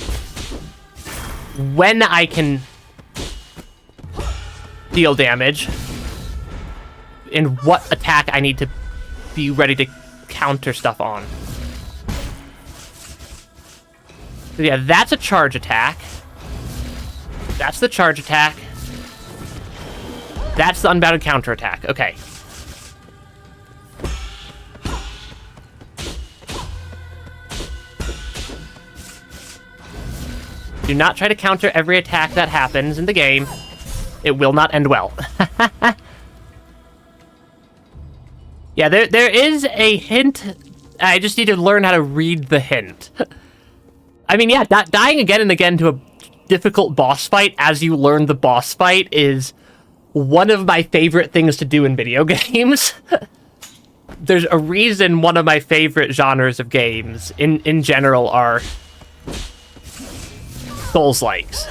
when I can deal damage and what attack I need to be ready to counter stuff on. So yeah, that's a charge attack. That's the charge attack. That's the unbounded counter attack. Okay. Do not try to counter every attack that happens in the game. It will not end well. Yeah, there is a hint. I just need to learn how to read the hint. I mean, yeah, dying again and again to a difficult boss fight as you learn the boss fight is one of my favorite things to do in video games. There's a reason one of my favorite genres of games in general are Souls-likes.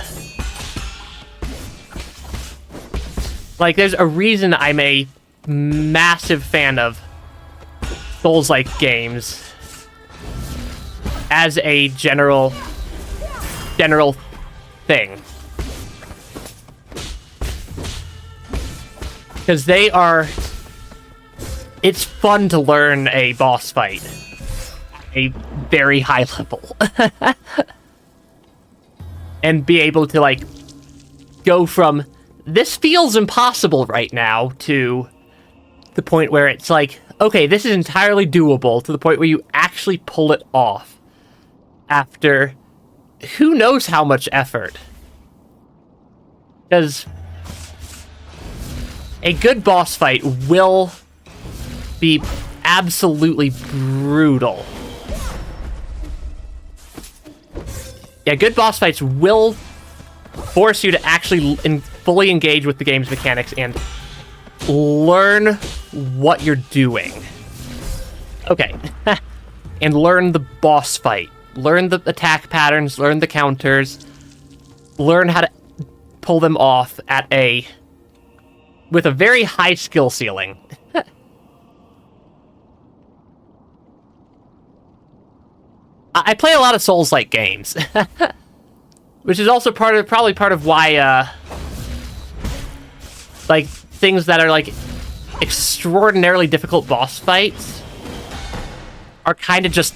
Like, there's a reason I'm a massive fan of Souls-like games as a general thing. Because they are... It's fun to learn a boss fight at a very high level. And be able to, like, go from, this feels impossible right now, to the point where it's like, okay, this is entirely doable, to the point where you actually pull it off after who knows how much effort. Because a good boss fight will be absolutely brutal. Yeah, good boss fights will force you to actually fully engage with the game's mechanics and learn what you're doing. Okay. And learn the boss fight. Learn the attack patterns, learn the counters, learn how to pull them off with a very high skill ceiling. I play a lot of Souls-like games, which is also probably part of why, like, things that are, like, extraordinarily difficult boss fights are kind of just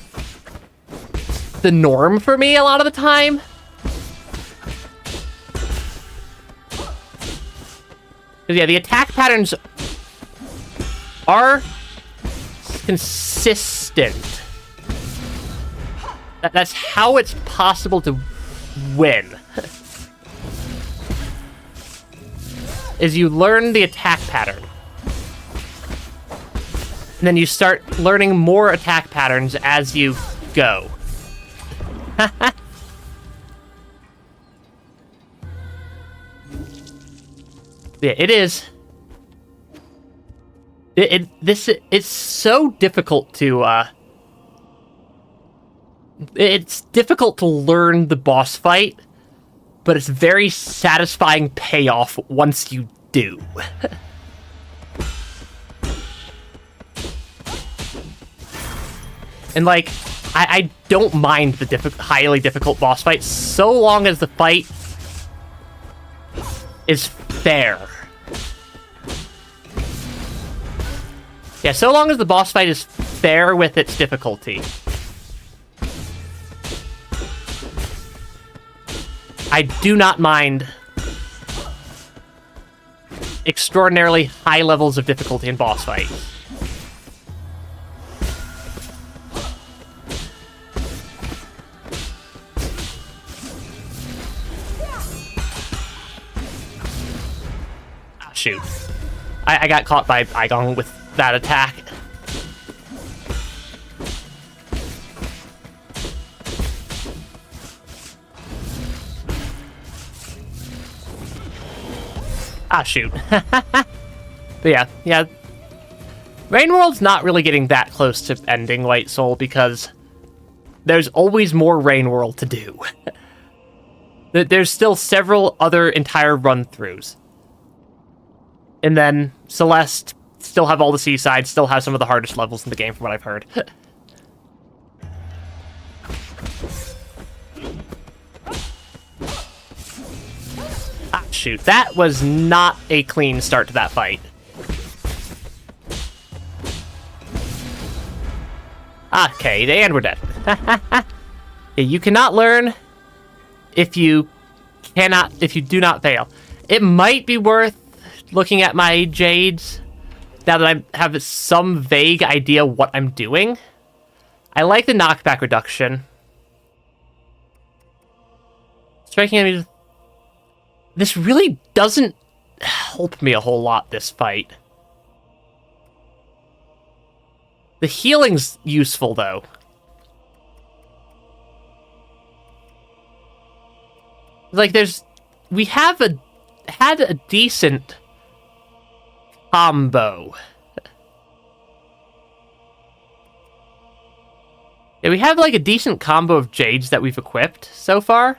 the norm for me a lot of the time. Yeah, the attack patterns are consistent. That's how it's possible to win. Is you learn the attack pattern. And then you start learning more attack patterns as you go. Yeah, it is. It's so difficult to, it's difficult to learn the boss fight, but it's very satisfying payoff once you do. And, like, I don't mind the highly difficult boss fight so long as the fight is fair. Yeah, so long as the boss fight is fair with its difficulty. I do not mind extraordinarily high levels of difficulty in boss fights. Ah, shoot. I got caught by Igong with that attack. Ah, shoot. But yeah. Rain World's not really getting that close to ending White Soul because there's always more Rain World to do. There's still several other entire run-throughs. And then Celeste still have all the seaside, still have some of the hardest levels in the game from what I've heard. Ah, shoot. That was not a clean start to that fight. Okay, and we're dead. Yeah, you cannot learn if you do not fail. It might be worth looking at my Jades now that I have some vague idea what I'm doing. I like the knockback reduction. Striking enemies. This really doesn't help me a whole lot, this fight. The healing's useful, though. Like, we have had a decent combo. Yeah, we have, like, a decent combo of Jades that we've equipped so far,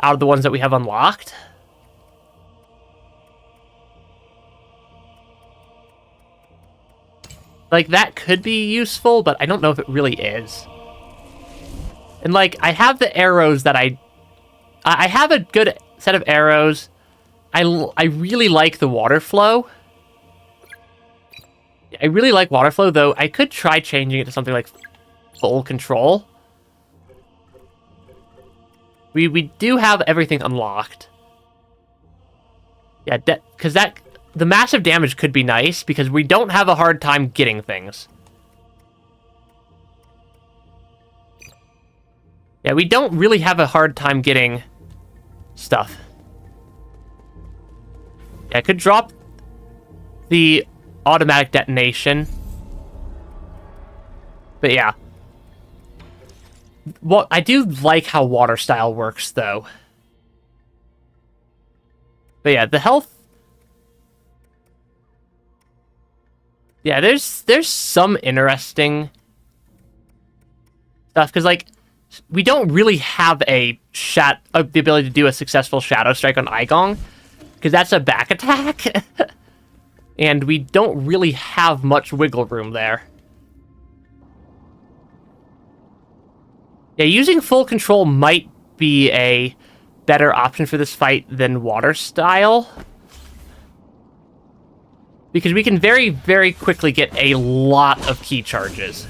out of the ones that we have unlocked. Like, that could be useful, but I don't know if it really is. And, like, I have the arrows that I have a good set of arrows. I really like the water flow. I really like water flow, though I could try changing it to something like full control. We do have everything unlocked. Yeah, because the massive damage could be nice, because we don't have a hard time getting things. Yeah, we don't really have a hard time getting stuff. Yeah, I could drop the automatic detonation. But yeah. Well, I do like how water style works, though. But yeah, the health... Yeah, there's some interesting stuff, because, like, we don't really have the ability to do a successful Shadow Strike on Aigong, because that's a back attack, and we don't really have much wiggle room there. Yeah, using full control might be a better option for this fight than water style, because we can very, very quickly get a lot of key charges.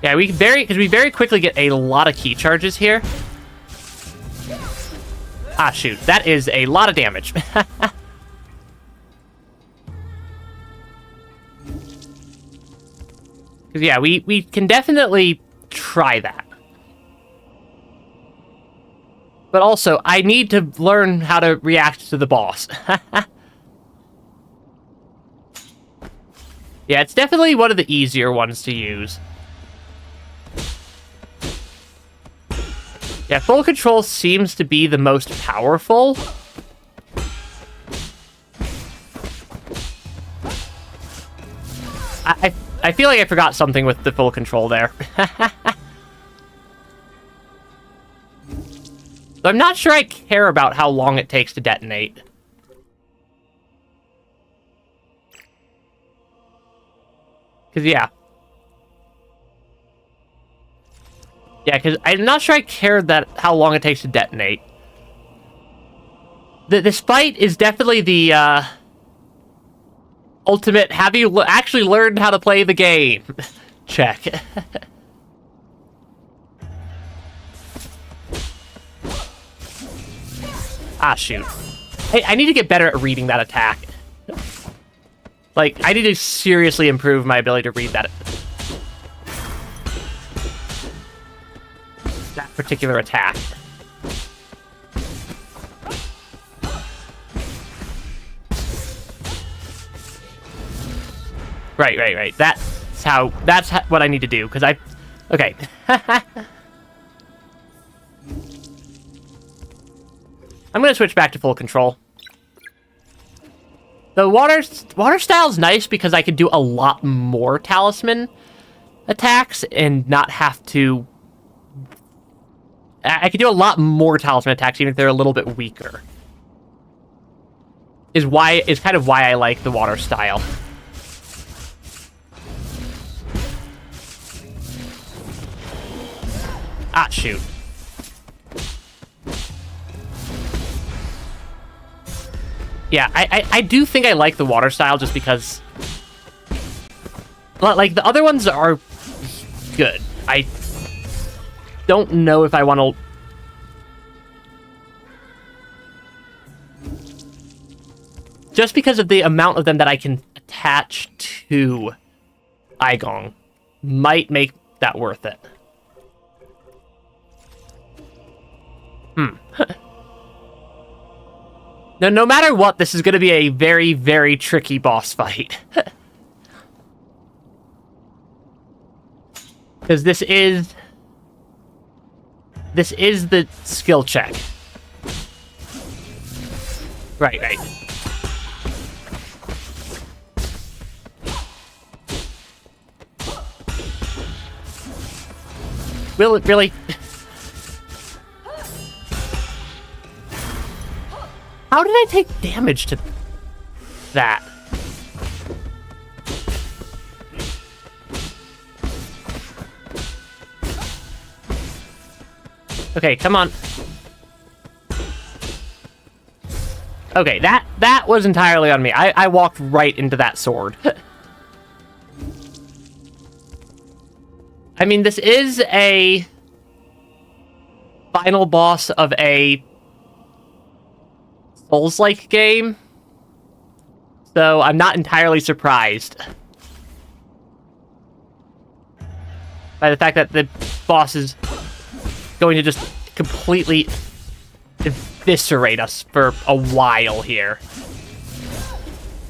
Yeah, because we very quickly get a lot of key charges here. Ah, shoot. That is a lot of damage. Because, yeah, we can definitely try that. But also, I need to learn how to react to the boss. Yeah, it's definitely one of the easier ones to use. Yeah, full control seems to be the most powerful. I feel like I forgot something with the full control there. So I'm not sure I care about how long it takes to detonate. Because, yeah. Yeah, because I'm not sure I care how long it takes to detonate. This fight is definitely the ultimate, have you actually learned how to play the game? Check. Ah, shoot. Hey, I need to get better at reading that attack. Like, I need to seriously improve my ability to read that particular attack. Right. That's what I need to do, because okay. I'm gonna switch back to full control. The water style is nice because I can do a lot more talisman attacks and not have to... I can do a lot more talisman attacks even if they're a little bit weaker. Is kind of why I like the water style. Ah, shoot. Yeah, I do think I like the water style just because... Like, the other ones are good. I don't know if I want to... Just because of the amount of them that I can attach to Aigong might make that worth it. No matter what, this is going to be a very, very tricky boss fight. Because this is the skill check. Right. Will it really? How did I take damage to that? Okay, come on. Okay, that was entirely on me. I walked right into that sword. I mean, this is a final boss of a Souls-like game, so I'm not entirely surprised by the fact that the boss is going to just completely eviscerate us for a while here.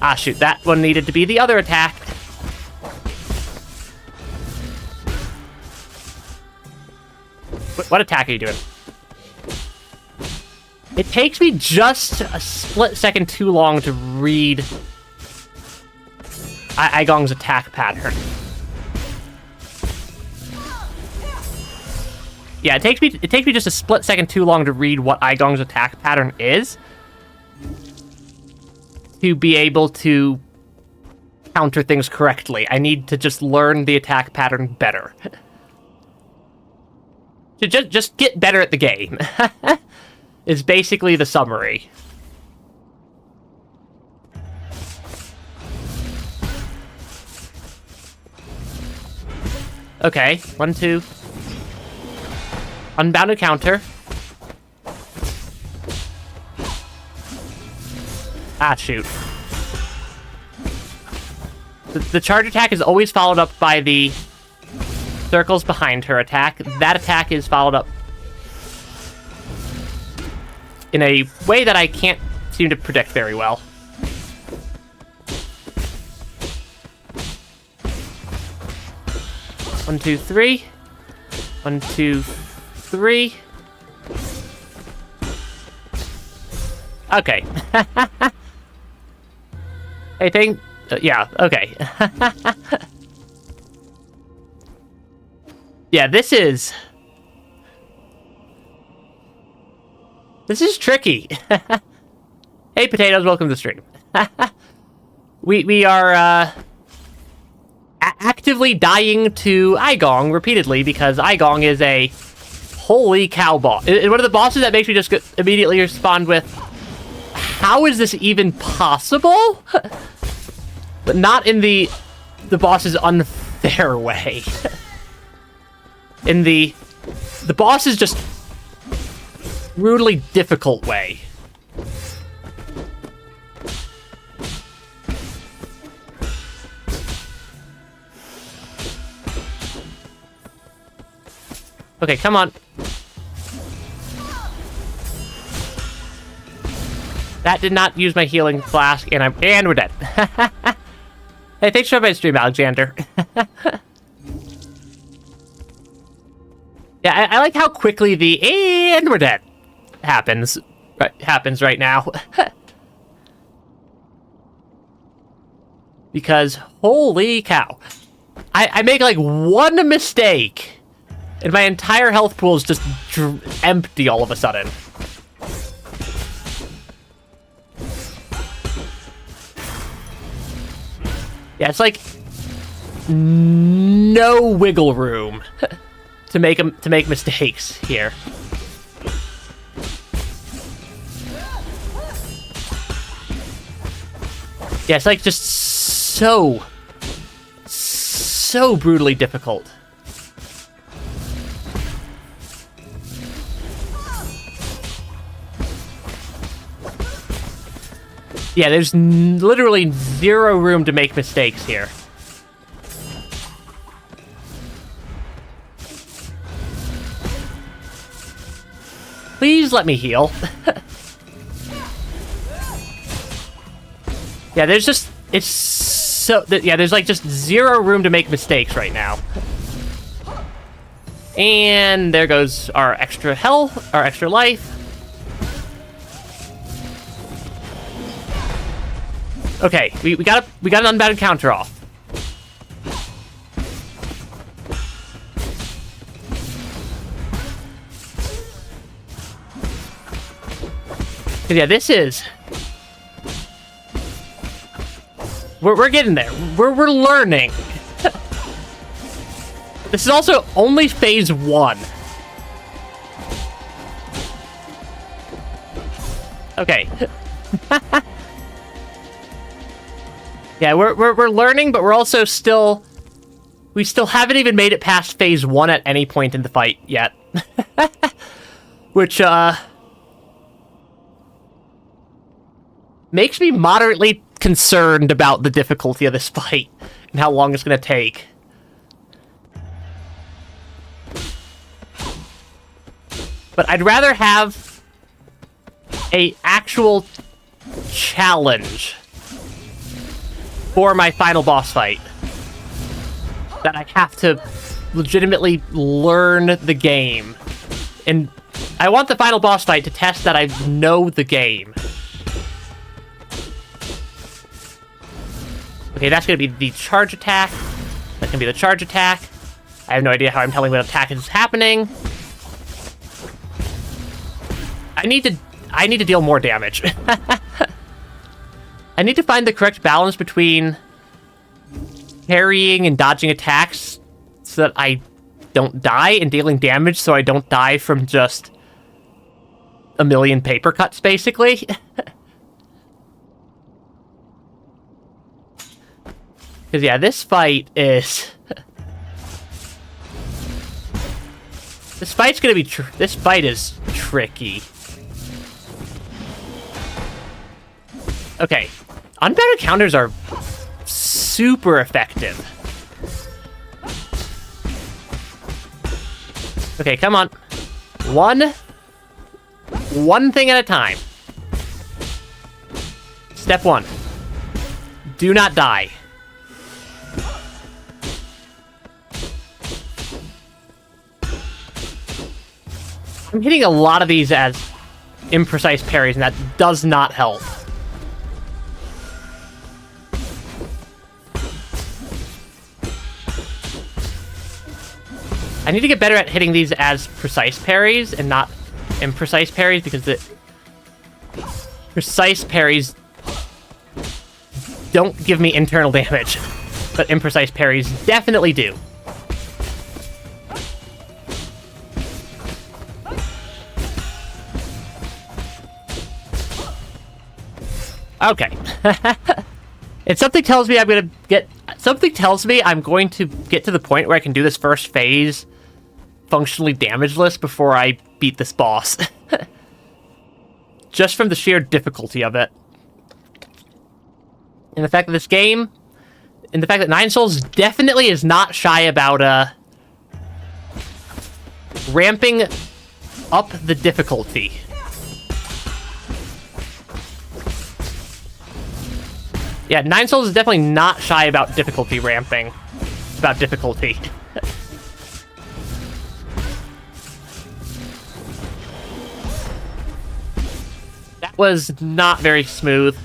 Ah, shoot, that one needed to be the other attack. What attack are you doing? It takes me just a split second too long to read Aigong's attack pattern. Yeah, it takes me just a split second too long to read what Aigong's attack pattern is to be able to counter things correctly. I need to just learn the attack pattern better. To just get better at the game is basically the summary. Okay, 1, 2. Unbounded counter. Ah, shoot. The charge attack is always followed up by the circles behind her attack. That attack is followed up in a way that I can't seem to predict very well. One, two, three. 1, 2, 3. Okay. Hey, thing. Yeah, okay. Yeah, this is tricky. Hey, potatoes, welcome to the stream. we are actively dying to Aigong repeatedly because Aigong is a holy cow boss. One of the bosses that makes me just immediately respond with, how is this even possible? But not in the boss's unfair way. In the boss is just brutally difficult way. Okay, come on. That did not use my healing flask, and we're dead. Hey, thanks for my stream, Alexander. Yeah, I like how quickly the "and we're dead" happens right now. Because holy cow, I make like one mistake, and my entire health pool is just empty all of a sudden. Yeah, it's like no wiggle room to make mistakes here. Yeah, it's like just so brutally difficult. Yeah, there's literally zero room to make mistakes here. Please let me heal. Yeah, there's just... It's so... Yeah, there's like just zero room to make mistakes right now. And there goes our extra health, our extra life. Okay, we got an unbounded counter off. Yeah, this is... We're getting there. We're learning. This is also only phase 1. Okay. Yeah, we're learning, but we're also still... We still haven't even made it past phase 1 at any point in the fight yet. Which, makes me moderately concerned about the difficulty of this fight and how long it's gonna take. But I'd rather have a actual challenge for my final boss fight that I have to legitimately learn the game. And I want the final boss fight to test that I know the game. Okay, that's gonna be the charge attack. That's gonna be the charge attack. I have no idea how I'm telling what attack is happening. I need to deal more damage. I need to find the correct balance between parrying and dodging attacks so that I don't die, and dealing damage so I don't die from just a million paper cuts, basically. Because, yeah, this fight is... This fight's gonna be... This fight is tricky. Okay. Unbounded counters are super effective. Okay, come on. One thing at a time. Step 1. Do not die. I'm hitting a lot of these as imprecise parries, and that does not help. I need to get better at hitting these as precise parries and not imprecise parries, because the precise parries don't give me internal damage, but imprecise parries definitely do. Okay. And something tells me I'm going to get to the point where I can do this first phase functionally damageless before I beat this boss. Just from the sheer difficulty of it. And the fact that this game, and the fact that Nine Souls definitely is not shy about ramping up the difficulty. Yeah, Nine Souls is definitely not shy about difficulty ramping. About difficulty. That was not very smooth.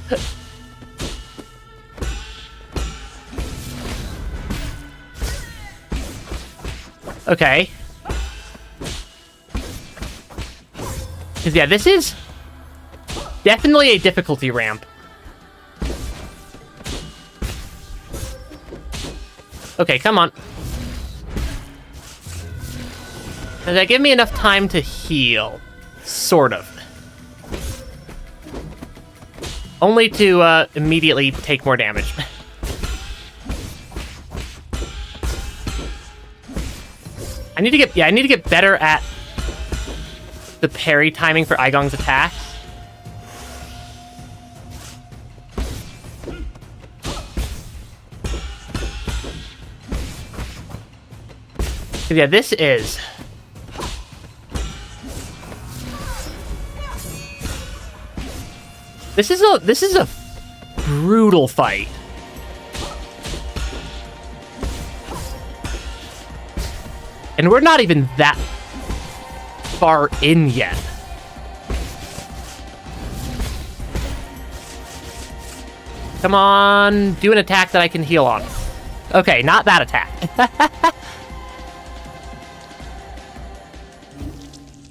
Okay. Because, yeah, this is definitely a difficulty ramp. Okay, come on. Does that give me enough time to heal? Sort of. Only to immediately take more damage. I need to get better at the parry timing for Aigong's attacks. Yeah, this is a brutal fight. And we're not even that far in yet. Come on, do an attack that I can heal on. Okay, not that attack.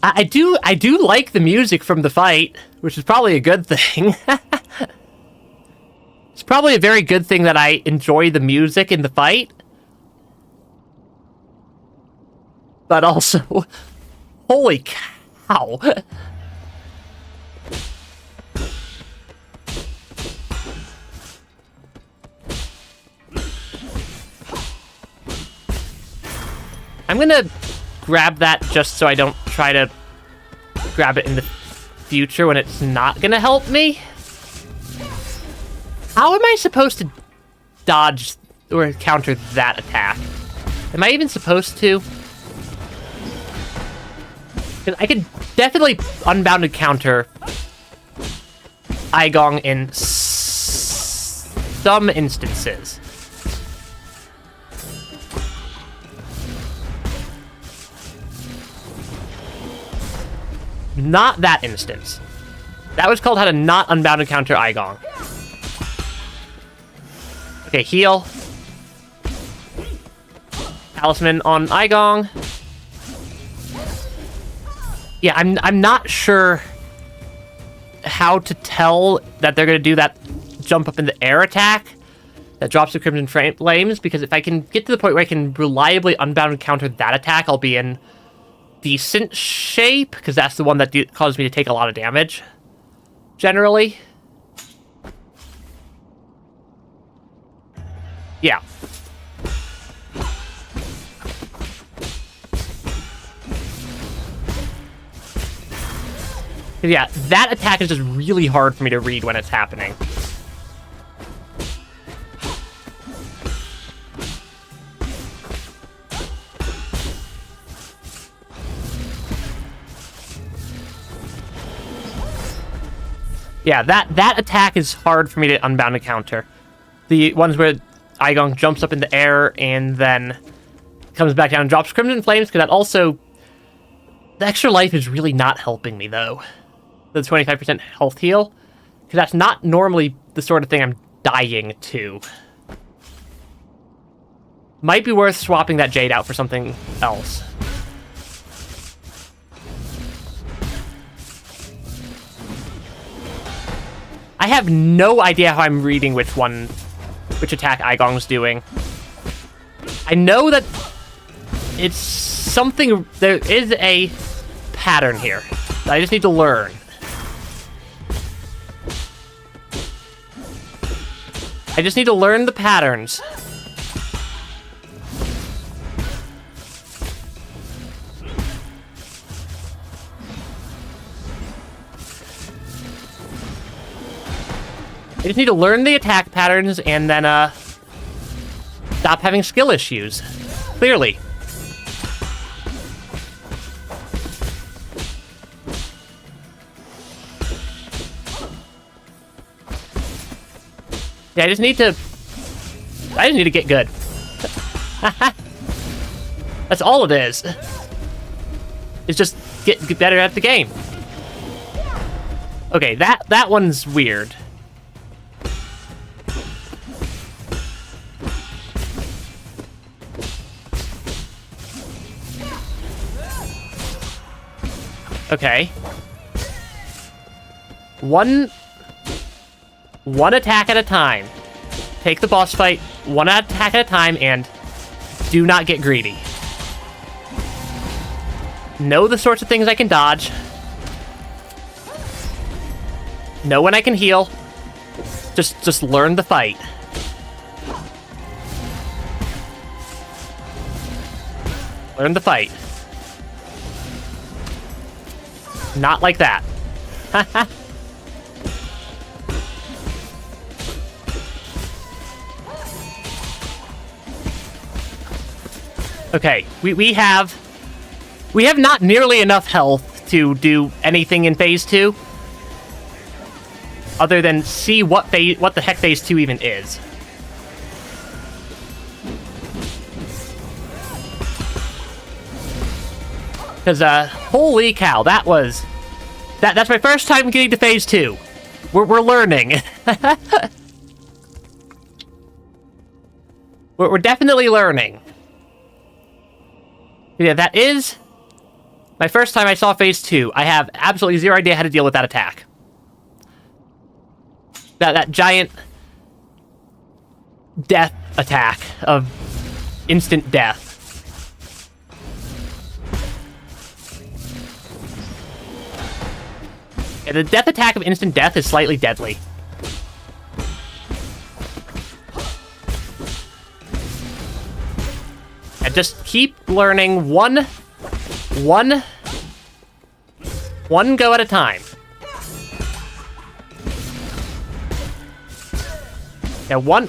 I do like the music from the fight, which is probably a good thing. It's probably a very good thing that I enjoy the music in the fight. But also, holy cow. I'm gonna grab that just so I don't try to grab it in the future when it's not gonna help me. How am I supposed to dodge or counter that attack? Am I even supposed to? 'Cause I could definitely unbounded counter Aigong in some instances. Not that instance. That was called how to not unbounded counter Aigong. Okay, heal. Talisman on Aigong. Yeah, I'm not sure how to tell that they're gonna do that jump up in the air attack that drops the Crimson Flames, because if I can get to the point where I can reliably unbounded counter that attack, I'll be in decent shape, because that's the one that caused me to take a lot of damage, generally. Yeah. Yeah, that attack is just really hard for me to read when it's happening. Yeah, that attack is hard for me to unbound counter. The ones where Aigong jumps up in the air and then comes back down and drops Crimson Flames, because that also... The extra life is really not helping me, though. The 25% health heal. Because that's not normally the sort of thing I'm dying to. Might be worth swapping that Jade out for something else. I have no idea how I'm reading which attack Aigong's doing. I know that it's something, there is a pattern here that I just need to learn. I just need to learn the patterns. I just need to learn the attack patterns and then, stop having skill issues. Clearly. Yeah, I just need to get good. That's all it is. It's just get better at the game. Okay, that one's weird. Okay. One attack at a time. Take the boss fight one attack at a time and do not get greedy. Know the sorts of things I can dodge. Know when I can heal. Just learn the fight. Learn the fight. Not like that. Okay, we have not nearly enough health to do anything in Phase 2. Other than see what the heck Phase 2 even is. Because, holy cow, that was... That's my first time getting to phase 2. We're learning. we're definitely learning. Yeah, that is my first time I saw phase 2. I have absolutely zero idea how to deal with that attack. That giant death attack of instant death. Yeah, the death attack of instant death is slightly deadly. And just keep learning one go at a time. Yeah, one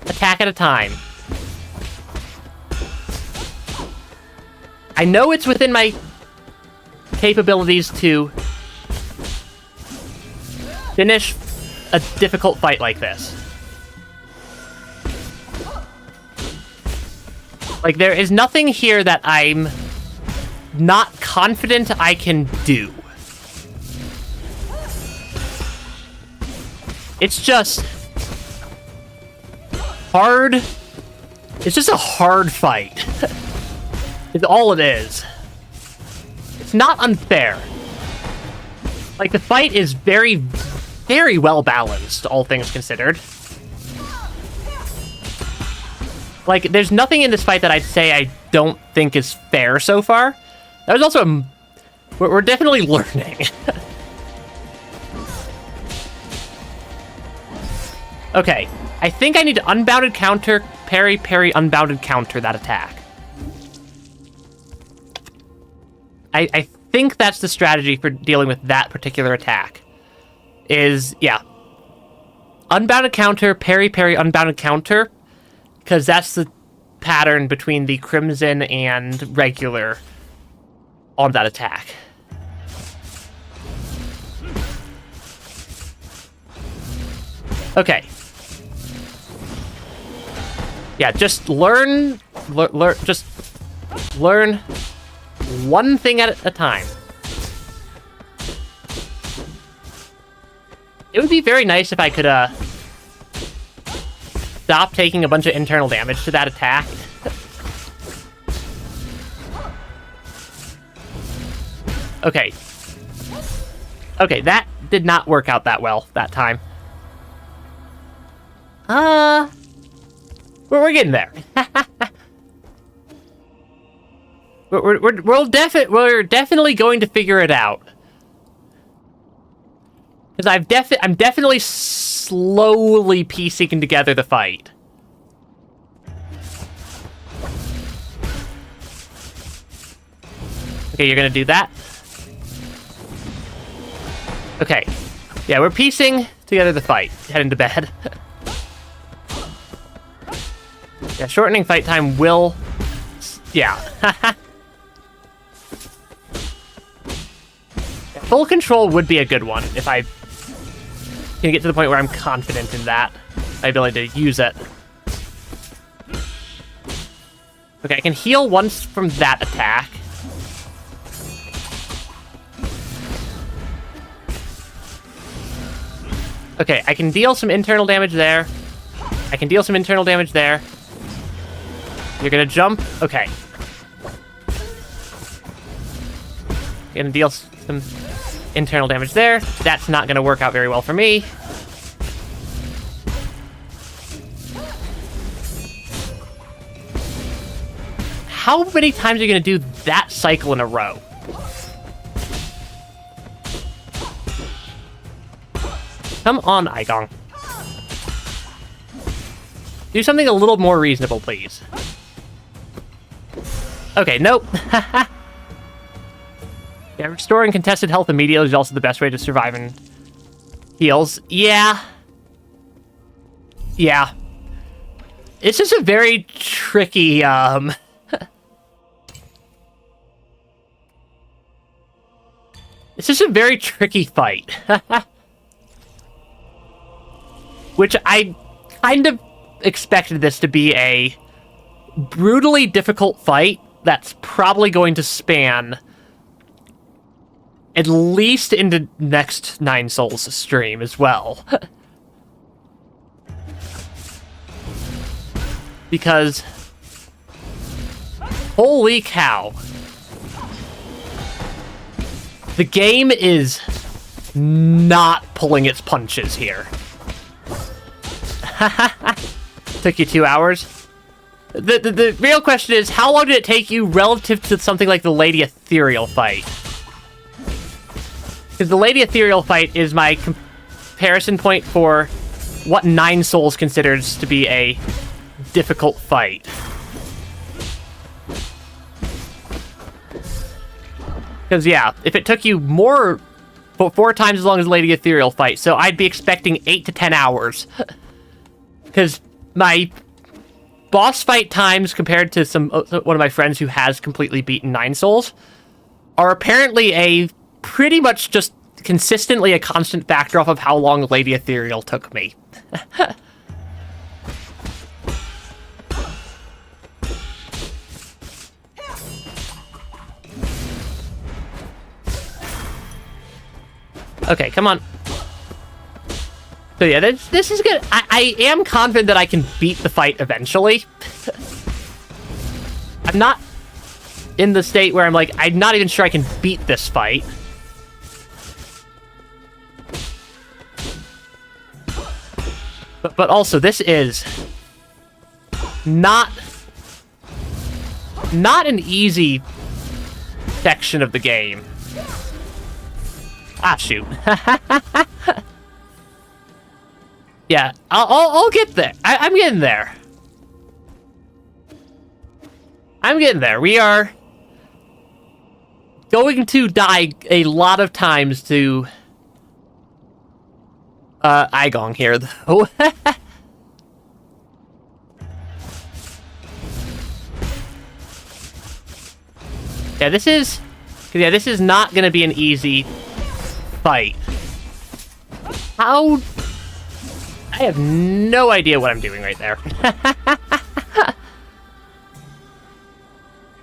attack at a time. I know it's within my capabilities to finish a difficult fight like this. Like, there is nothing here that I'm not confident I can do. It's just hard. It's just a hard fight. It's all it is. It's not unfair. Like, the fight is very, very well balanced, all things considered. Like, there's nothing in this fight that I'd say I don't think is fair so far. That was also we're definitely learning. Okay, I think I need to unbounded counter, parry, unbounded counter that attack. I think that's the strategy for dealing with that particular attack. Is, yeah. Unbounded counter, parry, unbounded counter. Because that's the pattern between the Crimson and regular on that attack. Okay. Yeah, just learn one thing at a time. It would be very nice if I could, stop taking a bunch of internal damage to that attack. Okay. Okay, that did not work out that well that time. We're getting there. we're definitely going to figure it out. Because I'm definitely slowly piecing together the fight. Okay, you're gonna do that. Okay. Yeah, we're piecing together the fight. Heading to bed. Yeah, shortening fight time will... Yeah. Full control would be a good one if I can get to the point where I'm confident in that. My ability to use it. Okay, I can heal once from that attack. Okay, I can deal some internal damage there. I can deal some internal damage there. You're gonna jump. Okay. You're gonna deal some internal damage there. That's not gonna work out very well for me. How many times are you gonna do that cycle in a row? Come on, Aigong. Do something a little more reasonable, please. Okay, nope. Yeah, restoring contested health immediately is also the best way to survive in heals. Yeah. Yeah. It's just a very tricky, It's just a very tricky fight. Which I kind of expected this to be a brutally difficult fight that's probably going to span at least into next Nine Souls stream as well. Because holy cow. The game is not pulling its punches here. Took you 2 hours? The real question is, how long did it take you relative to something like the Lady Ethereal fight? Because the Lady Ethereal fight is my comparison point for what Nine Souls considers to be a difficult fight. Because, yeah, if it took you four times as long as the Lady Ethereal fight, so I'd be expecting 8 to 10 hours. Because my boss fight times compared to one of my friends who has completely beaten Nine Souls are apparently pretty much just consistently a constant factor off of how long Lady Ethereal took me. Okay, come on. So yeah, this is good. I am confident that I can beat the fight eventually. I'm not in the state where I'm not even sure I can beat this fight. But also, this is not an easy section of the game. Ah, shoot. Yeah, I'll get there. I'm getting there. I'm getting there. We are going to die a lot of times to Igong here, though. Yeah, this is not gonna be an easy fight. How? I have no idea what I'm doing right there.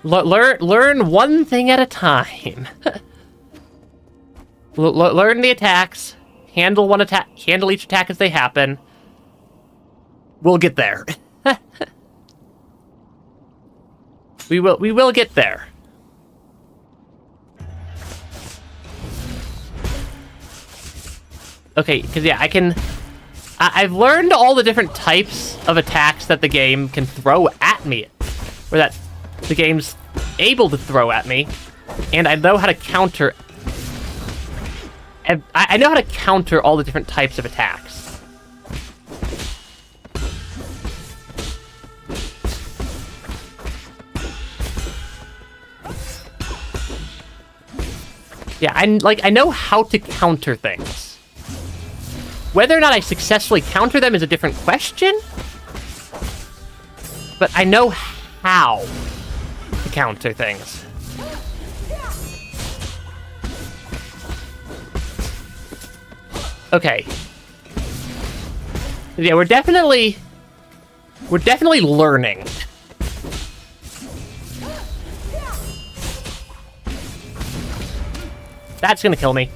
Learn one thing at a time. Learn the attacks. Handle each attack as they happen. We'll get there. We will get there. Okay, because yeah, I've learned all the different types of attacks that the game can throw at me, or that the game's able to throw at me, and I know how to counter. I know how to counter all the different types of attacks. Yeah, I know how to counter things. Whether or not I successfully counter them is a different question, but I know how to counter things. Okay. Yeah, we're definitely learning. That's gonna kill me.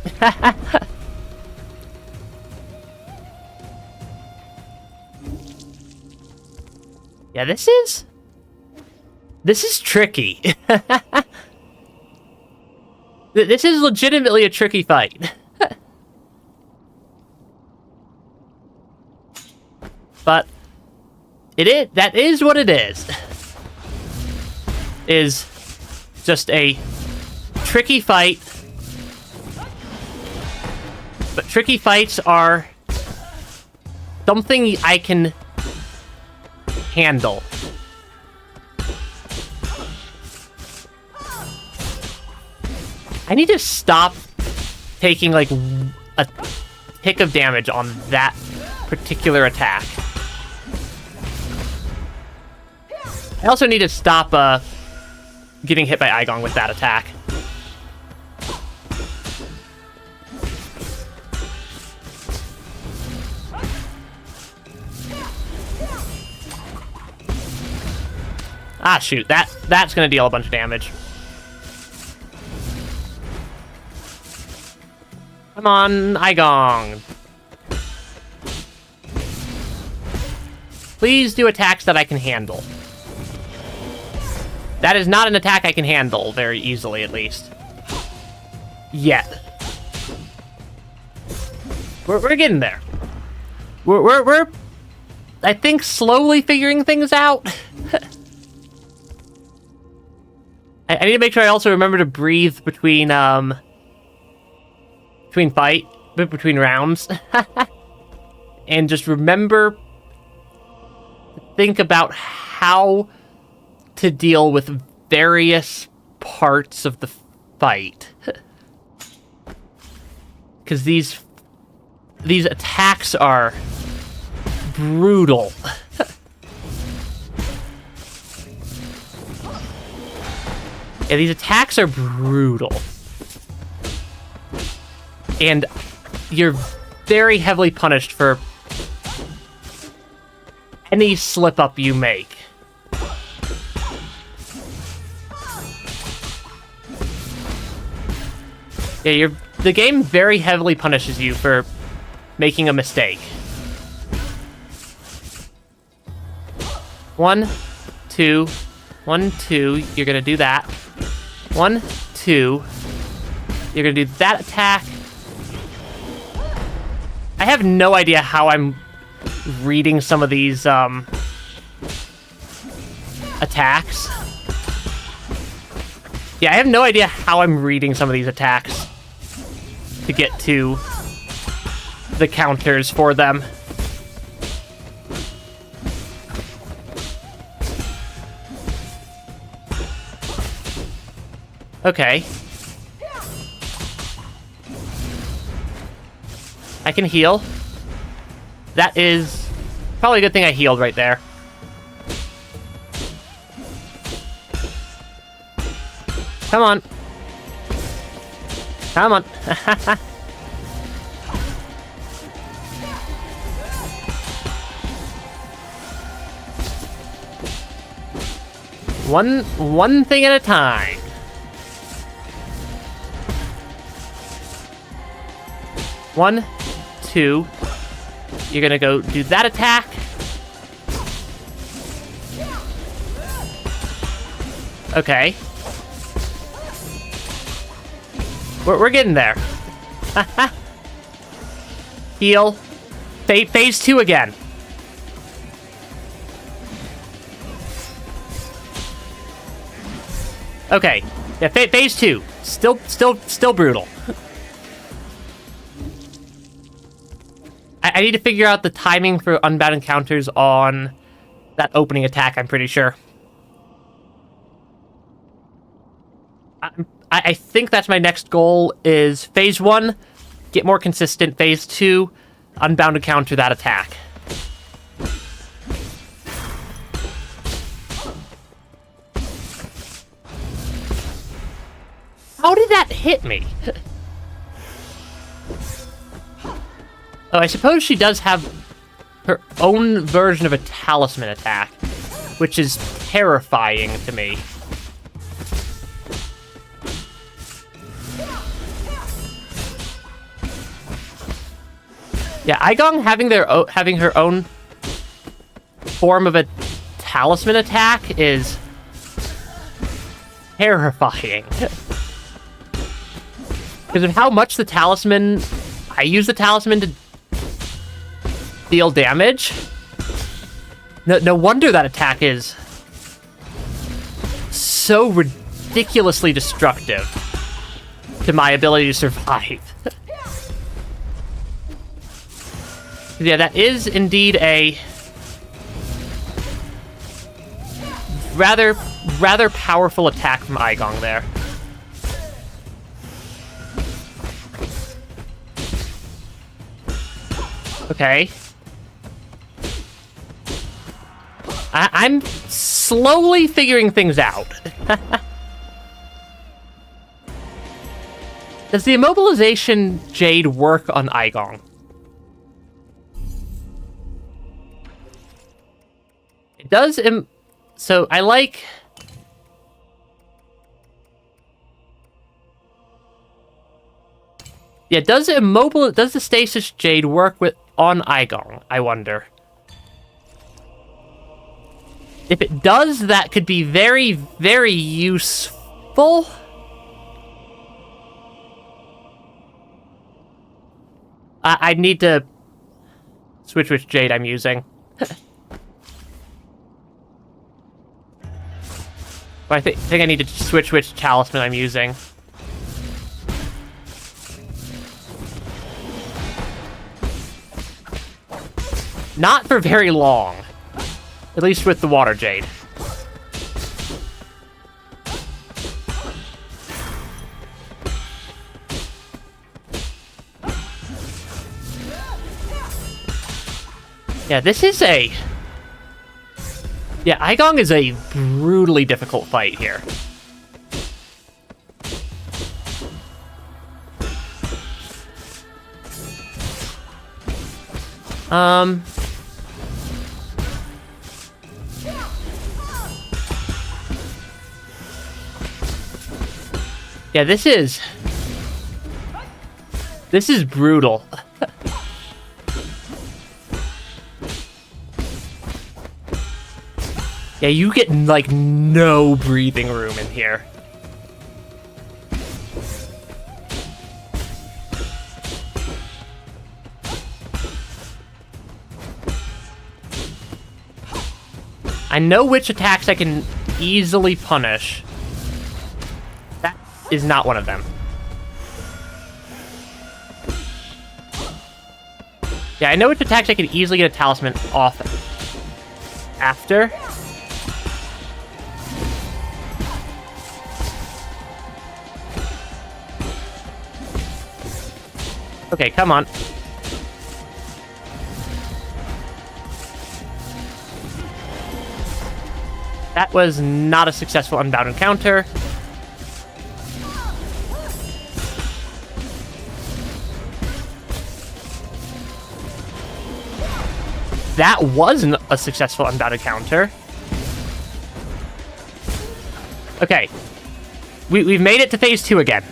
Yeah, this is tricky. This is legitimately a tricky fight. But that is what it is. Is just a tricky fight. But tricky fights are something I can handle. I need to stop taking like a tick of damage on that particular attack. I also need to stop getting hit by Igong with that attack. Ah, shoot. That's gonna deal a bunch of damage. Come on, Igong. Please do attacks that I can handle. That is not an attack I can handle very easily, at least. Yet. We're getting there. We're I think, slowly figuring things out. I need to make sure I also remember to breathe between rounds. And just remember to think about how to deal with various parts of the fight. Because these attacks are brutal. Yeah, these attacks are brutal. And you're very heavily punished for any slip-up you make. Yeah, the game very heavily punishes you for making a mistake. 1, 2, 1, 2, you're gonna do that. 1, 2, you're gonna do that attack. I have no idea how I'm reading some of these, attacks. Yeah, I have no idea how I'm reading some of these attacks to get to the counters for them. Okay. I can heal. That is probably a good thing I healed right there. Come on. Come on. One thing at a time. One, 2. You're gonna go do that attack. Okay. We're getting there. Heal. Phase 2 again. Okay. Yeah, phase 2. Still brutal. I need to figure out the timing for unbound encounters on that opening attack, I'm pretty sure. I think that's my next goal, is phase 1, get more consistent. Phase 2, unbound encounter that attack. How did that hit me? Oh, I suppose she does have her own version of a talisman attack, which is terrifying to me. Yeah, Igong having her own form of a talisman attack is terrifying. Because of how much I use the talisman to deal damage. No wonder that attack is so ridiculously destructive to my ability to survive. Yeah, that is indeed a rather powerful attack from Igong there. Okay. I'm slowly figuring things out. Does the immobilization jade work on Igong? It does So I like... Yeah, does the Stasis Jade work on Aigong, I wonder? If it does, that could be very, very useful. I need to switch which Jade I'm using. But I think I need to switch which Talisman I'm using. Not for very long. At least with the Water Jade. Yeah, this is a... Yeah, Aigong is a brutally difficult fight here. Yeah, this is brutal. Yeah, you get, like, no breathing room in here. I know which attacks I can easily punish. That is not one of them. Yeah, I know which attacks I can easily get a talisman off after. Okay, come on. That was not a successful unbound encounter. That wasn't a successful unbound encounter. Okay. We've made it to phase 2 again.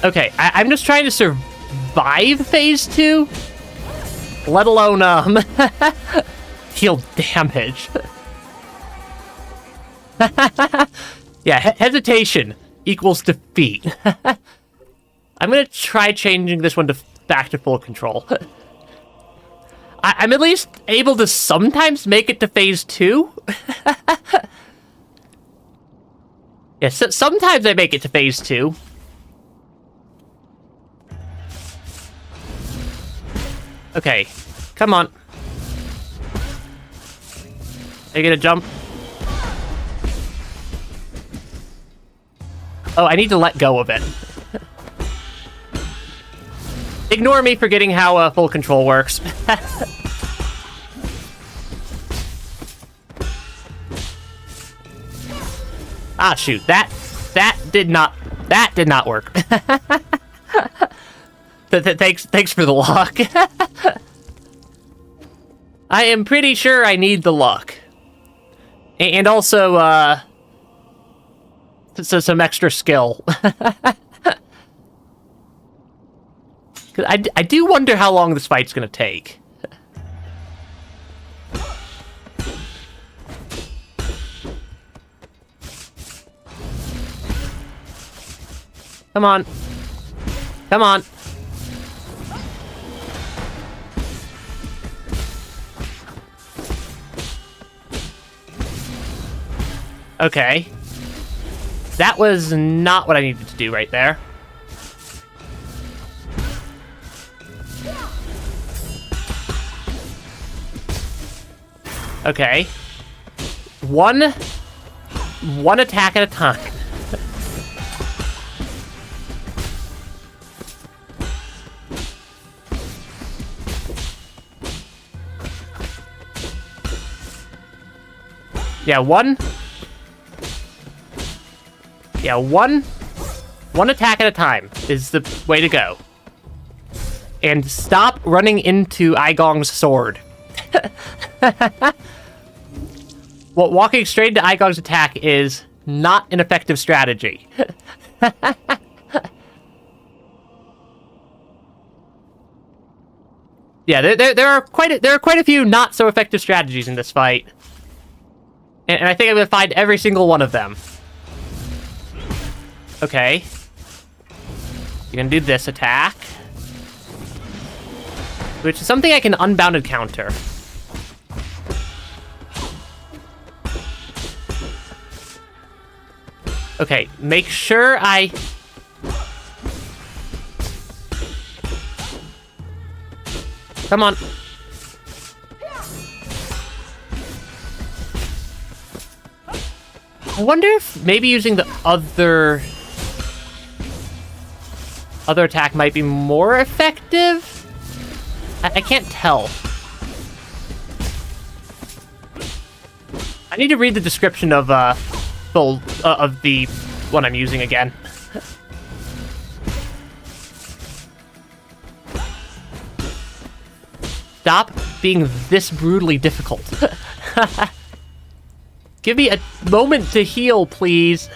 Okay, I'm just trying to survive phase 2, let alone, deal damage. Yeah, hesitation equals defeat. I'm gonna try changing this one back to full control. I'm at least able to sometimes make it to phase 2. Yeah, so sometimes I make it to phase 2. Okay, come on. Are you gonna jump? Oh, I need to let go of it. Ignore me forgetting how full control works. Ah, shoot. That did not work. Thanks for the luck. I am pretty sure I need the luck. And also, some extra skill. I do wonder how long this fight's gonna take. Come on. Come on. Okay. That was not what I needed to do right there. Okay. One attack at a time. Yeah, one Yeah, one attack at a time is the way to go. And stop running into Aigong's sword. Well, walking straight into Aigong's attack is not an effective strategy. Yeah, there are quite a few not so effective strategies in this fight, and I think I'm gonna find every single one of them. Okay, you're gonna do this attack, which is something I can unbounded counter. Okay, make sure I... Come on. I wonder if maybe using the other attack might be more effective? I can't tell. I need to read the description of the one I'm using again. Stop being this brutally difficult. Give me a moment to heal, please.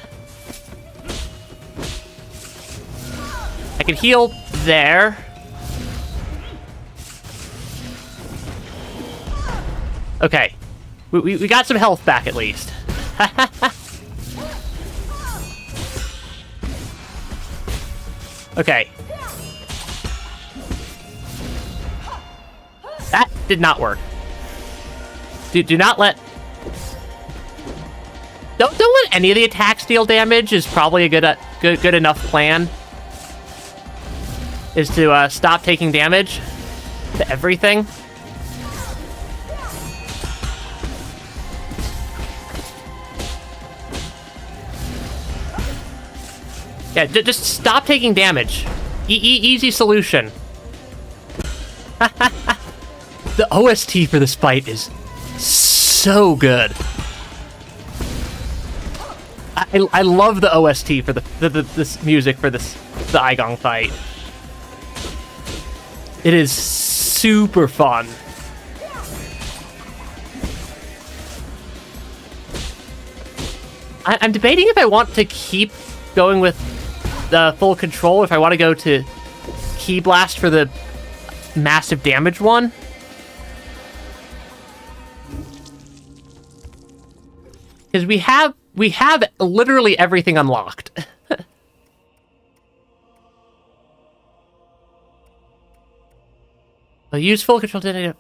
I can heal there. Okay. We got some health back at least. Okay. That did not work. Do not let... Don't let any of the attacks deal damage is probably a good enough plan. Is to stop taking damage to everything. Yeah, just stop taking damage. Easy solution. The OST for this fight is so good. I love the OST for this music for the Aigong fight. It is super fun. I'm debating if I want to keep going with the full control, if I want to go to Ki Blast for the massive damage one. Because we have literally everything unlocked. I'll use full control to...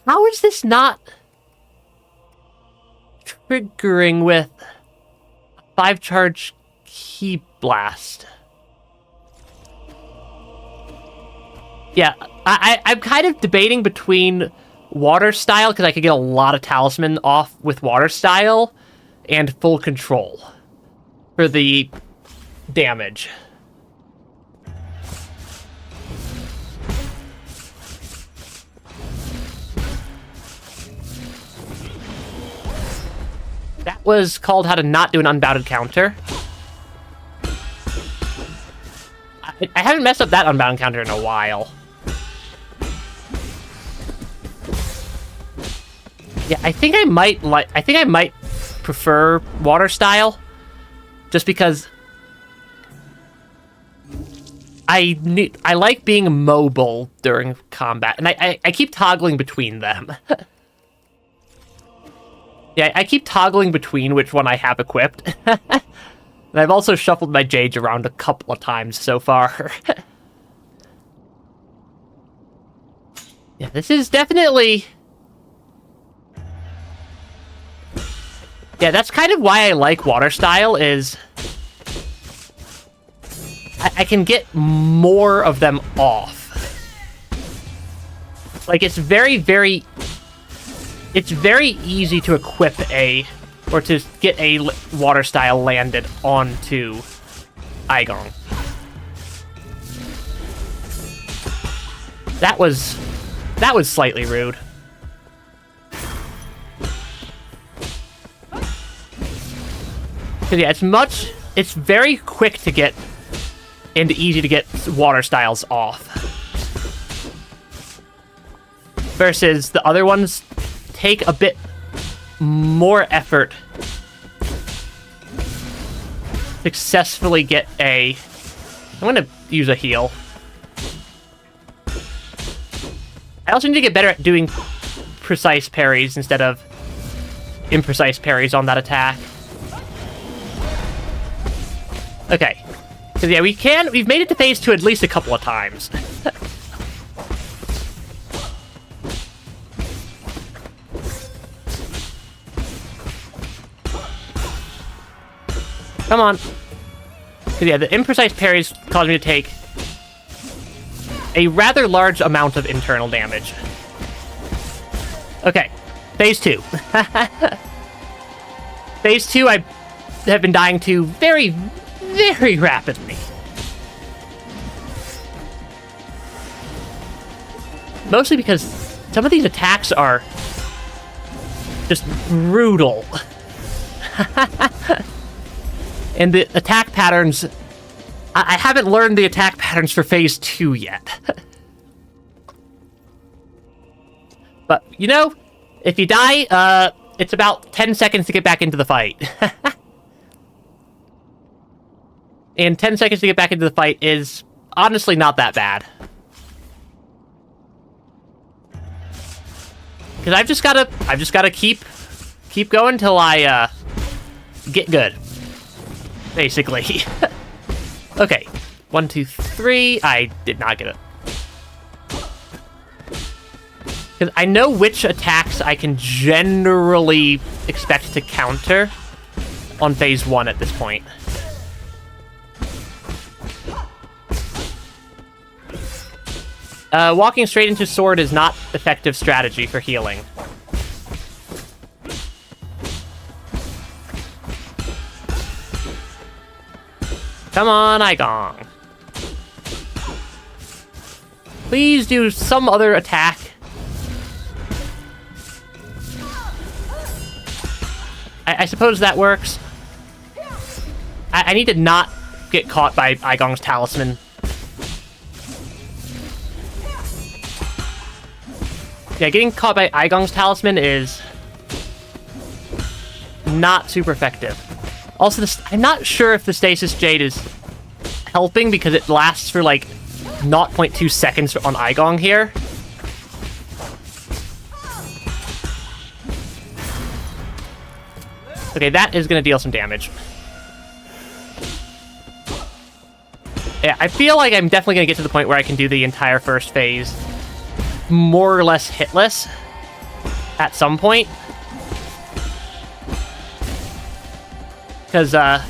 How is this not triggering with 5-charge Ki Blast? Yeah, I'm kind of debating between Water Style, because I could get a lot of Talisman off with Water Style, and full control for the damage. That was called how to not do an unbounded counter. I haven't messed up that unbound counter in a while. Yeah, I think I might prefer Water Style, just because I like being mobile during combat, and I keep toggling between them. Yeah, I keep toggling between which one I have equipped. And I've also shuffled my Jage around a couple of times so far. Yeah, this is definitely... Yeah, that's kind of why I like Water Style, is... I can get more of them off. Like, it's very, very... It's very easy to equip or to get a Water Style landed onto Aigong. That was slightly rude. Because yeah, it's very quick to get and easy to get water styles off. Versus the other ones take a bit more effort to successfully get a... I'm gonna use a heal. I also need to get better at doing precise parries instead of imprecise parries on that attack. Okay. Because yeah, we've made it to phase 2 at least a couple of times. Come on. Because yeah, the imprecise parries cause me to take a rather large amount of internal damage. Okay. Phase 2. Phase 2, I have been dying to very, very rapidly. Mostly because some of these attacks are just brutal. And the attack patterns... I haven't learned the attack patterns for Phase 2 yet. But, you know, if you die, it's about 10 seconds to get back into the fight. And 10 seconds to get back into the fight is honestly not that bad. Because I've just gotta keep going till I get good. Basically. Okay. 1, 2, 3. I did not get it. Because I know which attacks I can generally expect to counter on phase 1 at this point. Walking straight into sword is not effective strategy for healing. Come on, Igong. Please do some other attack. I suppose that works. I need to not get caught by Igong's talisman. Yeah, getting caught by Igong's talisman is not super effective. Also, I'm not sure if the Stasis Jade is helping because it lasts for like 0.2 seconds on Igong here. Okay, that is going to deal some damage. Yeah, I feel like I'm definitely going to get to the point where I can do the entire first phase more or less hitless at some point. Because, of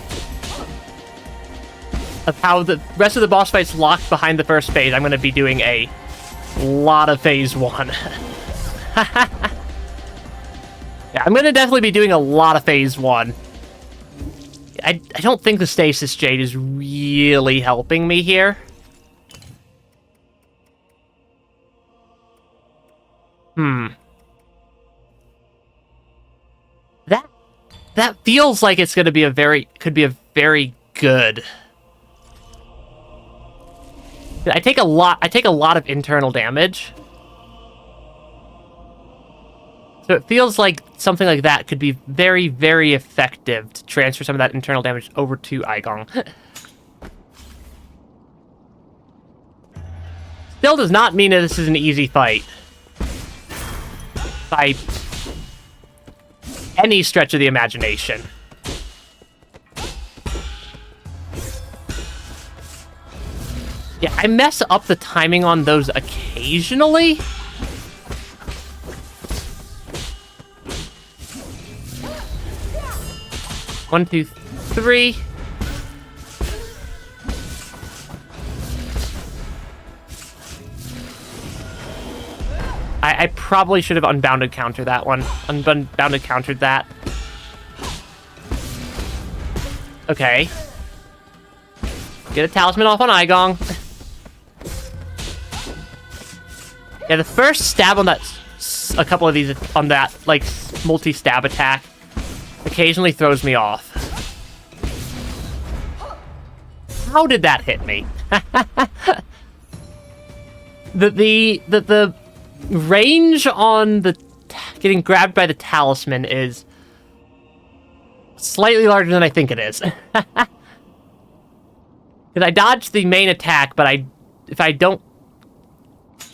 how the rest of the boss fights locked behind the first phase, I'm going to be doing a lot of phase 1. Yeah, I'm going to definitely be doing a lot of phase 1. I don't think the Stasis Jade is really helping me here. That feels like it's going to be could be a very good. I take a lot of internal damage. So it feels like something like that could be very, very effective to transfer some of that internal damage over to Igong. Still does not mean that this is an easy fight. By any stretch of the imagination. Yeah, I mess up the timing on those occasionally. One, two, three. I probably should have unbounded countered that one. Unbounded countered that. Okay. Get a talisman off on Igong. Yeah, the first stab on that, a couple of these on that, like, multi-stab attack occasionally throws me off. How did that hit me? The range on the getting grabbed by the talisman is slightly larger than I think it is. Because I dodged the main attack, but if I don't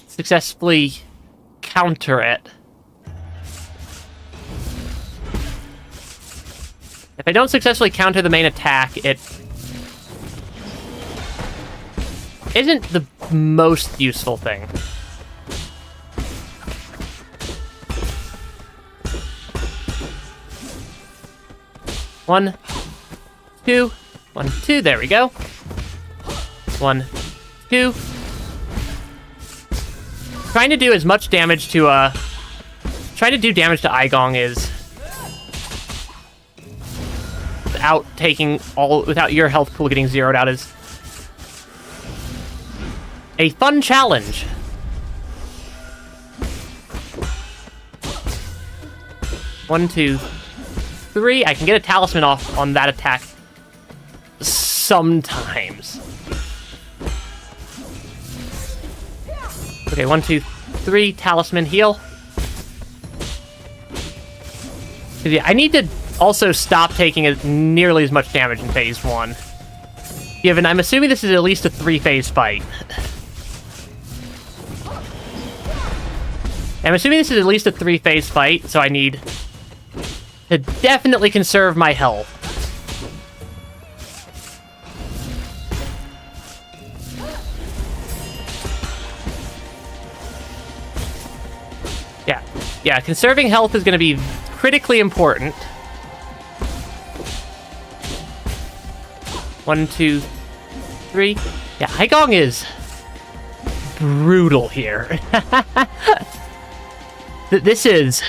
successfully counter it... If I don't successfully counter the main attack, it isn't the most useful thing. One, two, there we go. 1, 2. Trying to do as much damage to, trying to do damage to Aigong is without your health pool getting zeroed out is a fun challenge. One, two, three. I can get a talisman off on that attack sometimes. Okay, 1, 2, 3. Talisman, heal. Yeah, I need to also stop taking nearly as much damage in phase 1. Given I'm assuming this is at least a 3-phase fight. I'm assuming this is at least a 3-phase fight, so I need to definitely conserve my health. Yeah, conserving health is going to be critically important. 1, 2, 3. Yeah, Aigong is brutal here. This is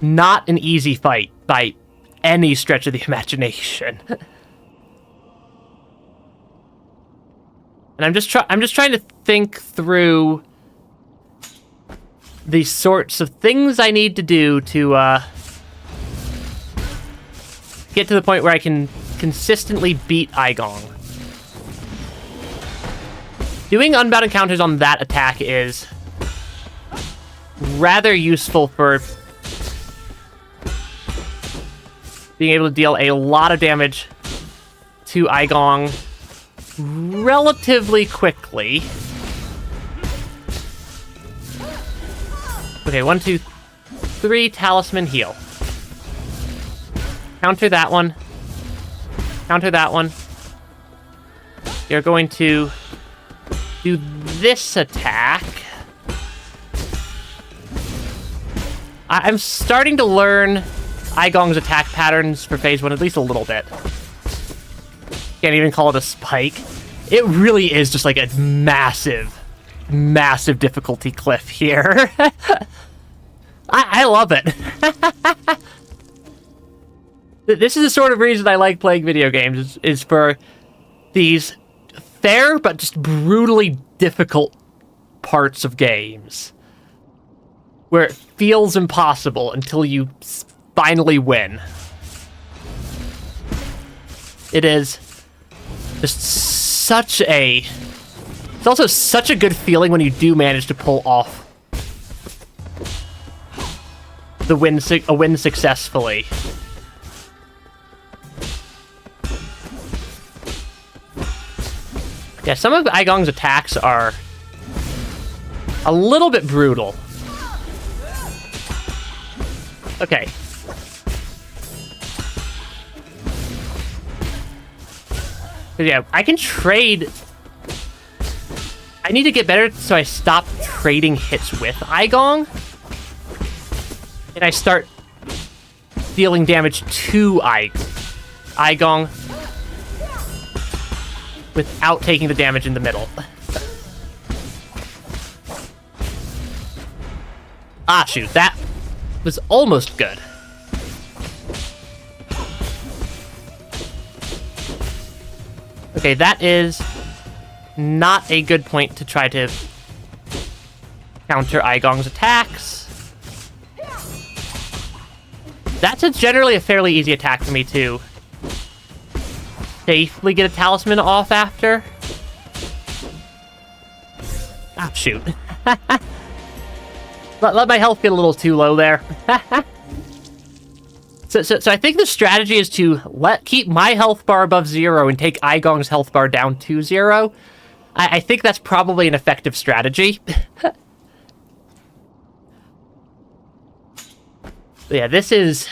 not an easy fight by any stretch of the imagination. And I'm just trying to think through the sorts of things I need to do to get to the point where I can consistently beat Aigong. Doing unbound encounters on that attack is rather useful for being able to deal a lot of damage to Aigong relatively quickly. Okay, 1, 2, 3. Talisman, heal. Counter that one. Counter that one. You're going to do this attack. I'm starting to learn Aigong's attack patterns for phase 1 at least a little bit. Can't even call it a spike. It really is just like a massive, massive difficulty cliff here. I love it. This is the sort of reason I like playing video games, is for these fair but just brutally difficult parts of games. Where it feels impossible until you finally win. It is just such a... It's also such a good feeling when you do manage to pull off a win successfully. Yeah, some of Aigong's attacks are a little bit brutal. Okay. But yeah, I can trade... I need to get better so I stop trading hits with Aigong. And I start dealing damage to Aigong without taking the damage in the middle. Ah, shoot, that was almost good. Okay, that is not a good point to try to counter Aigong's attacks. That's generally a fairly easy attack for me to safely get a talisman off after. Ah, shoot. Let my health get a little too low there. So I think the strategy is to keep my health bar above 0 and take Aigong's health bar down to 0. I think that's probably an effective strategy. Yeah, this is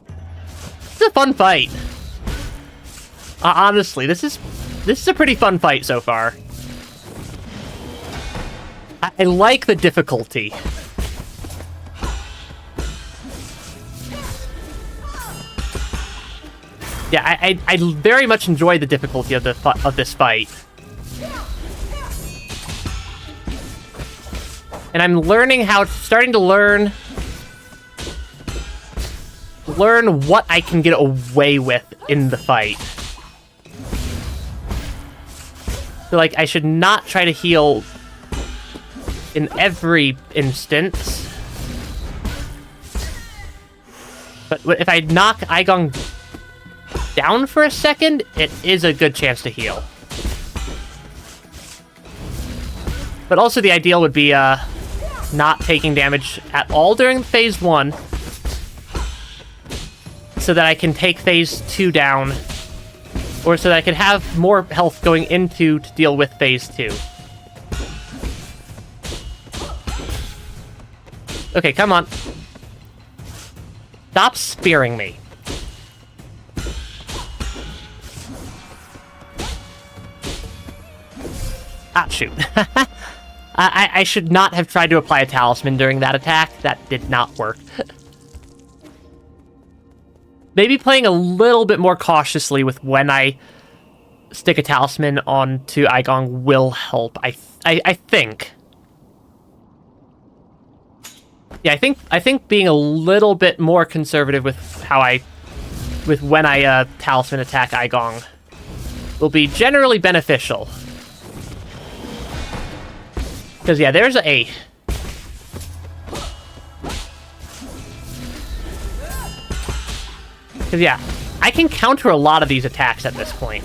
a fun fight. Honestly, this is a pretty fun fight so far. I like the difficulty. Yeah, I very much enjoy the difficulty of this fight. And I'm starting to learn what I can get away with in the fight. So, like, I should not try to heal in every instance. But if I knock Aigong down for a second, it is a good chance to heal. But also the ideal would be not taking damage at all during phase 1, so that I can take phase 2 down, or so that I can have more health going into to deal with phase 2. Okay, come on. Stop spearing me. Ah, shoot. I should not have tried to apply a talisman during that attack. That did not work. Maybe playing a little bit more cautiously with when I stick a talisman onto Aigong will help. I think. Yeah, I think being a little bit more conservative with when I talisman attack Aigong will be generally beneficial. Because yeah, there's a. Because yeah, I can counter a lot of these attacks at this point.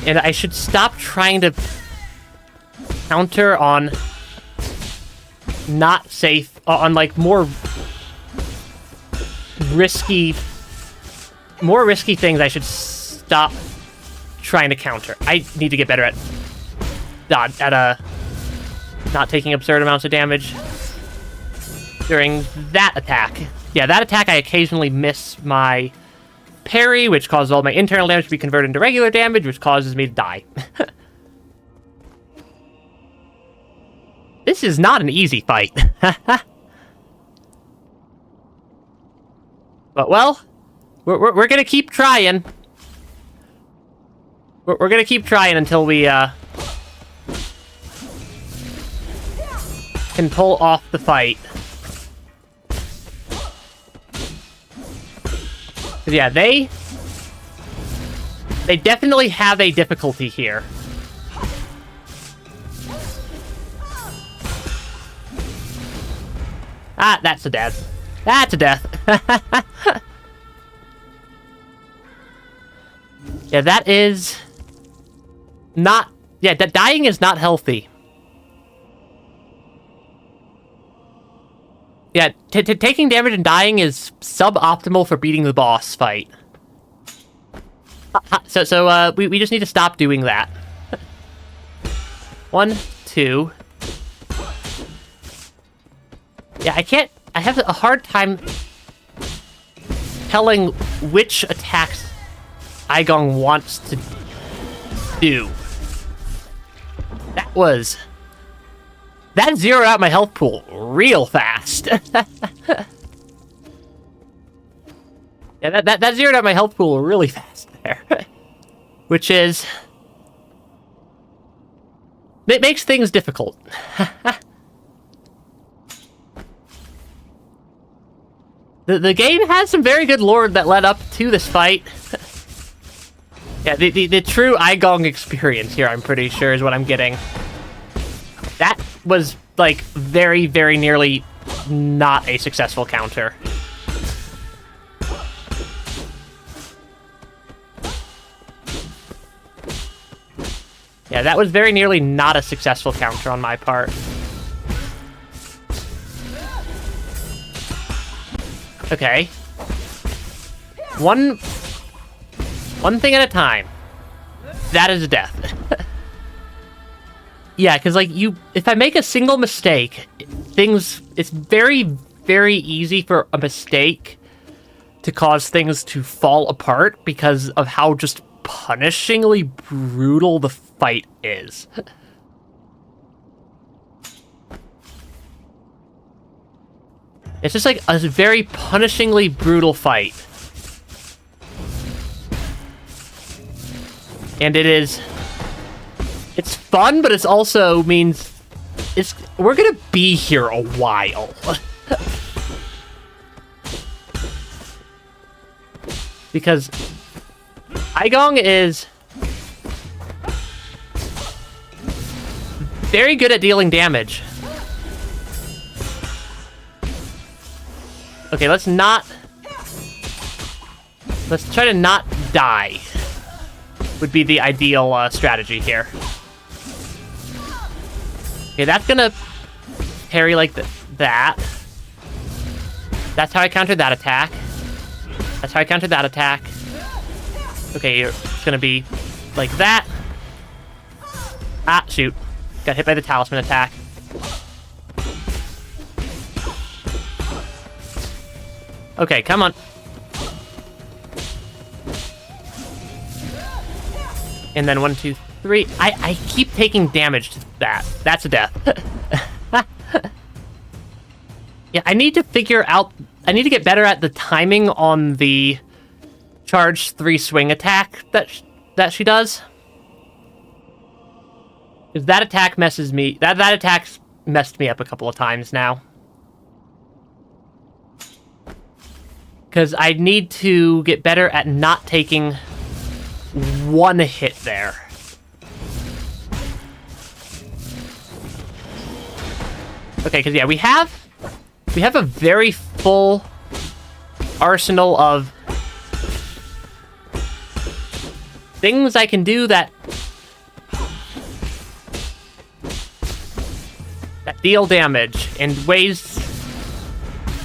And I should stop trying to counter on not safe, on like more risky things. I should stop trying to counter. I need to get better at not taking absurd amounts of damage during that attack. Yeah, that attack I occasionally miss my parry, which causes all my internal damage to be converted into regular damage, which causes me to die. This is not an easy fight. But, well, we're gonna keep trying. We're gonna keep trying until we, can pull off the fight. But yeah, they definitely have a difficulty here. Ah, that's a death. That's a death. Yeah, that is not... Yeah, dying is not healthy. Yeah, taking damage and dying is suboptimal for beating the boss fight. So we just need to stop doing that. 1, 2. Yeah, I have a hard time telling which attacks Aigong wants to do. That zeroed out my health pool real fast. Yeah, that zeroed out my health pool really fast there. Which is... It makes things difficult. The game has some very good lore that led up to this fight. Yeah, the true Aigong experience here, I'm pretty sure, is what I'm getting. was, like, very, very nearly not a successful counter. Yeah, that was very nearly not a successful counter on my part. Okay. One thing at a time. That is a death. Yeah, because, like, if I make a single mistake, it's very, very easy for a mistake to cause things to fall apart because of how just punishingly brutal the fight is. It's just like a very punishingly brutal fight. And it's fun, but it also means we're gonna be here a while. Because Aigong is very good at dealing damage. Okay, let's try to not die. Would be the ideal strategy here. Okay, that's gonna parry like that. That's how I countered that attack. That's how I countered that attack. Okay, it's gonna be like that. Ah, shoot. Got hit by the talisman attack. Okay, come on. And then 1, 2, 3. I keep taking damage to that. That's a death. Yeah, I need to get better at the timing on the charge 3 swing attack that she does. Because that attack messes me. That attack's messed me up a couple of times now. Because I need to get better at not taking one hit there. Okay, because yeah, we have a very full arsenal of things I can do that deal damage and ways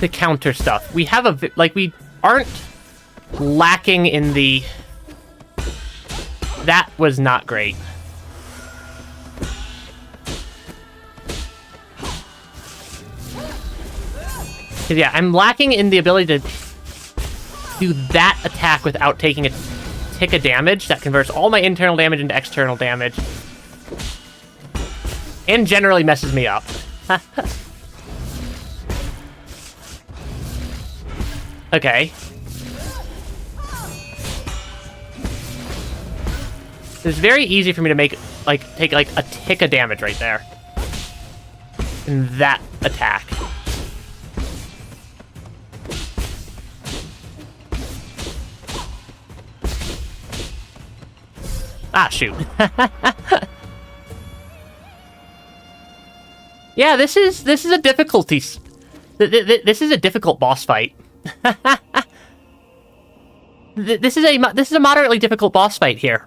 to counter stuff. We have we aren't lacking in the... That was not great. Because yeah, I'm lacking in the ability to do that attack without taking a tick of damage that converts all my internal damage into external damage. And generally messes me up. Okay. It's very easy for me to take a tick of damage right there. In that attack. Ah, shoot. Yeah, this is a difficulty. This is a difficult boss fight. This is a moderately difficult boss fight here.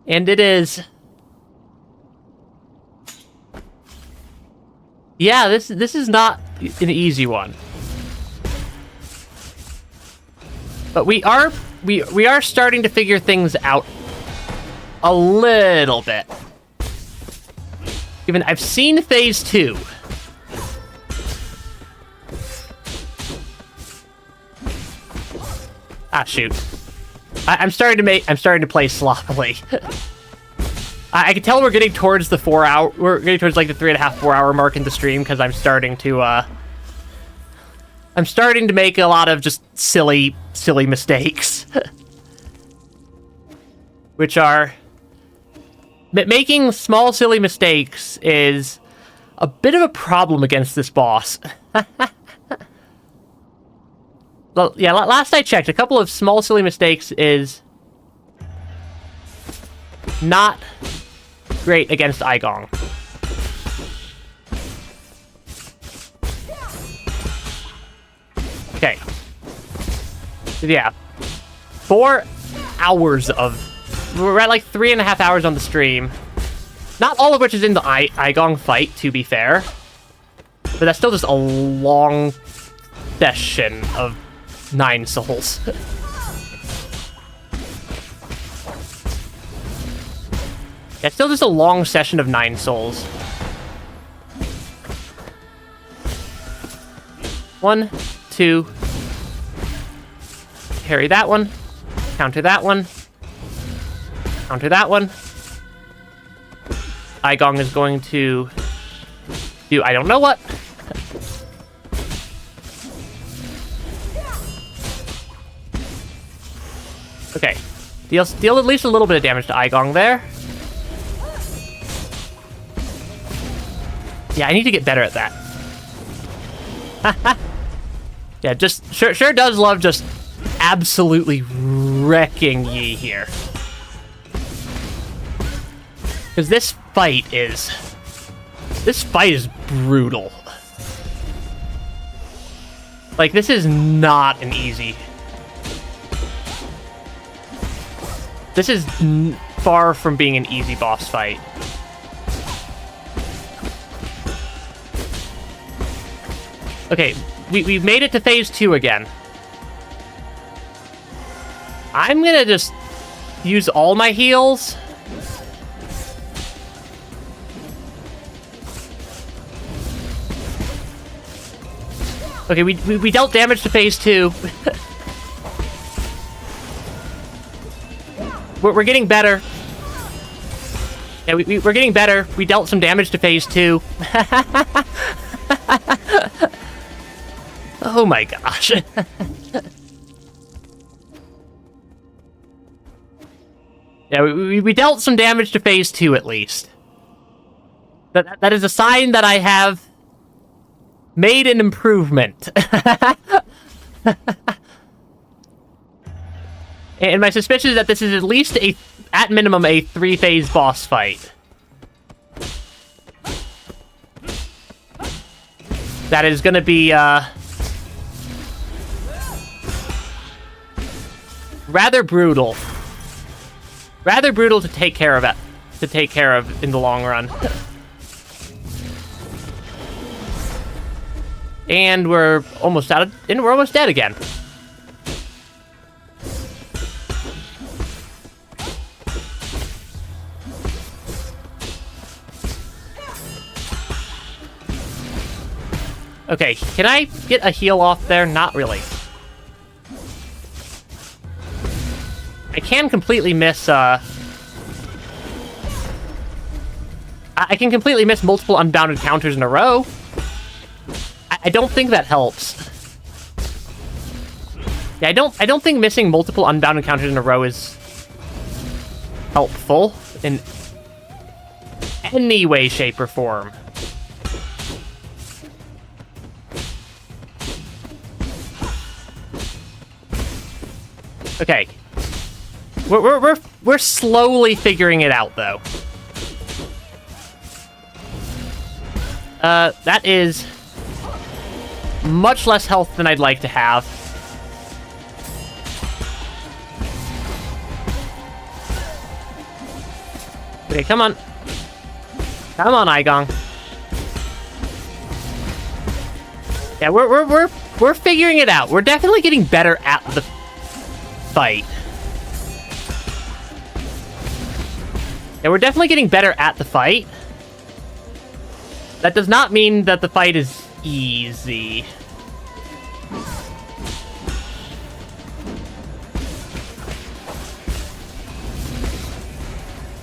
And it is... Yeah, this is not an easy one. But we are starting to figure things out a little bit. Even I've seen phase 2. Ah, shoot. I'm starting to play sloppily. I can tell we're getting towards the 4 hour. We're getting towards like the 3.5, 4 hour mark in the stream because I'm starting to make a lot of just silly mistakes, which are making small silly mistakes is a bit of a problem against this boss. Well, yeah, last I checked, a couple of small silly mistakes is not great against Aigong. Okay. Yeah. 4 hours of... We're at like 3.5 hours on the stream. Not all of which is in the Aigong fight, to be fair. But that's still just a long session of 9 souls. Yeah, it's still just a long session of 9 souls. 1, 2. Parry that one. Counter that one. Counter that one. Aigong is going to do I don't know what. Okay. Deal at least a little bit of damage to Aigong there. Yeah, I need to get better at that. Yeah, just sure does love just absolutely wrecking Yi here. Because this fight is brutal. Like, this is not an easy... This is far from being an easy boss fight. Okay, we've made it to phase 2 again. I'm gonna just use all my heals. Okay, we dealt damage to phase 2. We're getting better. Yeah, we're getting better. We dealt some damage to phase 2. Oh my gosh. Yeah, we dealt some damage to phase 2 at least. That is a sign that I have made an improvement. And my suspicion is that this is at least at minimum, a 3-phase boss fight. That is gonna be, rather brutal. Rather brutal to take care of in the long run. And we're almost dead again. Okay, can I get a heal off there? Not really. I can completely miss, I can completely miss multiple unbounded counters in a row. I don't think that helps. Yeah, I don't think missing multiple unbounded counters in a row is helpful in any way, shape, or form. Okay. We're slowly figuring it out, though. That is much less health than I'd like to have. Okay, come on. Come on, Aigong. Yeah, we're figuring it out. We're definitely getting better at the fight. Yeah, we're definitely getting better at the fight. That does not mean that the fight is easy.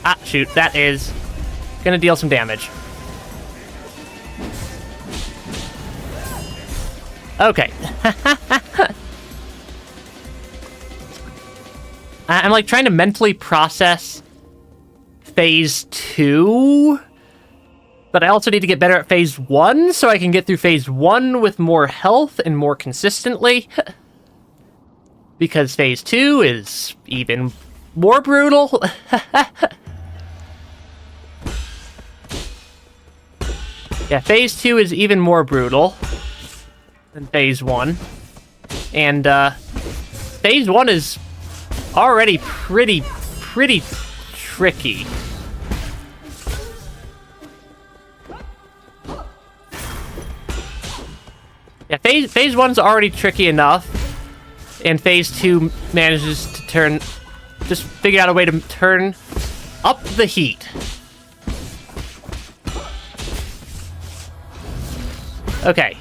Ah, shoot, that is gonna deal some damage. Okay. I'm like trying to mentally process phase 2, but I also need to get better at phase 1 so I can get through phase 1 with more health and more consistently. Because phase 2 is even more brutal. Yeah, phase 2 is even more brutal than phase 1. And phase 1 is already pretty tricky. Yeah, phase 1's already tricky enough, and phase 2 manages to just figure out a way to turn up the heat. Okay.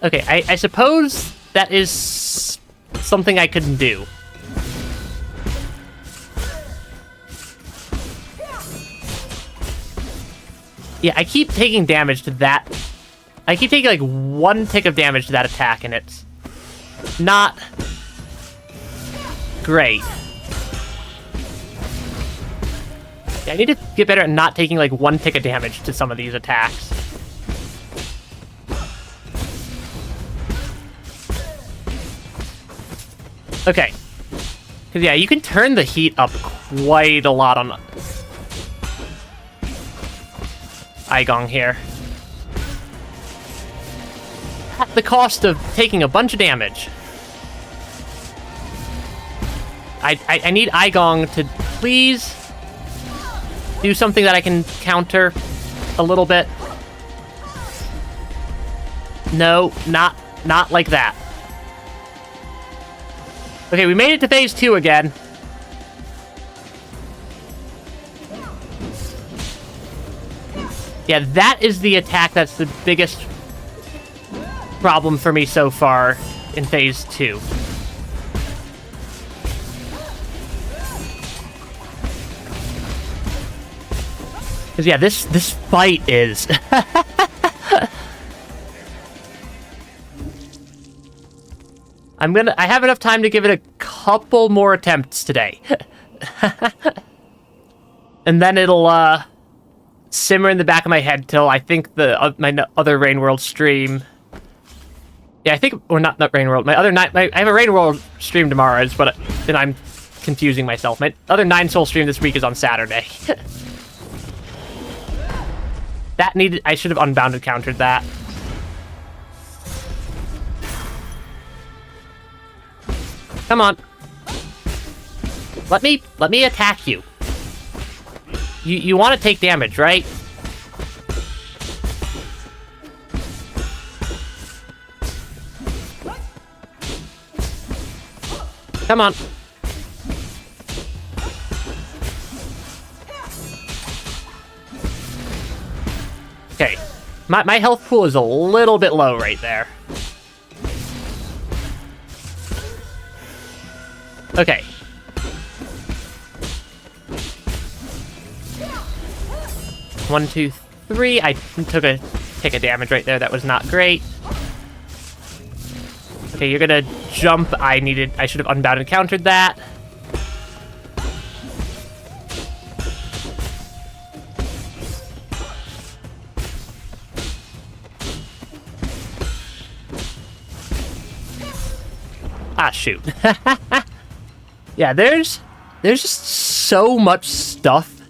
Okay, I suppose that is something I couldn't do. Yeah, I keep taking damage to that. I keep taking, like, 1 tick of damage to that attack, and it's not great. Yeah, I need to get better at not taking, like, 1 tick of damage to some of these attacks. Okay. Because, yeah, you can turn the heat up quite a lot on Aigong here. At the cost of taking a bunch of damage. I need Aigong to please do something that I can counter a little bit. No, not like that. Okay, we made it to phase 2 again. Yeah, that is the attack that's the biggest problem for me so far in phase 2. Because, yeah, this fight is... I have enough time to give it a couple more attempts today. And then it'll, simmer in the back of my head till I think my other Rain World stream... Yeah, I think... Or not Rain World. My other I have a Rain World stream tomorrow, but then I'm confusing myself. My other 9 Soul stream this week is on Saturday. I should have unbounded countered that. Come on. Let me attack you. You want to take damage, right? Come on. Okay. My health pool is a little bit low right there. Okay. One, two, three. I took a tick of damage right there. That was not great. Okay, you're gonna jump. I should have unbounded countered that. Ah, shoot. Yeah, there's just so much stuff.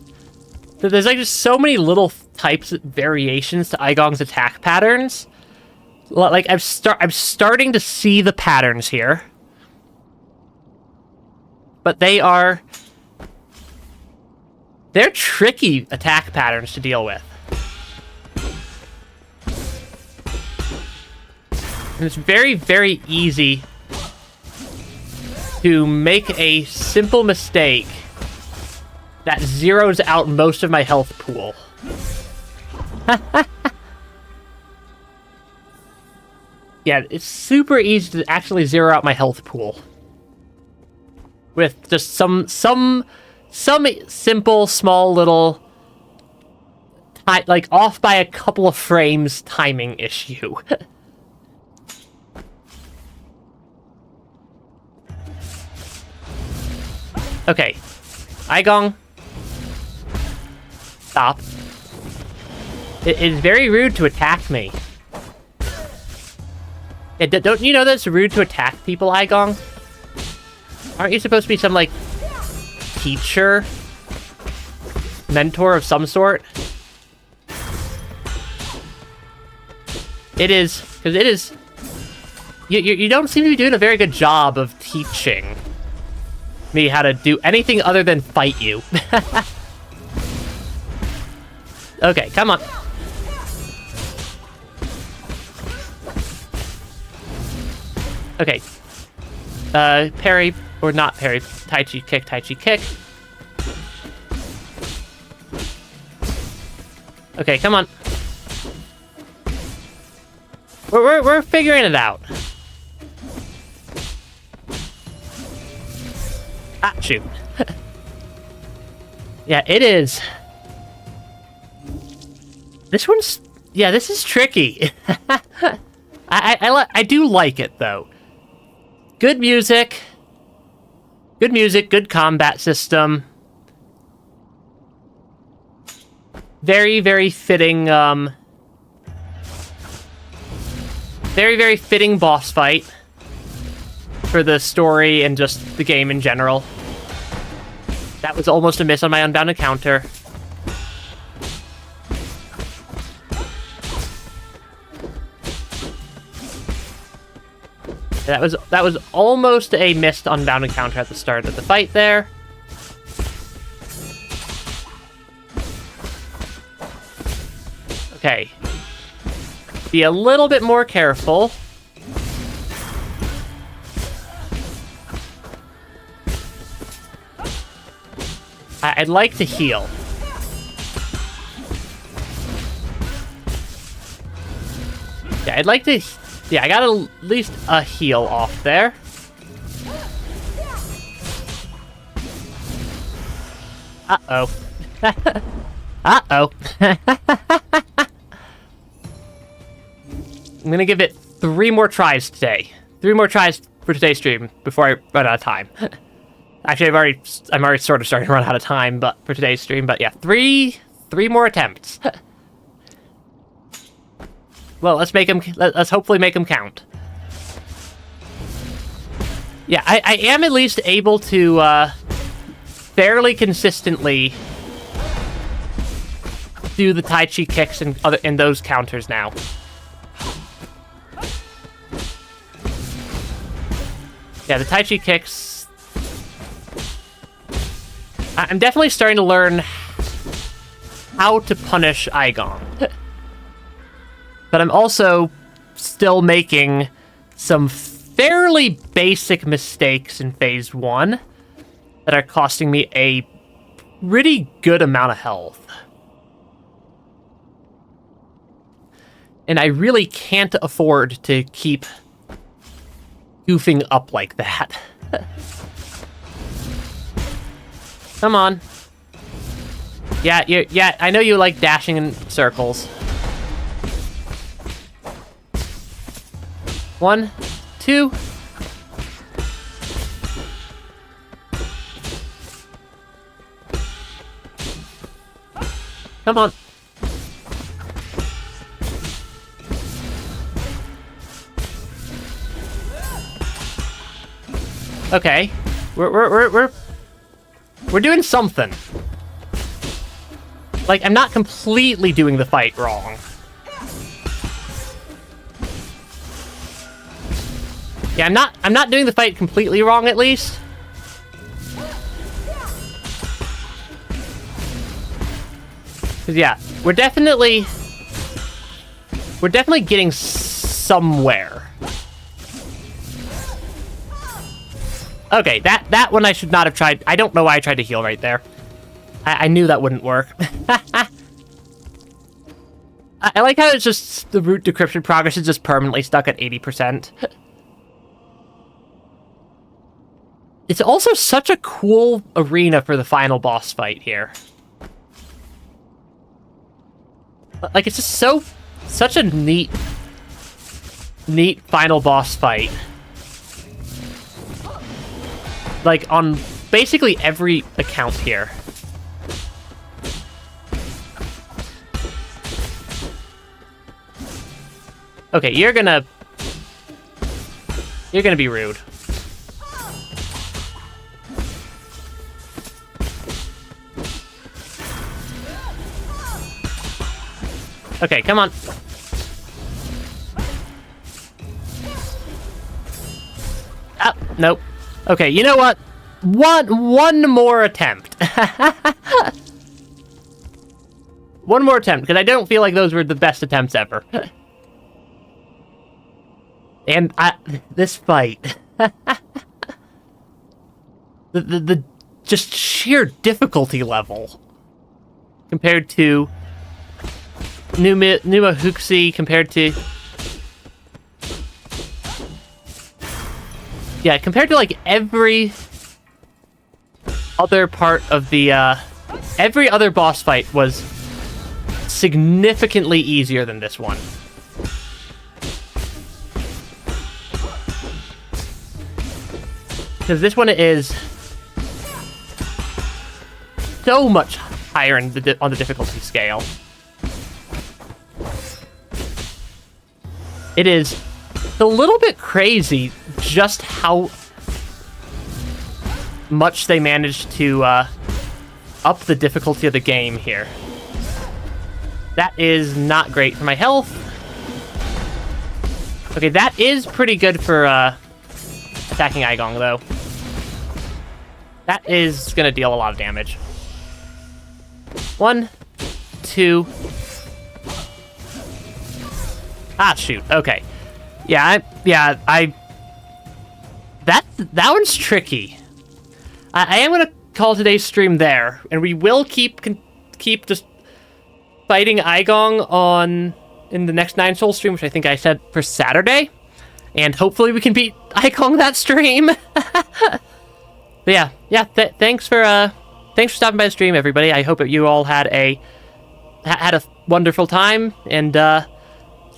There's like just so many little types of variations to Aigong's attack patterns. Like I'm starting to see the patterns here. But they're tricky attack patterns to deal with. And it's very, very easy to make a simple mistake that zeroes out most of my health pool. Yeah, it's super easy to actually zero out my health pool. With just some simple, small little... like, off by a couple of frames timing issue. Okay. Aigong. Stop. It is very rude to attack me. Yeah, don't you know that it's rude to attack people, Aigong? Aren't you supposed to be some, like, teacher? Mentor of some sort? it is, because it is... You don't seem to be doing a very good job of teaching me how to do anything other than fight you. Okay, come on. Okay. Parry, or not parry. Tai Chi kick, Tai Chi kick. Okay, come on. We're figuring it out. Ah, shoot. Yeah, it is. This one's... Yeah, this is tricky. I do like it, though. Good music. Good music, good combat system. Very, very fitting, very, very fitting boss fight for the story and just the game in general. That was almost a miss on my unbounded counter. That was almost a missed unbounded counter at the start of the fight there. Okay. Be a little bit more careful. I'd like to heal. Yeah, I'd like to... Yeah, I got at least a heal off there. Uh-oh. Uh-oh. I'm gonna give it 3 more tries today. 3 more tries for today's stream before I run out of time. Actually, I'm already sort of starting to run out of time, but for today's stream. But yeah, 3 more attempts. Well, let's hopefully make them count. Yeah, I am at least able to fairly consistently do the Tai Chi kicks and those counters now. Yeah, the Tai Chi kicks. I'm definitely starting to learn how to punish Aigon. But I'm also still making some fairly basic mistakes in Phase 1 that are costing me a pretty good amount of health. And I really can't afford to keep goofing up like that. Come on. Yeah, I know you like dashing in circles. 1, 2. Come on. Okay. We're doing something. Like, I'm not completely doing the fight wrong. Yeah, I'm not doing the fight completely wrong, at least. Cause yeah, we're definitely getting somewhere. Okay, that one I should not have tried. I don't know why I tried to heal right there. I knew that wouldn't work. I like how it's just the root decryption progress is just permanently stuck at 80%. It's also such a cool arena for the final boss fight here. Like, it's just such a neat final boss fight. Like, on basically every account here. Okay, you're gonna be rude. Okay, come on. nope. Okay, you know what? One more attempt. One more attempt, because I don't feel like those were the best attempts ever. And this fight. the just sheer difficulty level compared to Numa Huxi, compared to compared to like every other part of the every other boss fight was significantly easier than this one. Because this one is so much higher on the difficulty scale. It is a little bit crazy just how much they managed to up the difficulty of the game here. That is not great for my health. Okay, that is pretty good for attacking Aigong, though. That is gonna deal a lot of damage. 1, 2. Ah, shoot. Okay. That one's tricky. I am gonna call today's stream there, and we will keep just fighting Aigong in the next 9 Soul stream, which I think I said for Saturday, and hopefully we can beat Aigong that stream. But thanks for stopping by the stream, everybody. I hope that you all had a wonderful time, and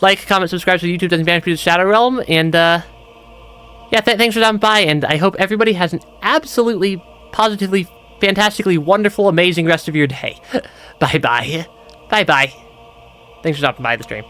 like, comment, subscribe so YouTube doesn't ban you to the Shadow Realm, and thanks for stopping by, and I hope everybody has an absolutely, positively, fantastically wonderful, amazing rest of your day. Bye-bye. Bye-bye. Thanks for stopping by the stream.